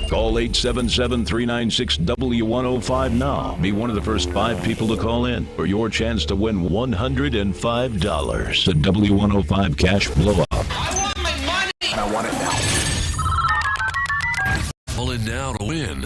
Call 877-396-W105 now. Be one of the first 5 people to call in for your chance to win $105. The W105 Cash Blowout. I want my money. And I want it now. Calling now to win.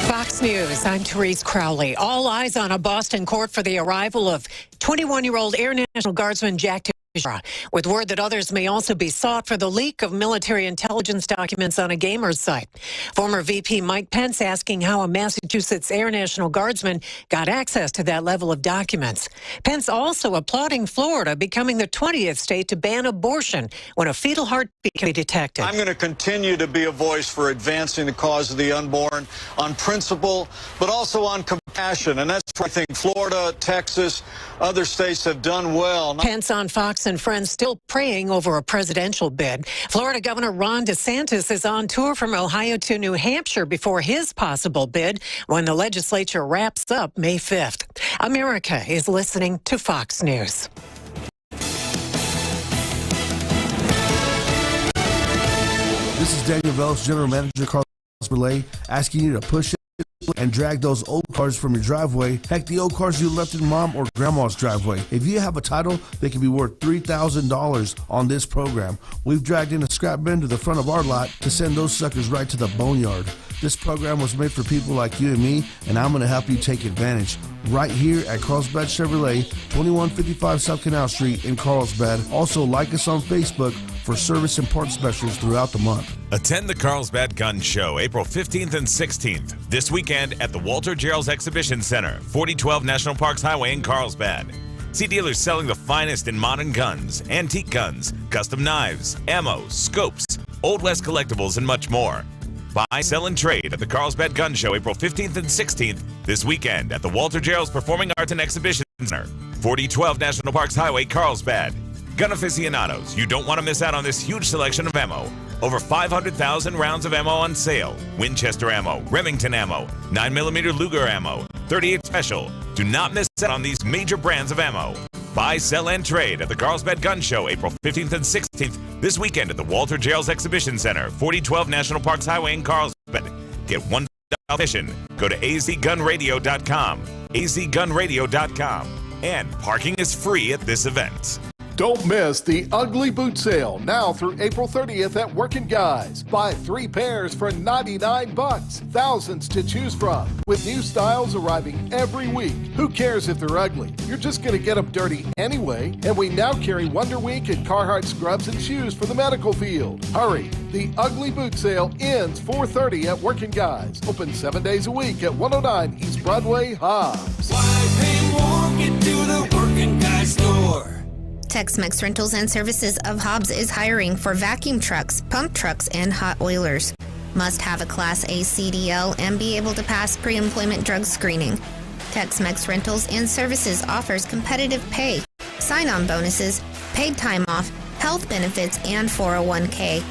Fox News, I'm Therese Crowley. All eyes on a Boston court for the arrival of 21-year-old Air National Guardsman Jack Teixeira, with word that others may also be sought for the leak of military intelligence documents on a gamer's site. Former VP Mike Pence asking how a Massachusetts Air National Guardsman got access to that level of documents. Pence also applauding Florida becoming the 20th state to ban abortion when a fetal heartbeat can be detected. I'm going to continue to be a voice for advancing the cause of the unborn on principle, but also on compassion. And that's why I think Florida, Texas, other states have done well. Pence on Fox and Friends still praying over a presidential bid. Florida Governor Ron DeSantis is on tour from Ohio to New Hampshire before his possible bid when the legislature wraps up May 5th. America is listening to Fox News. This is Daniel Vel's General Manager Carlos Belay asking you to push it and drag those old cars from your driveway. Heck, the old cars you left in mom or grandma's driveway. If you have a title, they can be worth $3,000 on this program. We've dragged in a scrap bin to the front of our lot to send those suckers right to the boneyard. This program was made for people like you and me, and I'm going to help you take advantage right here at Carlsbad Chevrolet, 2155 South Canal Street in Carlsbad. Also, like us on Facebook for service and parts specials throughout the month. Attend the Carlsbad Gun Show April 15th and 16th this weekend at the Walter Gerald's Exhibition Center, 4012 National Parks Highway in Carlsbad. See dealers selling the finest in modern guns, antique guns, custom knives, ammo, scopes, Old West collectibles, and much more. Buy, sell, and trade at the Carlsbad Gun Show April 15th and 16th this weekend at the Walter Gerald's Performing Arts and Exhibition Center, 4012 National Parks Highway, Carlsbad. Gun aficionados, you don't want to miss out on this huge selection of ammo. Over 500,000 rounds of ammo on sale. Winchester ammo, Remington ammo, 9mm Luger ammo, 38 Special. Do not miss out on these major brands of ammo. Buy, sell, and trade at the Carlsbad Gun Show April 15th and 16th this weekend at the Walter Gerald's Exhibition Center, 4012 National Parks Highway in Carlsbad. Get $1 admission. Go to azgunradio.com, azgunradio.com. And parking is free at this event. Don't miss the Ugly Boot Sale now through April 30th at Workin' Guys. Buy 3 pairs for $99. Thousands to choose from with new styles arriving every week. Who cares if they're ugly? You're just going to get them dirty anyway. And we now carry Wonder Week and Carhartt scrubs and shoes for the medical field. Hurry! The Ugly Boot Sale ends 4:30 at Workin' Guys. Open 7 days a week at 109 East Broadway, Hobbs. Why pay more? Get to the Workin' Guys store. Tex-Mex Rentals and Services of Hobbs is hiring for vacuum trucks, pump trucks, and hot oilers. Must have a Class A CDL and be able to pass pre-employment drug screening. Tex-Mex Rentals and Services offers competitive pay, sign-on bonuses, paid time off, health benefits, and 401k.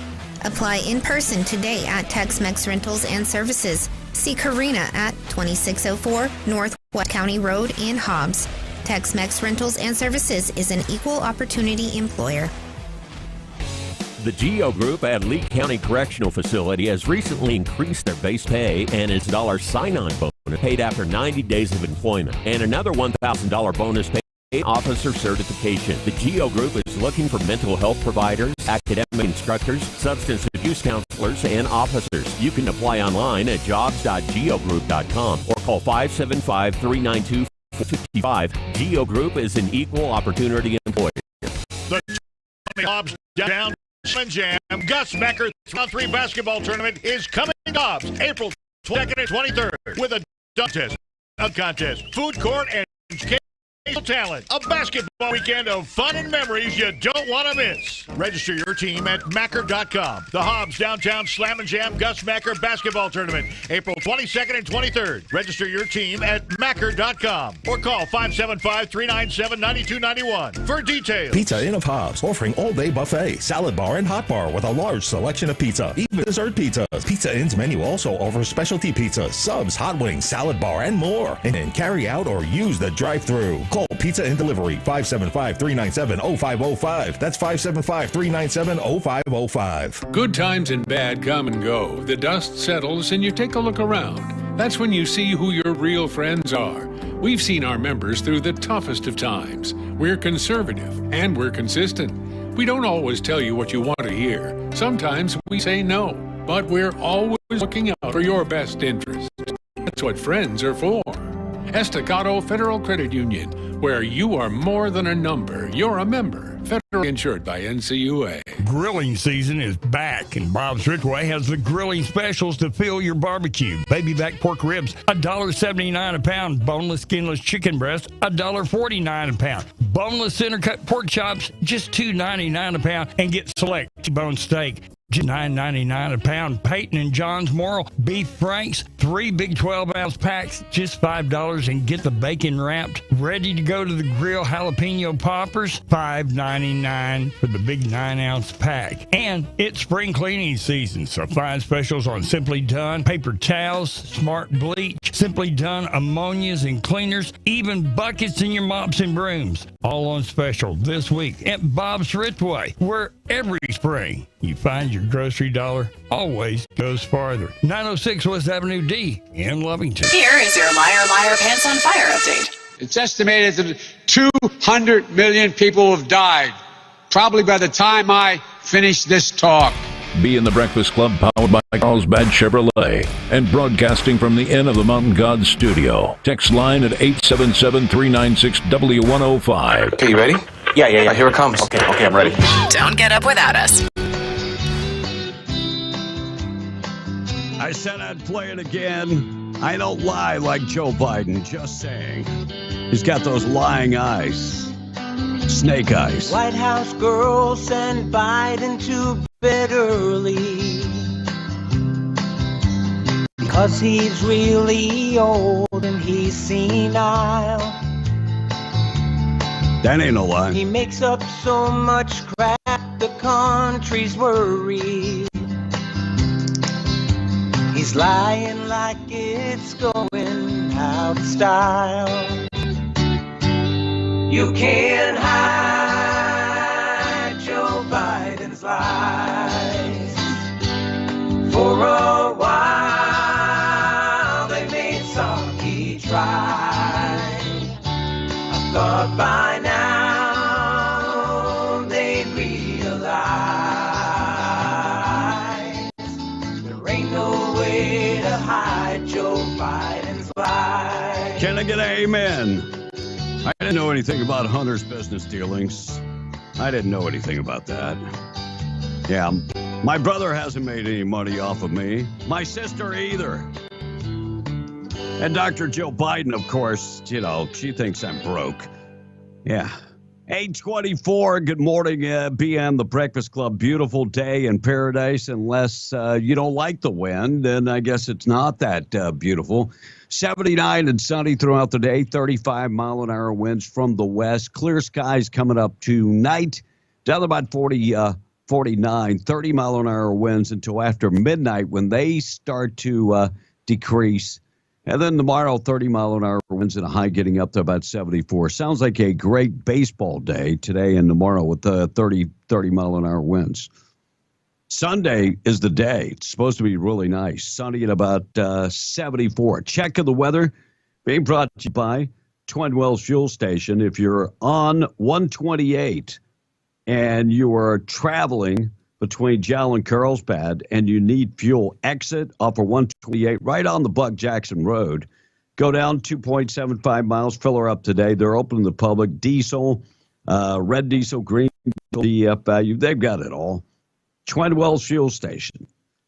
Apply in person today at Tex-Mex Rentals and Services. See Karina at 2604 North West County Road in Hobbs. Tex-Mex Rentals and Services is an equal opportunity employer. The GEO Group at Lee County Correctional Facility has recently increased their base pay and its dollar sign-on bonus paid after 90 days of employment, and another $1,000 bonus paid officer certification. The GEO Group is looking for mental health providers, academic instructors, substance abuse counselors, and officers. You can apply online at jobs.geogroup.com or call 575-392-55. GEO Group is an equal opportunity employer. The Hobbs Down Jam Gus Becker Round 3 basketball tournament is coming to Hobbs April 22nd and 23rd with a dunk contest, food court, and talent. A basketball weekend of fun and memories you don't want to miss. Register your team at Macker.com. The Hobbs Downtown Slam and Jam Gus Macker Basketball Tournament, April 22nd and 23rd. Register your team at Macker.com or call 575-397-9291 for details. Pizza Inn of Hobbs, offering all-day buffet, salad bar, and hot bar with a large selection of pizza, even dessert pizzas. Pizza Inn's menu also offers specialty pizzas, subs, hot wings, salad bar, and more. And carry out or use the drive-thru. Call Pizza Inn Delivery, 575-397-0505. That's 575-397-0505. Good times and bad come and go. The dust settles and you take a look around. That's when you see who your real friends are. We've seen our members through the toughest of times. We're conservative and we're consistent. We don't always tell you what you want to hear. Sometimes we say no, but we're always looking out for your best interest. That's what friends are for. Estacado Federal Credit Union, where you are more than a number, you're a member. Federally insured by NCUA. Grilling season is back, and Bob's Ridgeway has the grilling specials to fill your barbecue. Baby back pork ribs, $1.79 a pound. Boneless, skinless chicken breast, $1.49 a pound. Boneless center cut pork chops, just $2.99 a pound. And get select T-bone steak, just $9.99 a pound. Peyton and John's Morrill Beef Franks, 3 big 12-ounce packs, just $5. And get the bacon wrapped, ready to go to the grill jalapeno poppers, $5.99 for the big 9-ounce pack. And it's spring cleaning season, so find specials on Simply Done paper towels, Smart Bleach, Simply Done ammonias and cleaners, even buckets in your mops and brooms. All on special this week at Bob's Ridgeway, where every spring you find your grocery dollar always goes farther. 906 West Avenue D in Lovington. Here is your Liar Liar Pants on Fire update. It's estimated that 200 million people have died, probably by the time I finish this talk. Be in the Breakfast Club, powered by Carlsbad Chevrolet, and broadcasting from the Inn of the Mountain God studio. Text line at 877-396-W105. Okay, you ready? Yeah. Here it comes. Okay, I'm ready. Don't get up without us. I said I'd play it again. I don't lie like Joe Biden, just saying. He's got those lying eyes. Snake eyes. White House girls send Biden to bed early because he's really old and he's senile. That ain't no lie. He makes up so much crap, the country's worried. He's lying like it's going out of style. You can't hide Joe Biden's lies. For a while they made some he tried. I thought by now they'd realize there ain't no way to hide Joe Biden's lies. Can I get an amen? I didn't know anything about Hunter's business dealings. I didn't know anything about that. Yeah, my brother hasn't made any money off of me. My sister either. And Dr. Jill Biden, of course, you know, she thinks I'm broke. Yeah. 8:24, good morning, BM, the Breakfast Club. Beautiful day in paradise, unless you don't like the wind, then I guess it's not that beautiful. 79 and sunny throughout the day, 35-mile-an-hour winds from the west. Clear skies coming up tonight, down to about 49, 30-mile-an-hour winds until after midnight when they start to decrease. And then tomorrow, 30-mile-an-hour winds and a high getting up to about 74. Sounds like a great baseball day today and tomorrow with 30-mile-an-hour winds. Sunday is the day. It's supposed to be really nice. Sunny at about 74. Check of the weather being brought to you by Twin Wells Fuel Station. If you're on 128 and you are traveling between Jal and Carlsbad and you need fuel, exit off of 128 right on the Buck Jackson Road. Go down 2.75 miles, fill her up today. They're open to the public. Diesel, red diesel, green diesel, DF value. They've got it all. Twin Wells Fuel Station.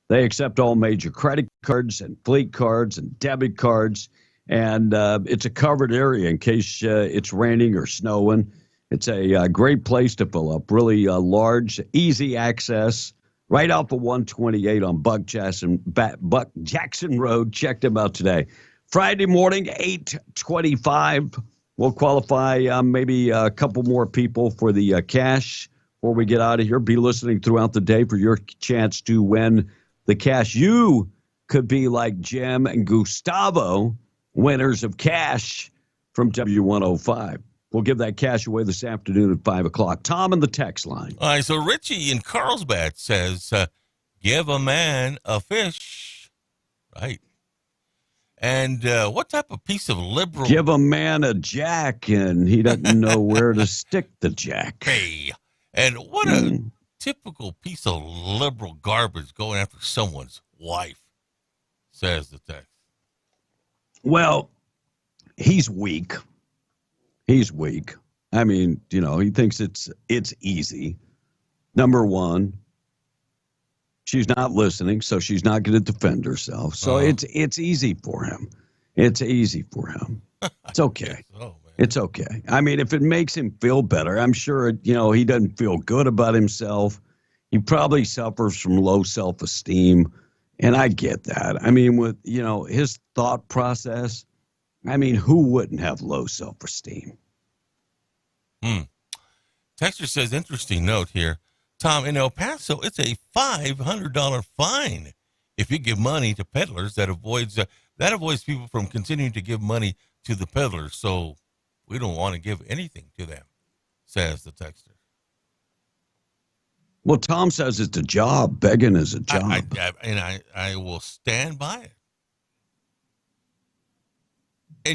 They accept all major credit cards and fleet cards and debit cards. And it's a covered area in case it's raining or snowing. It's a great place to fill up. Really large, easy access. Right off of 128 on Buck Jackson Road. Check them out today. Friday morning, 8:25. We'll qualify maybe a couple more people for the cash before we get out of here. Be listening throughout the day for your chance to win the cash. You could be like Jim and Gustavo, winners of cash from W105. We'll give that cash away this afternoon at 5 o'clock. Tom in the text line. All right, so Richie in Carlsbad says, give a man a fish. Right. And what type of piece of liberal... Give a man a jack, and he doesn't know where to stick the jack. Hey, and what a typical piece of liberal garbage going after someone's wife, says the text. Well, he's weak. He's weak. I mean, you know, he thinks it's easy. Number one, she's not listening, so she's not going to defend herself. So it's easy for him. It's easy for him. It's okay. It's okay. I mean, if it makes him feel better, I'm sure, you know, he doesn't feel good about himself. He probably suffers from low self-esteem, and I get that. I mean, with, you know, his thought process, I mean, who wouldn't have low self-esteem? Texter says, interesting note here. Tom, in El Paso, it's a $500 fine if you give money to peddlers. That avoids people from continuing to give money to the peddlers. So we don't want to give anything to them, says the texter. Well, Tom says it's a job. Begging is a job. I will stand by it.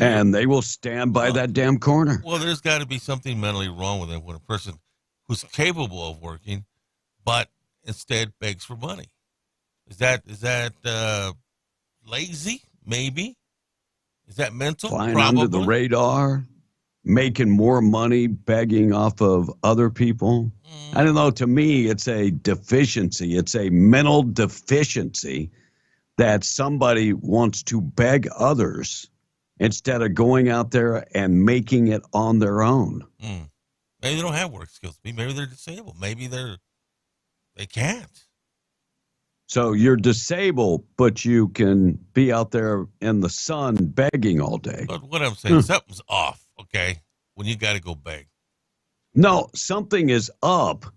And they will stand by that damn corner. Well, there's got to be something mentally wrong with it when a person who's capable of working, but instead begs for money. Is that lazy? Maybe. Is that mental? Flying under the radar, making more money begging off of other people. I don't know. To me, it's a deficiency. It's a mental deficiency that somebody wants to beg others instead of going out there and making it on their own. Maybe they don't have work skills. Maybe they're disabled. Maybe they can't. So you're disabled, but you can be out there in the sun begging all day. But what I'm saying, something's off, okay, when you got to go beg. No, something is up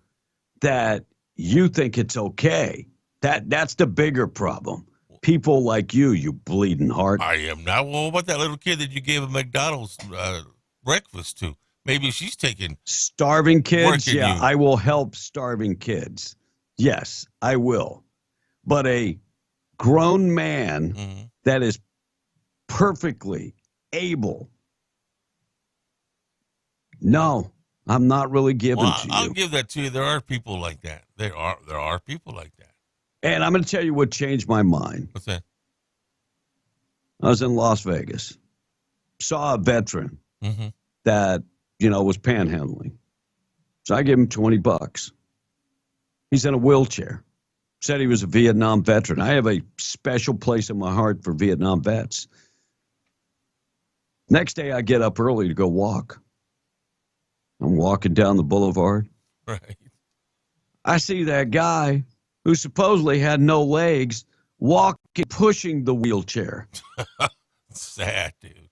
that you think it's okay. That's the bigger problem. People like you bleeding heart. I am not. Well, what about that little kid that you gave a McDonald's breakfast to? Maybe she's taking starving kids. Yeah, you. I will help starving kids. Yes, I will. But a grown man that is perfectly able. No, I'm not really giving to you. I'll give that to you. There are people like that. There are people like that. And I'm going to tell you what changed my mind. What's that? I was in Las Vegas. Saw a veteran that, was panhandling. So I gave him $20. He's in a wheelchair. Said he was a Vietnam veteran. I have a special place in my heart for Vietnam vets. Next day, I get up early to go walk. I'm walking down the boulevard. Right. I see that guy who supposedly had no legs walking, pushing the wheelchair. Sad, dude.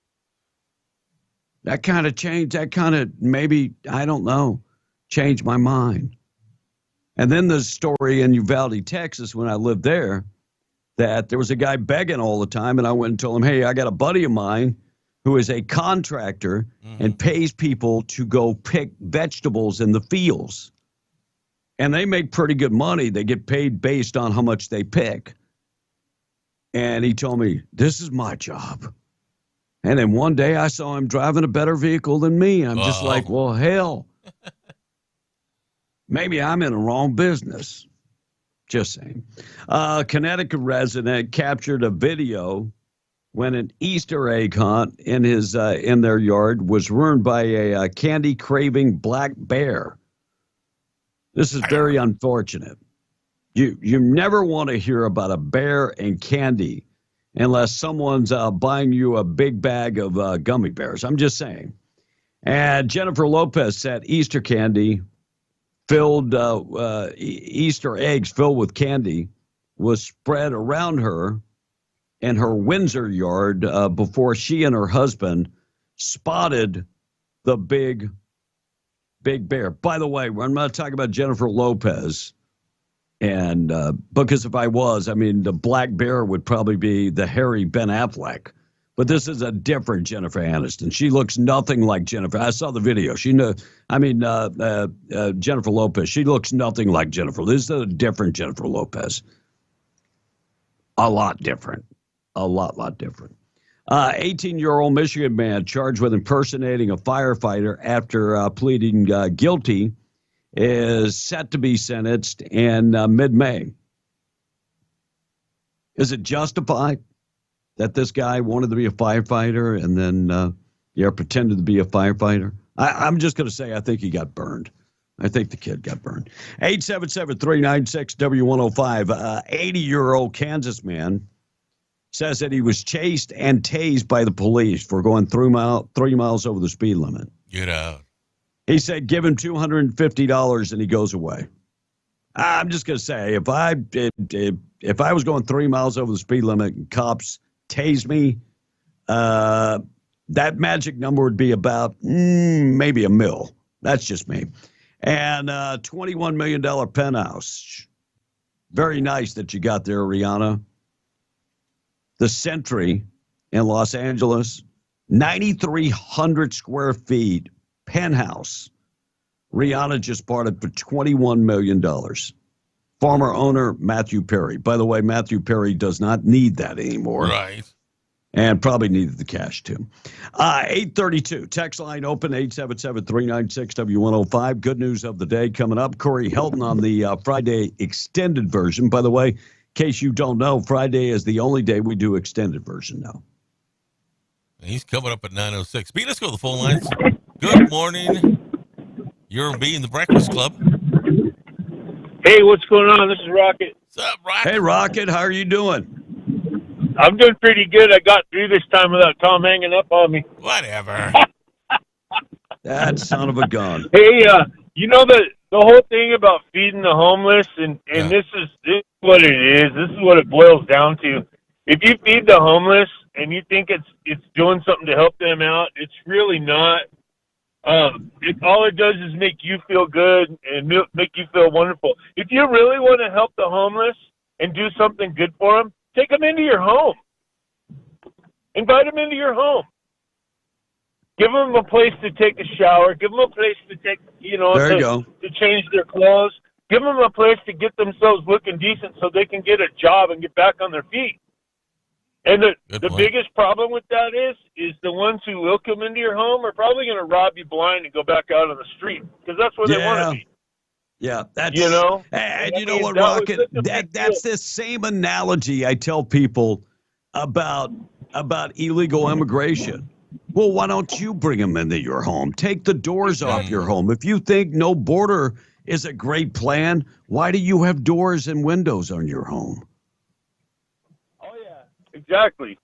That kind of changed. That kind of maybe, I don't know, changed my mind. And then the story in Uvalde, Texas, when I lived there, that there was a guy begging all the time. And I went and told him, hey, I got a buddy of mine who is a contractor and pays people to go pick vegetables in the fields. And they make pretty good money. They get paid based on how much they pick. And he told me, this is my job. And then one day I saw him driving a better vehicle than me. I'm just like, well, hell. Maybe I'm in the wrong business. Just saying. Connecticut resident captured a video when an Easter egg hunt in their yard was ruined by a candy-craving black bear. This is very unfortunate. You never want to hear about a bear and candy unless someone's buying you a big bag of gummy bears. I'm just saying. And Jennifer Lopez said Easter candy filled, Easter eggs filled with candy was spread around her in her Windsor yard before she and her husband spotted the big bear. By the way, I'm not talking about Jennifer Lopez. And because if I was, the black bear would probably be the hairy Ben Affleck. But this is a different Jennifer Aniston. She looks nothing like Jennifer. I saw the video. Jennifer Lopez. She looks nothing like Jennifer. This is a different Jennifer Lopez. A lot different. A lot different. 18-year-old Michigan man charged with impersonating a firefighter after pleading guilty is set to be sentenced in mid-May. Is it justified that this guy wanted to be a firefighter and then pretended to be a firefighter? I'm just going to say I think he got burned. I think the kid got burned. 877-396-W105. 80-year-old Kansas man says that he was chased and tased by the police for going 3 miles over the speed limit. Get out. He said, give him $250 and he goes away. I'm just going to say, if I was going 3 miles over the speed limit and cops tased me, that magic number would be about maybe $1 million. That's just me. And $21 million penthouse. Very nice that you got there, Rihanna. The Century in Los Angeles, 9,300 square feet penthouse. Rihanna just bought it for $21 million. Former owner Matthew Perry. By the way, Matthew Perry does not need that anymore. Right. And probably needed the cash, too. 832. Text line open, 877-396-W105. Good news of the day coming up. Corey Helton on the Friday extended version. By the way, in case you don't know, Friday is the only day we do extended version now. He's coming up at 9:06. B, let's go to the phone lines. Good morning. You're B in the Breakfast Club. Hey, what's going on? This is Rocket. What's up, Rocket? Hey, Rocket. How are you doing? I'm doing pretty good. I got through this time without Tom hanging up on me. Whatever. That son of a gun. Hey, you know the whole thing about feeding the homeless, and this is what it is. This is what it boils down to. If you feed the homeless and you think it's doing something to help them out, it's really not. All it does is make you feel good and make you feel wonderful. If you really want to help the homeless and do something good for them, take them into your home. Invite them into your home. Give them a place to take a shower. Give them a place to take, to change their clothes. Give them a place to get themselves looking decent so they can get a job and get back on their feet. And the biggest problem with that is the ones who will come into your home are probably going to rob you blind and go back out on the street because that's where they want to be. Yeah, that's And you know what, Rocket? That's the same analogy I tell people about illegal immigration. Well, why don't you bring them into your home? Take the doors off your home. If you think no border is a great plan, why do you have doors and windows on your home? Exactly.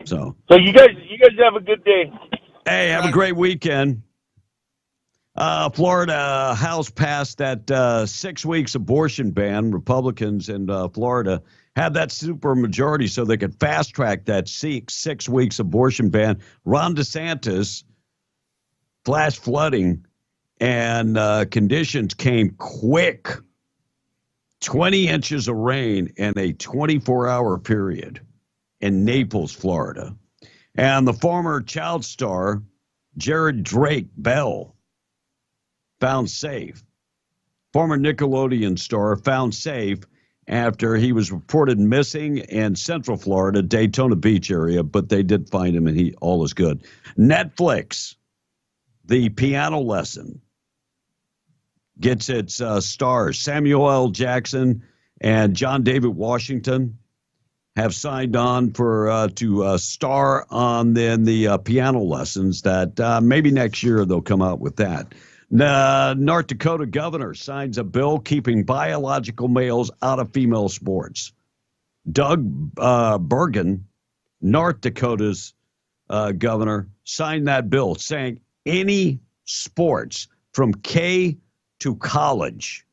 So you guys have a good day. Hey, have a great weekend. Florida House passed that 6 weeks abortion ban. Republicans in Florida had that super majority so they could fast track that 6 weeks abortion ban. Ron DeSantis, flash flooding and conditions came quick. 20 inches of rain in a 24-hour period in Naples, Florida. And the former child star, Jared Drake Bell, found safe. Former Nickelodeon star found safe after he was reported missing in Central Florida, Daytona Beach area, but they did find him and all is good. Netflix, the piano lesson, gets its stars. Samuel L. Jackson and John David Washington have signed on to star on the piano lessons that maybe next year they'll come out with that. North Dakota governor signs a bill keeping biological males out of female sports. Doug Burgum, North Dakota's governor, signed that bill saying any sports from K to college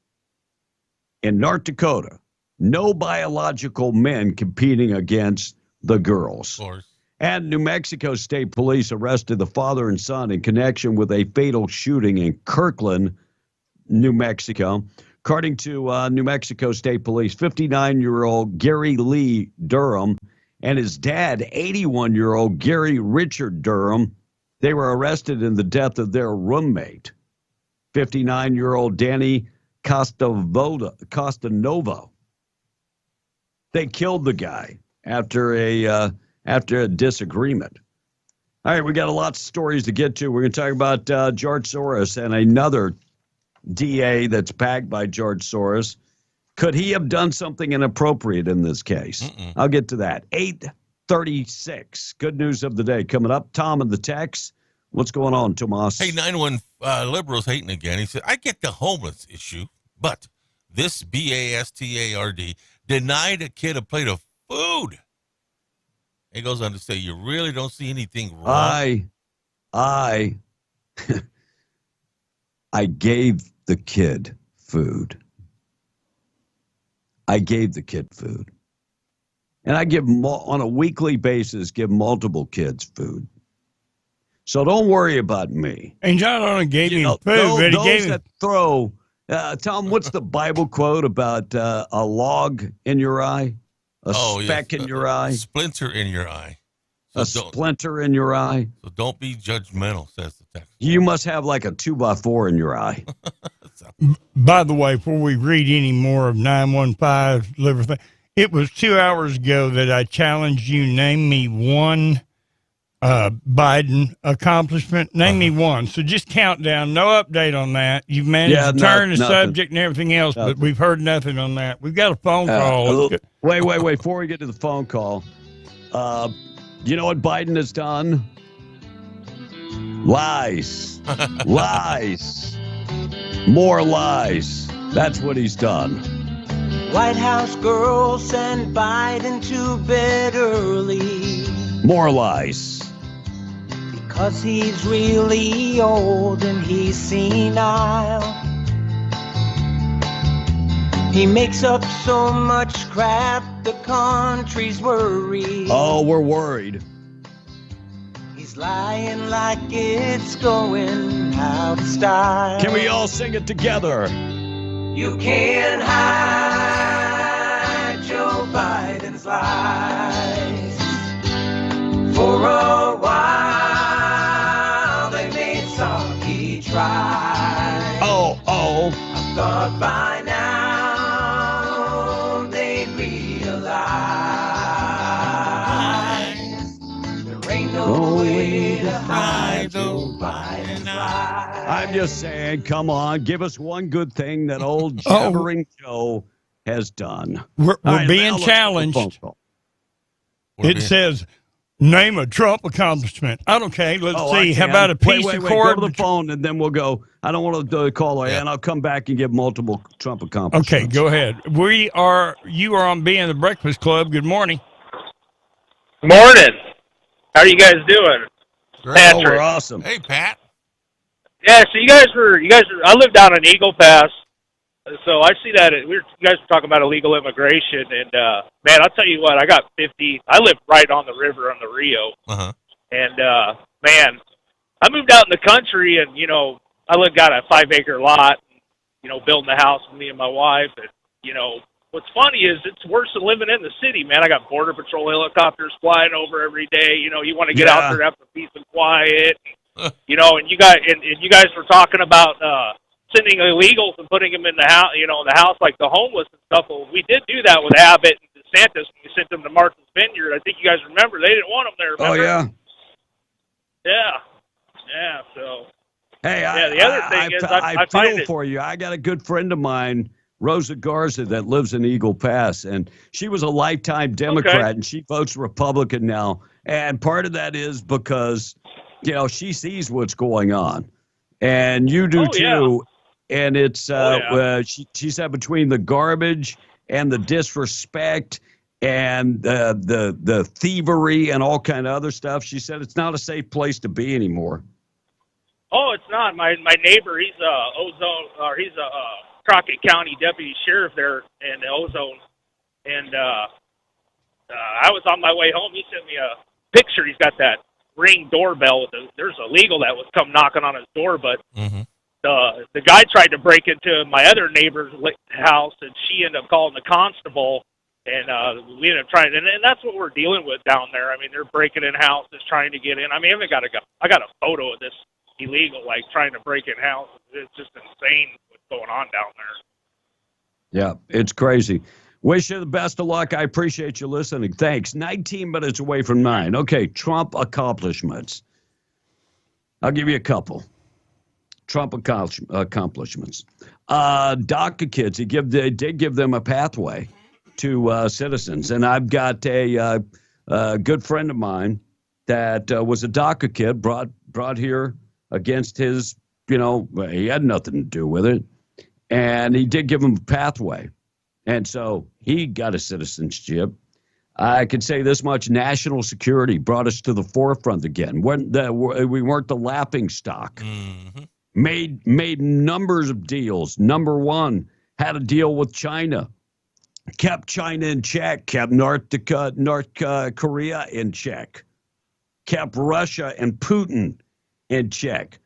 in North Dakota, no biological men competing against the girls. Of course. And New Mexico State Police arrested the father and son in connection with a fatal shooting in Kirkland, New Mexico. According to New Mexico State Police, 59-year-old Gary Lee Durham and his dad, 81-year-old Gary Richard Durham, they were arrested in the death of their roommate, 59-year-old Danny Costanova. They killed the guy after a disagreement. All right, we got a lot of stories to get to. We're going to talk about George Soros and another DA that's backed by George Soros. Could he have done something inappropriate in this case? I'll get to that. 8:36. Good news of the day coming up. Tom in the text. What's going on, Tomas? Hey, 9-1 liberals hating again. He said, I get the homeless issue, but this BASTARD denied a kid a plate of food. He goes on to say, you really don't see anything wrong. I gave the kid food. I gave the kid food. And I give on a weekly basis, give multiple kids food. So don't worry about me. And John only gave him food, but he gave him... throw... Tom, what's the Bible quote about a log in your eye? A speck in your eye? A splinter in your eye. So a splinter in your eye? So don't be judgmental, says the text. You must have like a 2x4 in your eye. By the way, before we read any more of 915 liver thing, It was 2 hours ago that I challenged you. Name me one Biden accomplishment. Name me one. So just count down. No update on that. You've managed to turn the subject and everything else, but we've heard nothing on that. We've got a phone call. Wait. Before we get to the phone call, you know what Biden has done? Lies. Lies. More lies. That's what he's done. White House girls send Biden to bed early. More lies. Because he's really old and he's senile. He makes up so much crap, the country's worried. Oh, we're worried. He's lying like it's going out of style. Can we all sing it together? You can't hide Joe Biden's lies. For a while they made some he tried. Oh. I thought by now they'd realize there ain't no way to hide Joe Biden's lies. I'm just saying, come on, give us one good thing that old jabbering Joe has done. We're being challenged. It says, name a Trump accomplishment. Okay, let's see. How about a piece of cord? Go to the phone, and then we'll go. I don't want to call her, and I'll come back and give multiple Trump accomplishments. Okay, go ahead. You are on being the Breakfast Club. Good morning. Morning. How are you guys doing? Patrick. Oh, we're awesome. Hey, Pat. Yeah, so you guys were. I live down in Eagle Pass, so I see that you guys were talking about illegal immigration, and man, I'll tell you what, I got 50. I live right on the river on the Rio, and man, I moved out in the country, and I got a 5-acre lot, building a house with me and my wife, and what's funny is it's worse than living in the city, man. I got Border Patrol helicopters flying over every day. You want to get out there and have some peace and quiet. And you guys were talking about sending illegals and putting them in the house, in the house like the homeless and stuff. Well, we did do that with Abbott and DeSantis when we sent them to Martha's Vineyard. I think you guys remember they didn't want them there. Remember? Oh yeah. So hey, the other thing is I feel find for you. I got a good friend of mine, Rosa Garza, that lives in Eagle Pass, and she was a lifetime Democrat, and she votes Republican now. And part of that is because she sees what's going on, and you do too. And it's she said between the garbage and the disrespect and the thievery and all kind of other stuff, she said it's not a safe place to be anymore. Oh, it's not. My neighbor, he's he's a Crockett County deputy sheriff there in Ozone, and I was on my way home. He sent me a picture. He's got that Ring doorbell there's a legal that was come knocking on his door, but the guy tried to break into my other neighbor's house, and she ended up calling the constable, and we ended up trying, and that's what we're dealing with down there. I mean, they're breaking in houses, trying to get in. I mean, I got a photo of this illegal, like trying to break in houses. It's just insane what's going on down there. Yeah, it's crazy. Wish you the best of luck. I appreciate you listening. Thanks. 19 minutes away from 9. Okay, Trump accomplishments. I'll give you a couple. Trump accomplishments. DACA kids, they did give them a pathway to citizens. And I've got a good friend of mine that was a DACA kid brought here against his, he had nothing to do with it. And he did give him a pathway. And so he got a citizenship. I can say this much: national security brought us to the forefront again. We weren't the laughing stock. Made numbers of deals. Number one, had a deal with China. Kept China in check. Kept North Korea in check. Kept Russia and Putin in check.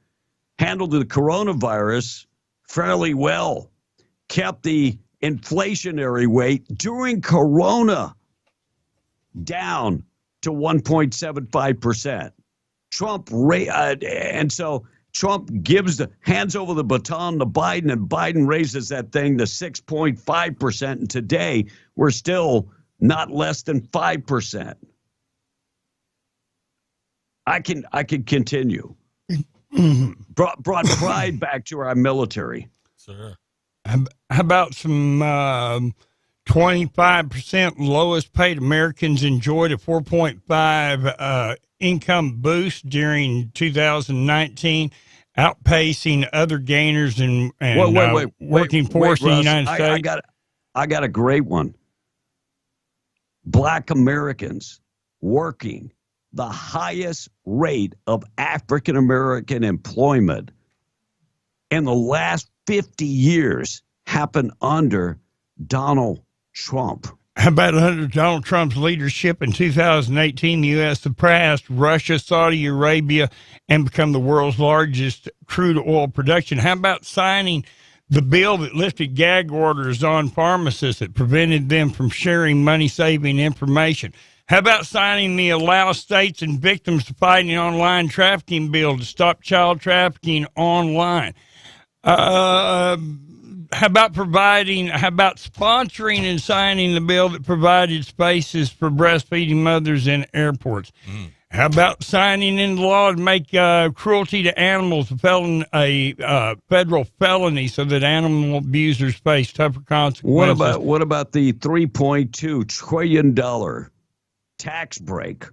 Handled the coronavirus fairly well. Kept the inflationary rate during Corona down to 1.75%. And so Trump hands over the baton to Biden, and Biden raises that thing to 6.5%. And today we're still not less than 5%. I can continue. Brought pride back to our military. Sir. How about some 25% lowest paid Americans enjoyed a 4.5 income boost during 2019, outpacing other gainers and working force in the United States? I got a great one. Black Americans working the highest rate of African American employment in the last 50 years happened under Donald Trump. How about under Donald Trump's leadership in 2018, the U.S. surpassed Russia, Saudi Arabia, and become the world's largest crude oil production? How about signing the bill that lifted gag orders on pharmacists that prevented them from sharing money-saving information? How about signing the Allow States and Victims to Fighting Online Trafficking bill to stop child trafficking online? How about sponsoring and signing the bill that provided spaces for breastfeeding mothers in airports? How about signing into law to make cruelty to animals a federal felony so that animal abusers face tougher consequences? What about the $3.2 trillion tax break?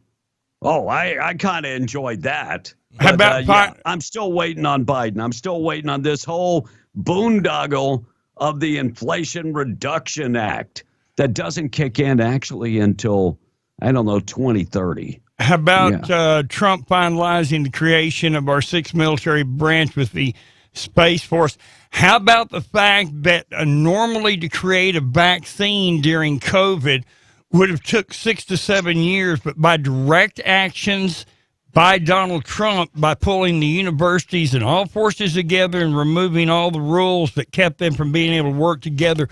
Oh, I kind of enjoyed that. How about I'm still waiting on Biden. I'm still waiting on this whole boondoggle of the Inflation Reduction Act that doesn't kick in actually until, 2030. How about Trump finalizing the creation of our sixth military branch with the Space Force? How about the fact that normally to create a vaccine during COVID would have took 6 to 7 years, but by direct actions by Donald Trump, by pulling the universities and all forces together and removing all the rules that kept them from being able to work together,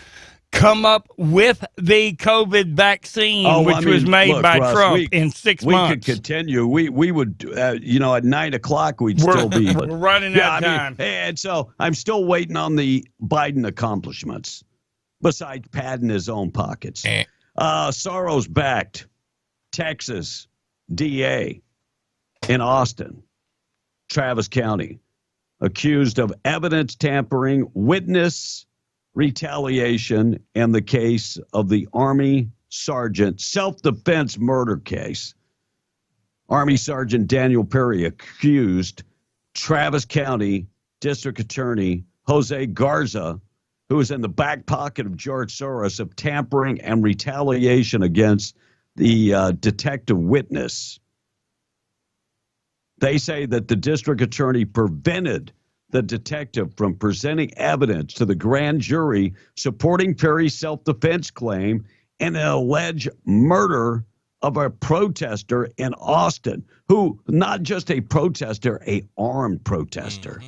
come up with the COVID vaccine, which was made by Russ, Trump in 6 months. We could continue. We would, at 9 o'clock, we'd still be. We're running out of time. And so I'm still waiting on the Biden accomplishments, besides padding his own pockets. Soros-backed Texas DA in Austin, Travis County, accused of evidence tampering, witness retaliation, and the case of the Army Sergeant self-defense murder case. Army Sergeant Daniel Perry accused Travis County District Attorney Jose Garza, who was in the back pocket of George Soros, of tampering and retaliation against the detective witness. They say that the district attorney prevented the detective from presenting evidence to the grand jury supporting Perry's self-defense claim and an alleged murder of a protester in Austin, who, not just a protester, a armed protester.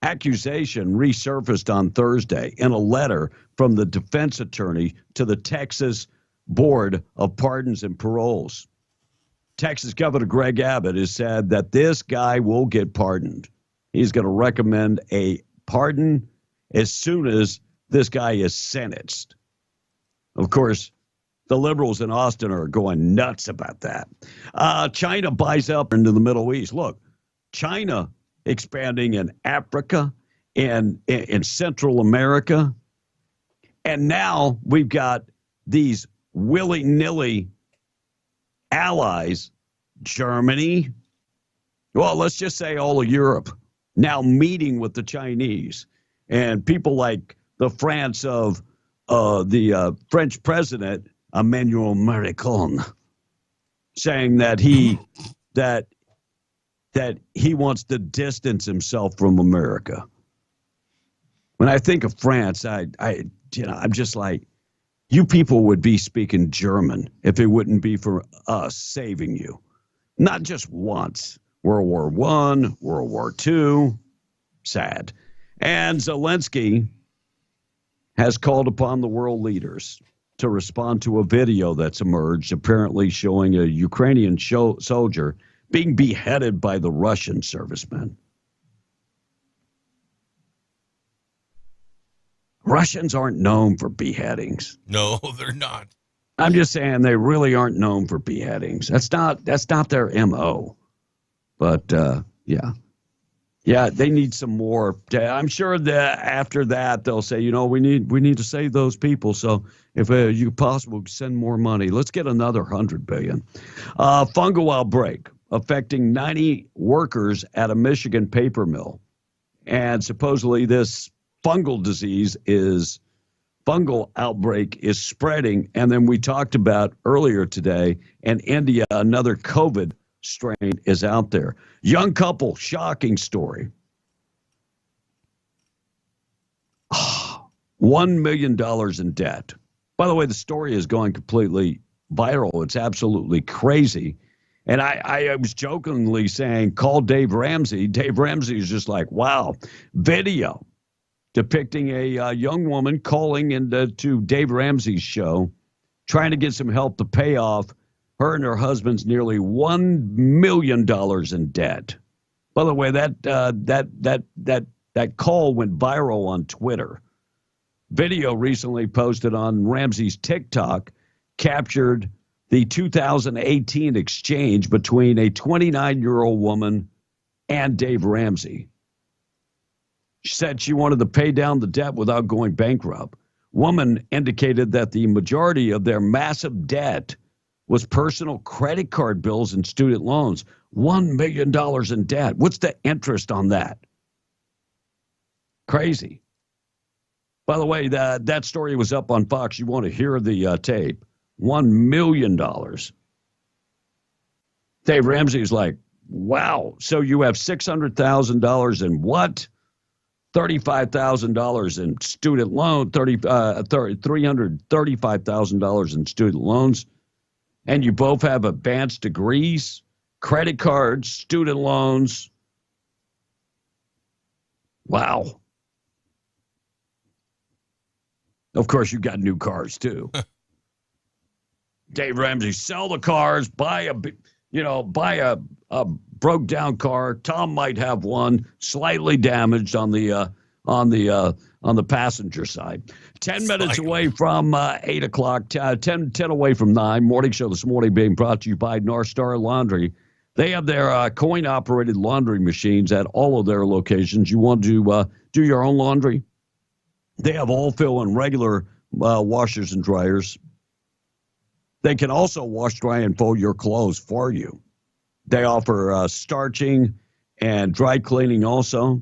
Accusation resurfaced on Thursday in a letter from the defense attorney to the Texas Board of Pardons and Paroles. Texas Governor Greg Abbott has said that this guy will get pardoned. He's going to recommend a pardon as soon as this guy is sentenced. Of course, the liberals in Austin are going nuts about that. China buys up into the Middle East. Look, China expanding in Africa and in Central America. And now we've got these willy-nilly allies, Germany, well, let's just say all of Europe, now meeting with the Chinese. And people like the France of the French president, Emmanuel Macron, saying that he wants to distance himself from America. When I think of France, I'm just like, you people would be speaking German if it wouldn't be for us saving you. Not just once. World War I, World War II. Sad. And Zelensky has called upon the world leaders to respond to a video that's emerged, apparently showing a Ukrainian soldier being beheaded by the Russian servicemen. Russians aren't known for beheadings. No, they're not. I'm just saying they really aren't known for beheadings. That's not their MO. But yeah, they need some more. I'm sure that after that they'll say, we need to save those people. So if you possibly send more money, let's get another $100 billion. Fungal outbreak affecting 90 workers at a Michigan paper mill, and supposedly this fungal outbreak is spreading. And then we talked about earlier today, in India, another COVID strain is out there. Young couple, shocking story. $1 million in debt. By the way, the story is going completely viral. It's absolutely crazy. And I was jokingly saying, call Dave Ramsey. Dave Ramsey is just like, wow. Video depicting a young woman calling into Dave Ramsey's show, trying to get some help to pay off her and her husband's nearly $1 million in debt. By the way, that call went viral on Twitter. Video recently posted on Ramsey's TikTok captured the 2018 exchange between a 29-year-old woman and Dave Ramsey. She said she wanted to pay down the debt without going bankrupt. Woman indicated that the majority of their massive debt was personal credit card bills and student loans. $1 million in debt. What's the interest on that? Crazy. By the way, that story was up on Fox. You want to hear the tape. $1 million. Dave Ramsey's like, wow. So you have $600,000 in what? $35,000 in student loan, $335,000 in student loans. And you both have advanced degrees, credit cards, student loans. Wow. Of course, you got new cars, too. Dave Ramsey, sell the cars, buy a broke down car. Tom might have one slightly damaged on the passenger side. 10 minutes away from 8 o'clock, 10 away from 9. Morning show this morning being brought to you by North Star Laundry. They have their coin-operated laundry machines at all of their locations. You want to do your own laundry? They have all fill and regular washers and dryers. They can also wash, dry, and fold your clothes for you. They offer starching and dry cleaning also.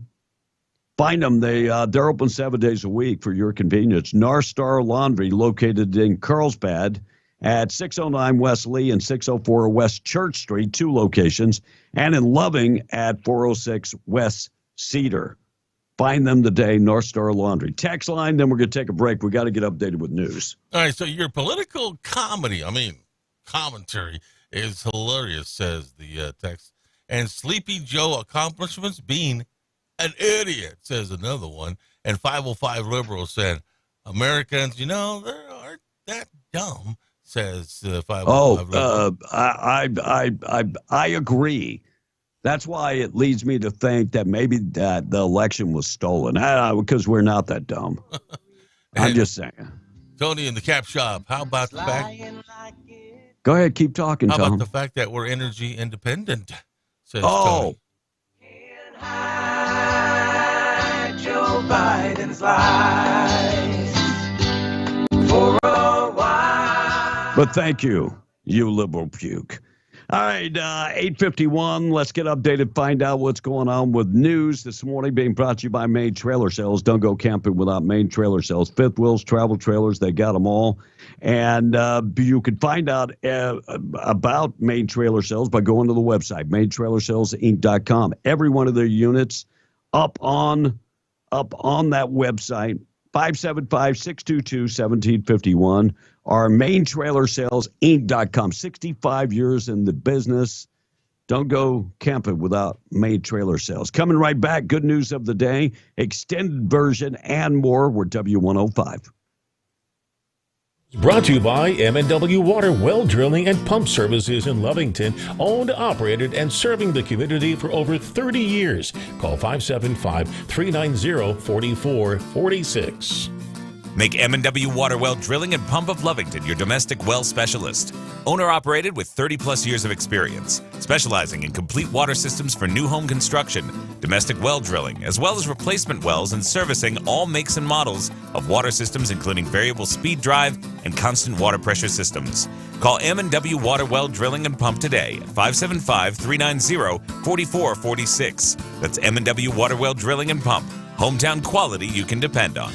Find them. They're open 7 days a week for your convenience. North Star Laundry, located in Carlsbad at 609 West Lee and 604 West Church Street, 2 locations, and in Loving at 406 West Cedar. Find them today, North Star Laundry. Text line, then we're going to take a break. We got to get updated with news. All right, so your political commentary is hilarious, says the text. And Sleepy Joe accomplishments being an idiot, says another one. And 505 Liberal said, Americans, they aren't that dumb, says 505 Liberal. I agree. That's why it leads me to think that maybe that the election was stolen. Because we're not that dumb. I'm just saying. Tony in the cap shop, how about the fact... Go ahead, keep talking, Tom. How about the fact that we're energy independent, says Tony. Joe Biden's lies for a while. But thank you, you liberal puke. All right, 8:51. Let's get updated, find out what's going on with news this morning, being brought to you by Main Trailer Sales. Don't go camping without Main Trailer Sales. Fifth wheels, travel trailers, they got them all. And you can find out about Main Trailer Sales by going to the website, maintrailersalesInc.com. Every one of their units up on that website, 575-622-1751. Our maintrailersalesInc.com. 65 years in the business. Don't go camping without Main Trailer Sales. Coming right back, good news of the day, extended version, and more. We're W105. Brought to you by M&W Water Well Drilling and Pump Services in Lovington, owned, operated, and serving the community for over 30 years. Call 575-390-4446. Make M&W Waterwell Drilling and Pump of Lovington your domestic well specialist. Owner-operated with 30-plus years of experience, specializing in complete water systems for new home construction, domestic well drilling, as well as replacement wells and servicing all makes and models of water systems, including variable speed drive and constant water pressure systems. Call M&W Waterwell Drilling and Pump today at 575-390-4446. That's M&W Waterwell Drilling and Pump. Hometown quality you can depend on.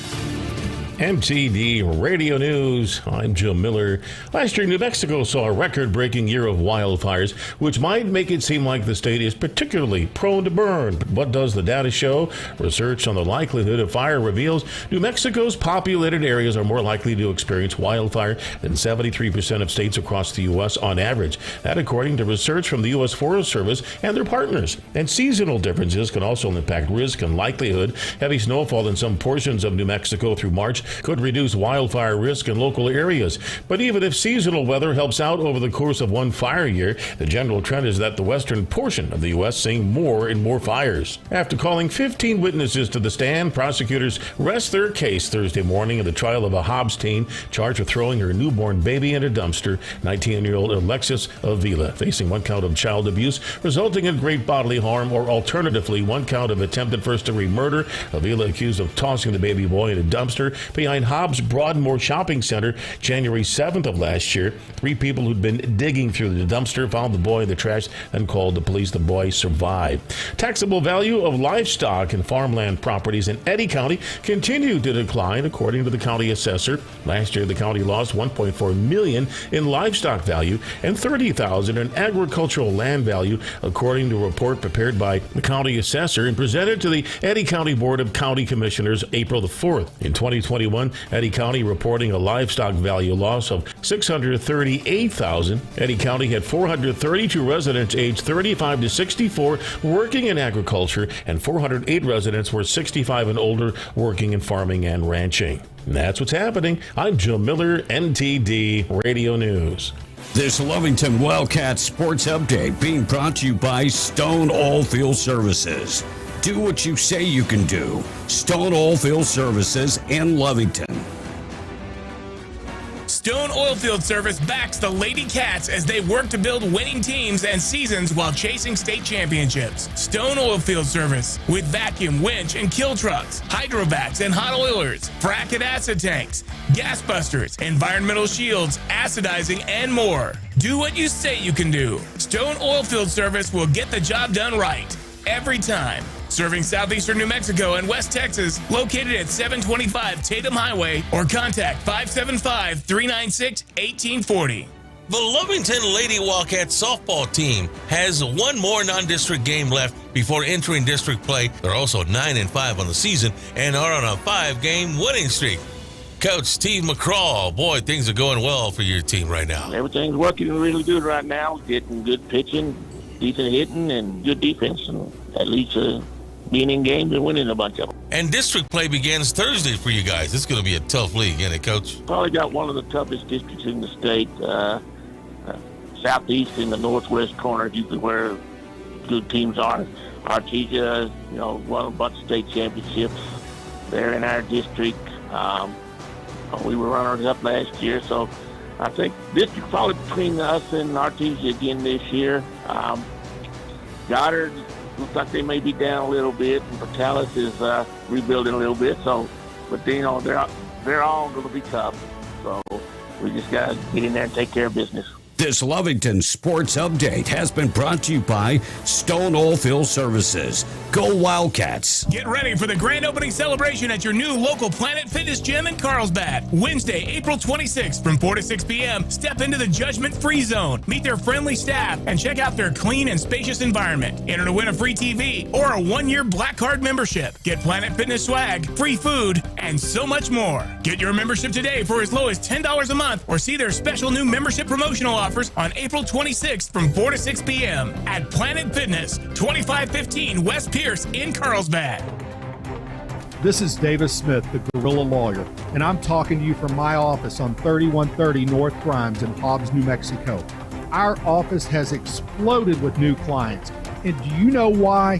MTD Radio News. I'm Joe Miller. Last year, New Mexico saw a record-breaking year of wildfires, which might make it seem like the state is particularly prone to burn. But what does the data show? Research on the likelihood of fire reveals New Mexico's populated areas are more likely to experience wildfire than 73% of states across the U.S. on average. That according to research from the U.S. Forest Service and their partners. And seasonal differences can also impact risk and likelihood. Heavy snowfall in some portions of New Mexico through March could reduce wildfire risk in local areas. But even if seasonal weather helps out over the course of one fire year, the general trend is that the western portion of the U.S. seeing more and more fires. After calling 15 witnesses to the stand, prosecutors rest their case Thursday morning in the trial of a Hobbs teen charged with throwing her newborn baby in a dumpster, 19-year-old Alexis Avila, facing one count of child abuse resulting in great bodily harm, or alternatively one count of attempted first-degree murder. Avila accused of tossing the baby boy in a dumpster behind Hobbs Broadmoor Shopping Center January 7th of last year. 3 people who'd been digging through the dumpster found the boy in the trash and called the police. The boy survived. Taxable value of livestock and farmland properties in Eddy County continued to decline, according to the county assessor. Last year, the county lost $1.4 million in livestock value and $30,000 in agricultural land value, according to a report prepared by the county assessor and presented to the Eddy County Board of County Commissioners April the 4th. In 2021, Eddy County reporting a livestock value loss of $638,000. Eddy County had 432 residents aged 35 to 64 working in agriculture, and 408 residents were 65 and older working in farming and ranching. And that's what's happening. I'm Joe Miller, NTD Radio News. This Lovington Wildcat Sports Update being brought to you by Stone Oilfield Services. Do what you say you can do. Stone Oilfield Services in Lovington. Stone Oilfield Service backs the Lady Cats as they work to build winning teams and seasons while chasing state championships. Stone Oilfield Service with vacuum, winch, and kill trucks, hydrovacs and hot oilers, frac and acid tanks, gas busters, environmental shields, acidizing, and more. Do what you say you can do. Stone Oilfield Service will get the job done right every time. Serving southeastern New Mexico and West Texas, located at 725 Tatum Highway, or contact 575-396-1840. The Lovington Lady Wildcat softball team has one more non-district game left before entering district play. They're also 9-5 on the season and are on a 5-game winning streak. Coach Steve McCraw, boy, things are going well for your team right now. Everything's working really good right now. Getting good pitching, decent hitting, and good defense. And that leads to being in games and winning a bunch of them. And district play begins Thursday for you guys. It's going to be a tough league, isn't it, Coach? Probably got one of the toughest districts in the state. Southeast in the northwest corner, usually where good teams are. Artesia, won a bunch of state championships. They're in our district. We were runners-up last year, so I think district probably between us and Artesia again this year. Goddard looks like they may be down a little bit, and Portales is rebuilding a little bit. So, but they're all going to be tough. So we just got to get in there and take care of business. This Lovington Sports Update has been brought to you by Stone Oilfield Services. Go Wildcats! Get ready for the grand opening celebration at your new local Planet Fitness Gym in Carlsbad. Wednesday, April 26th from 4 to 6 p.m. Step into the judgment-free zone. Meet their friendly staff and check out their clean and spacious environment. Enter to win a free TV or a 1-year Black Card membership. Get Planet Fitness swag, free food, and so much more. Get your membership today for as low as $10 a month, or see their special new membership promotional offers on April 26th from 4 to 6 p.m. at Planet Fitness, 2515 West Pierce in Carlsbad. This is Davis Smith, the Guerrilla Lawyer, and I'm talking to you from my office on 3130 North Grimes in Hobbs, New Mexico. Our office has exploded with new clients, and do you know why?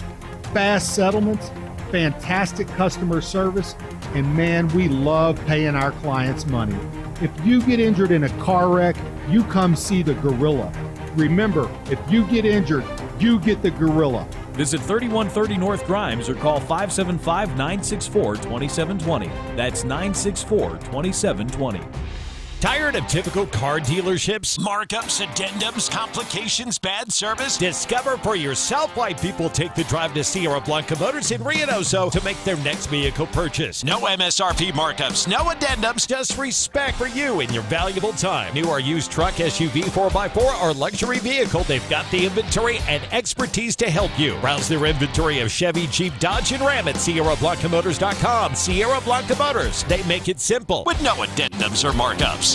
Fast settlements, fantastic customer service, And man, we love paying our clients money. If you get injured in a car wreck, you come see the Gorilla. Remember, if you get injured, you get the Gorilla. Visit 3130 North Grimes or call 575-964-2720. That's 964-2720. Tired of typical car dealerships? Markups, addendums, complications, bad service? Discover for yourself why people take the drive to Sierra Blanca Motors in Reynosa to make their next vehicle purchase. No MSRP markups, no addendums, just respect for you and your valuable time. New or used truck, SUV, 4x4, or luxury vehicle, they've got the inventory and expertise to help you. Browse their inventory of Chevy, Jeep, Dodge, and Ram at SierraBlancaMotors.com. Sierra Blanca Motors. They make it simple with no addendums or markups.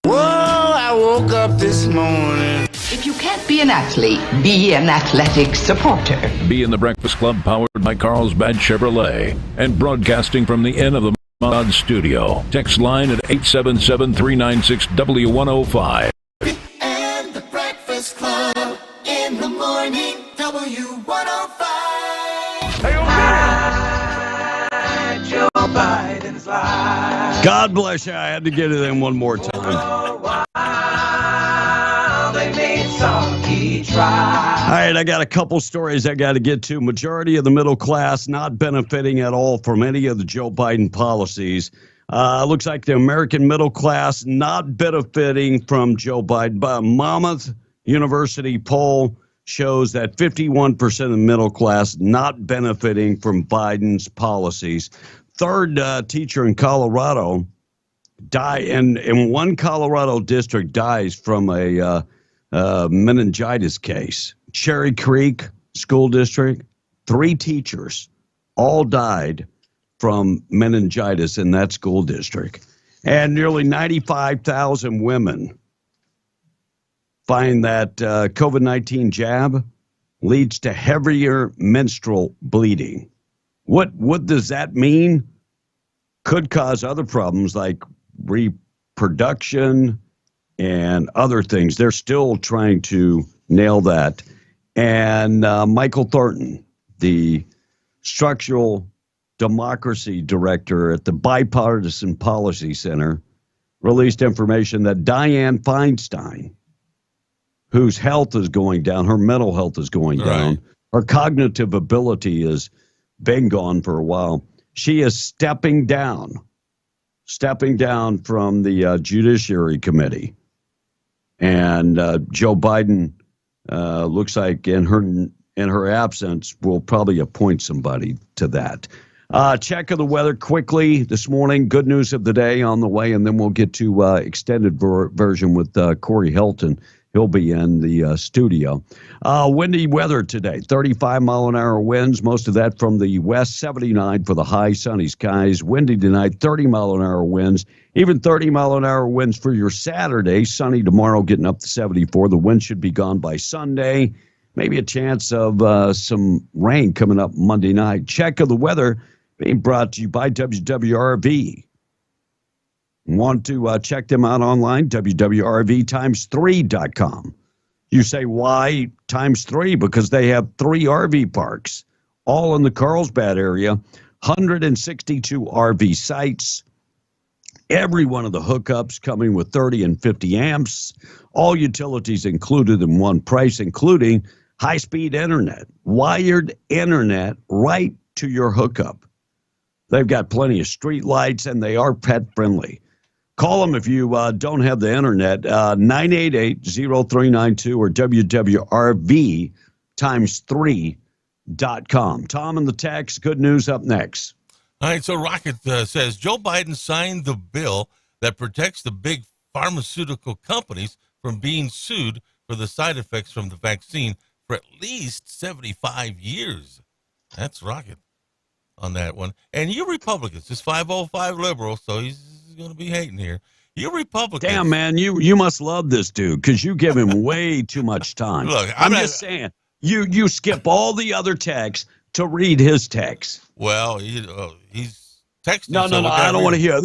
Whoa, I woke up this morning. If you can't be an athlete, be an athletic supporter. Be in the Breakfast Club, powered by Carlsbad Chevrolet, and broadcasting from the Inn of the Mod studio. Text line at 877-396-W105. And the Breakfast Club in the morning, W105. Hi, Joe Biden's live. God bless you. I had to get it in one more time. They made Saki try. All right, I got a couple stories I got to get to. Majority of the middle class not benefiting at all from any of the Joe Biden policies. Looks like the American middle class not benefiting from Joe Biden. But a Monmouth University poll shows that 51% of the middle class not benefiting from Biden's policies. Third teacher in Colorado in one Colorado district dies from a meningitis case. Cherry Creek School District, 3 teachers all died from meningitis in that school district. And nearly 95,000 women find that COVID-19 jab leads to heavier menstrual bleeding. What does that mean? Could cause other problems like reproduction and other things. They're still trying to nail that. And Michael Thornton, the structural democracy director at the Bipartisan Policy Center, released information that Dianne Feinstein, whose health is going down, her mental health is going down, her cognitive ability has been gone for a while. She is stepping down from the Judiciary Committee. And Joe Biden looks like in her absence will probably appoint somebody to that. Check of the weather quickly this morning. Good news of the day on the way, and then we'll get to extended version with Corey Helton. He'll be in the studio. Windy weather today, 35-mile-an-hour winds, most of that from the west, 79 for the high, sunny skies. Windy tonight, 30-mile-an-hour winds, even 30-mile-an-hour winds for your Saturday. Sunny tomorrow, getting up to 74. The wind should be gone by Sunday. Maybe a chance of some rain coming up Monday night. Check of the weather being brought to you by WWRV. Want to check them out online, WWRV3.com. You say, why times 3? Because they have 3 RV parks, all in the Carlsbad area, 162 RV sites. Every one of the hookups coming with 30 and 50 amps. All utilities included in one price, including high-speed internet, wired internet right to your hookup. They've got plenty of street lights, and they are pet-friendly. Call them if you don't have the internet, 988-0392 or WWRV3.com. Tom and the text, good news up next. All right, so Rocket says Joe Biden signed the bill that protects the big pharmaceutical companies from being sued for the side effects from the vaccine for at least 75 years. That's Rocket on that one. And you Republicans, it's 505 liberal, so he's going to be hating here. You Republicans. Damn, man, you must love this dude because you give him way too much time. Look, I'm just saying, you skip all the other texts to read his text. Well, he's texting. No, I don't want to hear.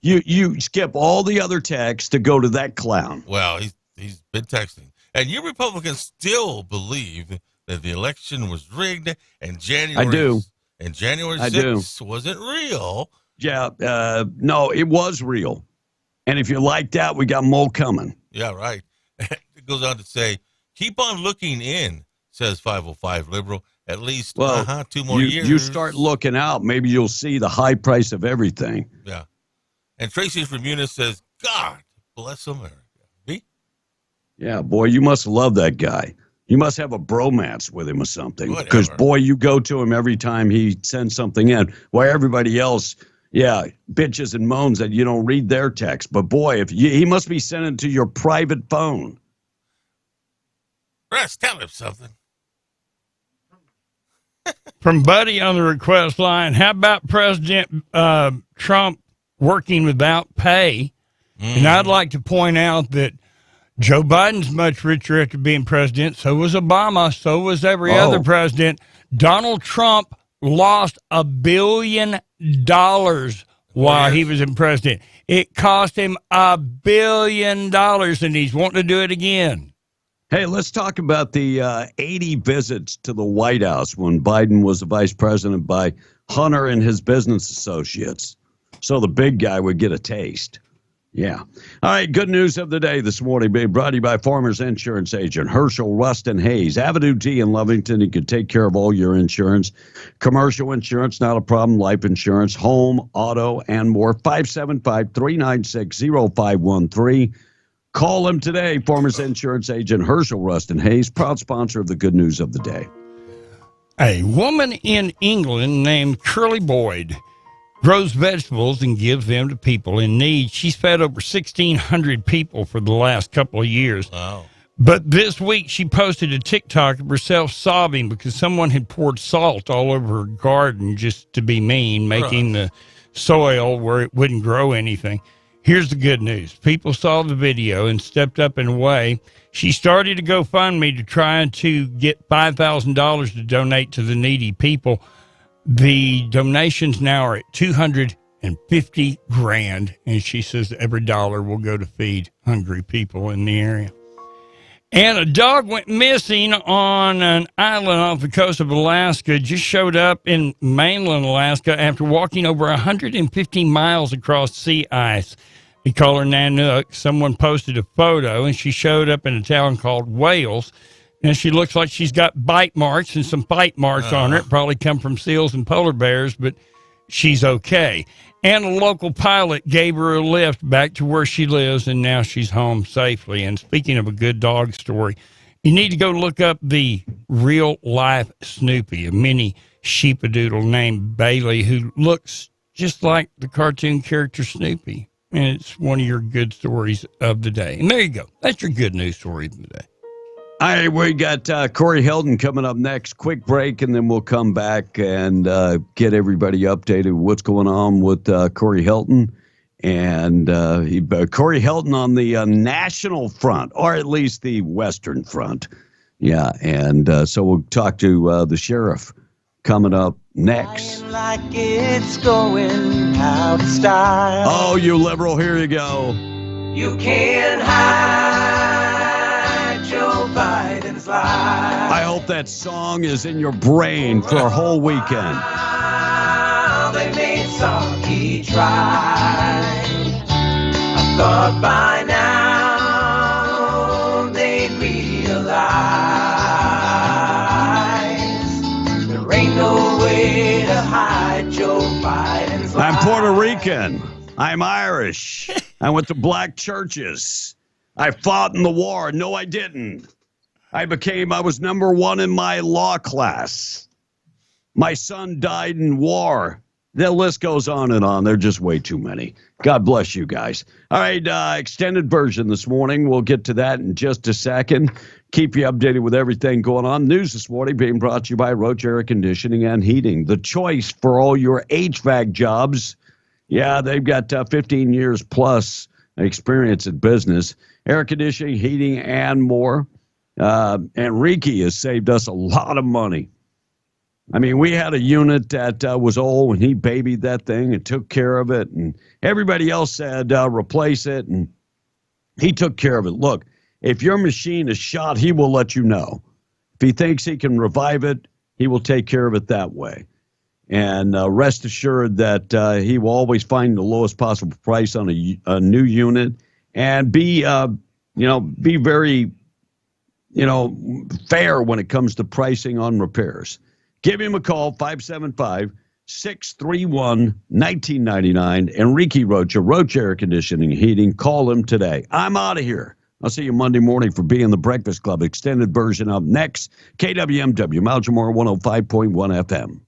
You skip all the other texts to go to that clown. Well, he's been texting. And you Republicans still believe that the election was rigged and January And January I 6th wasn't real. Yeah, no, it was real. And if you like that, we got more coming. Yeah, right. It goes on to say, keep on looking in, says 505 Liberal. At least 2 more years. You start looking out, maybe you'll see the high price of everything. Yeah. And Tracy from Eunice says, God bless America. B? Yeah, boy, you must love that guy. You must have a bromance with him or something. Because, boy, you go to him every time he sends something in. While everybody else, bitches and moans that you don't read their text. But, boy, he must be sending to your private phone. Russ, tell him something. From Buddy on the request line, how about President Trump working without pay? And I'd like to point out that Joe Biden's much richer after being president. So was Obama. So was every other president. Donald Trump lost $1 billion while he was in president. It cost him $1 billion, and he's wanting to do it again. Hey, let's talk about the 80 visits to the White House when Biden was the vice president by Hunter and his business associates. So the big guy would get a taste. Yeah. All right, good news of the day this morning being brought to you by Farmers Insurance Agent Herschel Rustin Hayes. Avenue D in Lovington. He can take care of all your insurance. Commercial insurance, not a problem. Life insurance, home, auto, and more. 575-396-0513. Call him today, Farmers Insurance Agent Herschel Rustin Hayes, proud sponsor of the good news of the day. A woman in England named Curly Boyd grows vegetables and gives them to people in need. She's fed over 1,600 people for the last couple of years. Wow. But this week she posted a TikTok of herself sobbing because someone had poured salt all over her garden just to be mean, making the soil where it wouldn't grow anything. Here's the good news. People saw the video and stepped up in a way. She started a GoFundMe to try to get $5,000 to donate to the needy people. The donations now are at $250,000, and she says every dollar will go to feed hungry people in the area. And a dog went missing on an island off the coast of Alaska, just showed up in mainland Alaska after walking over 150 miles across sea ice. They call her Nanook. Someone posted a photo, and she showed up in a town called Wales. And she looks like she's got bite marks and some bite marks on her. It probably come from seals and polar bears, but she's okay. And a local pilot gave her a lift back to where she lives, and now she's home safely. And speaking of a good dog story, you need to go look up the real-life Snoopy, a mini sheepadoodle named Bailey who looks just like the cartoon character Snoopy. And it's one of your good stories of the day. And there you go. That's your good news story of the day. All right, we got Corey Hilton coming up next. Quick break, and then we'll come back and get everybody updated with what's going on with Corey Hilton. And Corey Hilton on the national front, or at least the western front. Yeah, and so we'll talk to the sheriff coming up next. Like it's going out of style. Oh, you liberal, here you go. You can't hide Joe Biden's lies. I hope that song is in your brain for a whole weekend. They made Saki try. I thought by now they'd realize there ain't no way to hide Joe Biden's lies. I'm Puerto Rican. I'm Irish. I went to black churches. I fought in the war. No, I didn't. I was number one in my law class. My son died in war. The list goes on and on. There are just way too many. God bless you guys. All right, extended version this morning. We'll get to that in just a second. Keep you updated with everything going on. News this morning being brought to you by Roach Air Conditioning and Heating. The choice for all your HVAC jobs. Yeah, they've got 15 years plus experience in business. Air conditioning, heating, and more. Enrique has saved us a lot of money. I mean, we had a unit that was old, and he babied that thing and took care of it. And everybody else said, replace it. And he took care of it. Look, if your machine is shot, he will let you know. If he thinks he can revive it, he will take care of it that way. And rest assured that he will always find the lowest possible price on a new unit, and be very, fair when it comes to pricing on repairs. Give him a call, 575-631-1999. Enrique Rocha, Rocha Air Conditioning and Heating. Call him today. I'm out of here. I'll see you Monday morning for Being the Breakfast Club. Extended version up next. KWMW, Mount Jamar 105.1 FM.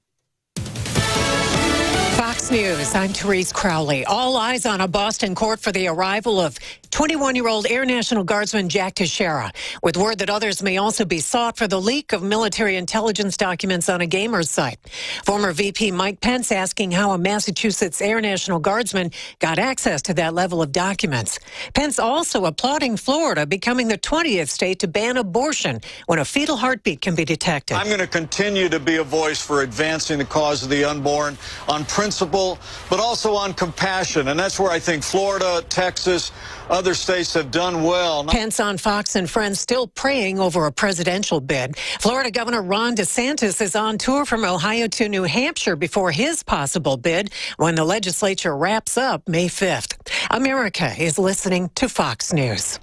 Fox News, I'm Therese Crowley. All eyes on a Boston court for the arrival of 21-year-old Air National Guardsman Jack Teixeira, with word that others may also be sought for the leak of military intelligence documents on a gamer's site. Former VP Mike Pence asking how a Massachusetts Air National Guardsman got access to that level of documents. Pence also applauding Florida becoming the 20th state to ban abortion when a fetal heartbeat can be detected. I'm going to continue to be a voice for advancing the cause of the unborn on principle, but also on compassion. And that's where I think Florida, Texas, other states have done well. Pence on Fox and Friends still praying over a presidential bid. Florida Governor Ron DeSantis is on tour from Ohio to New Hampshire before his possible bid when the legislature wraps up May 5th. America is listening to Fox News.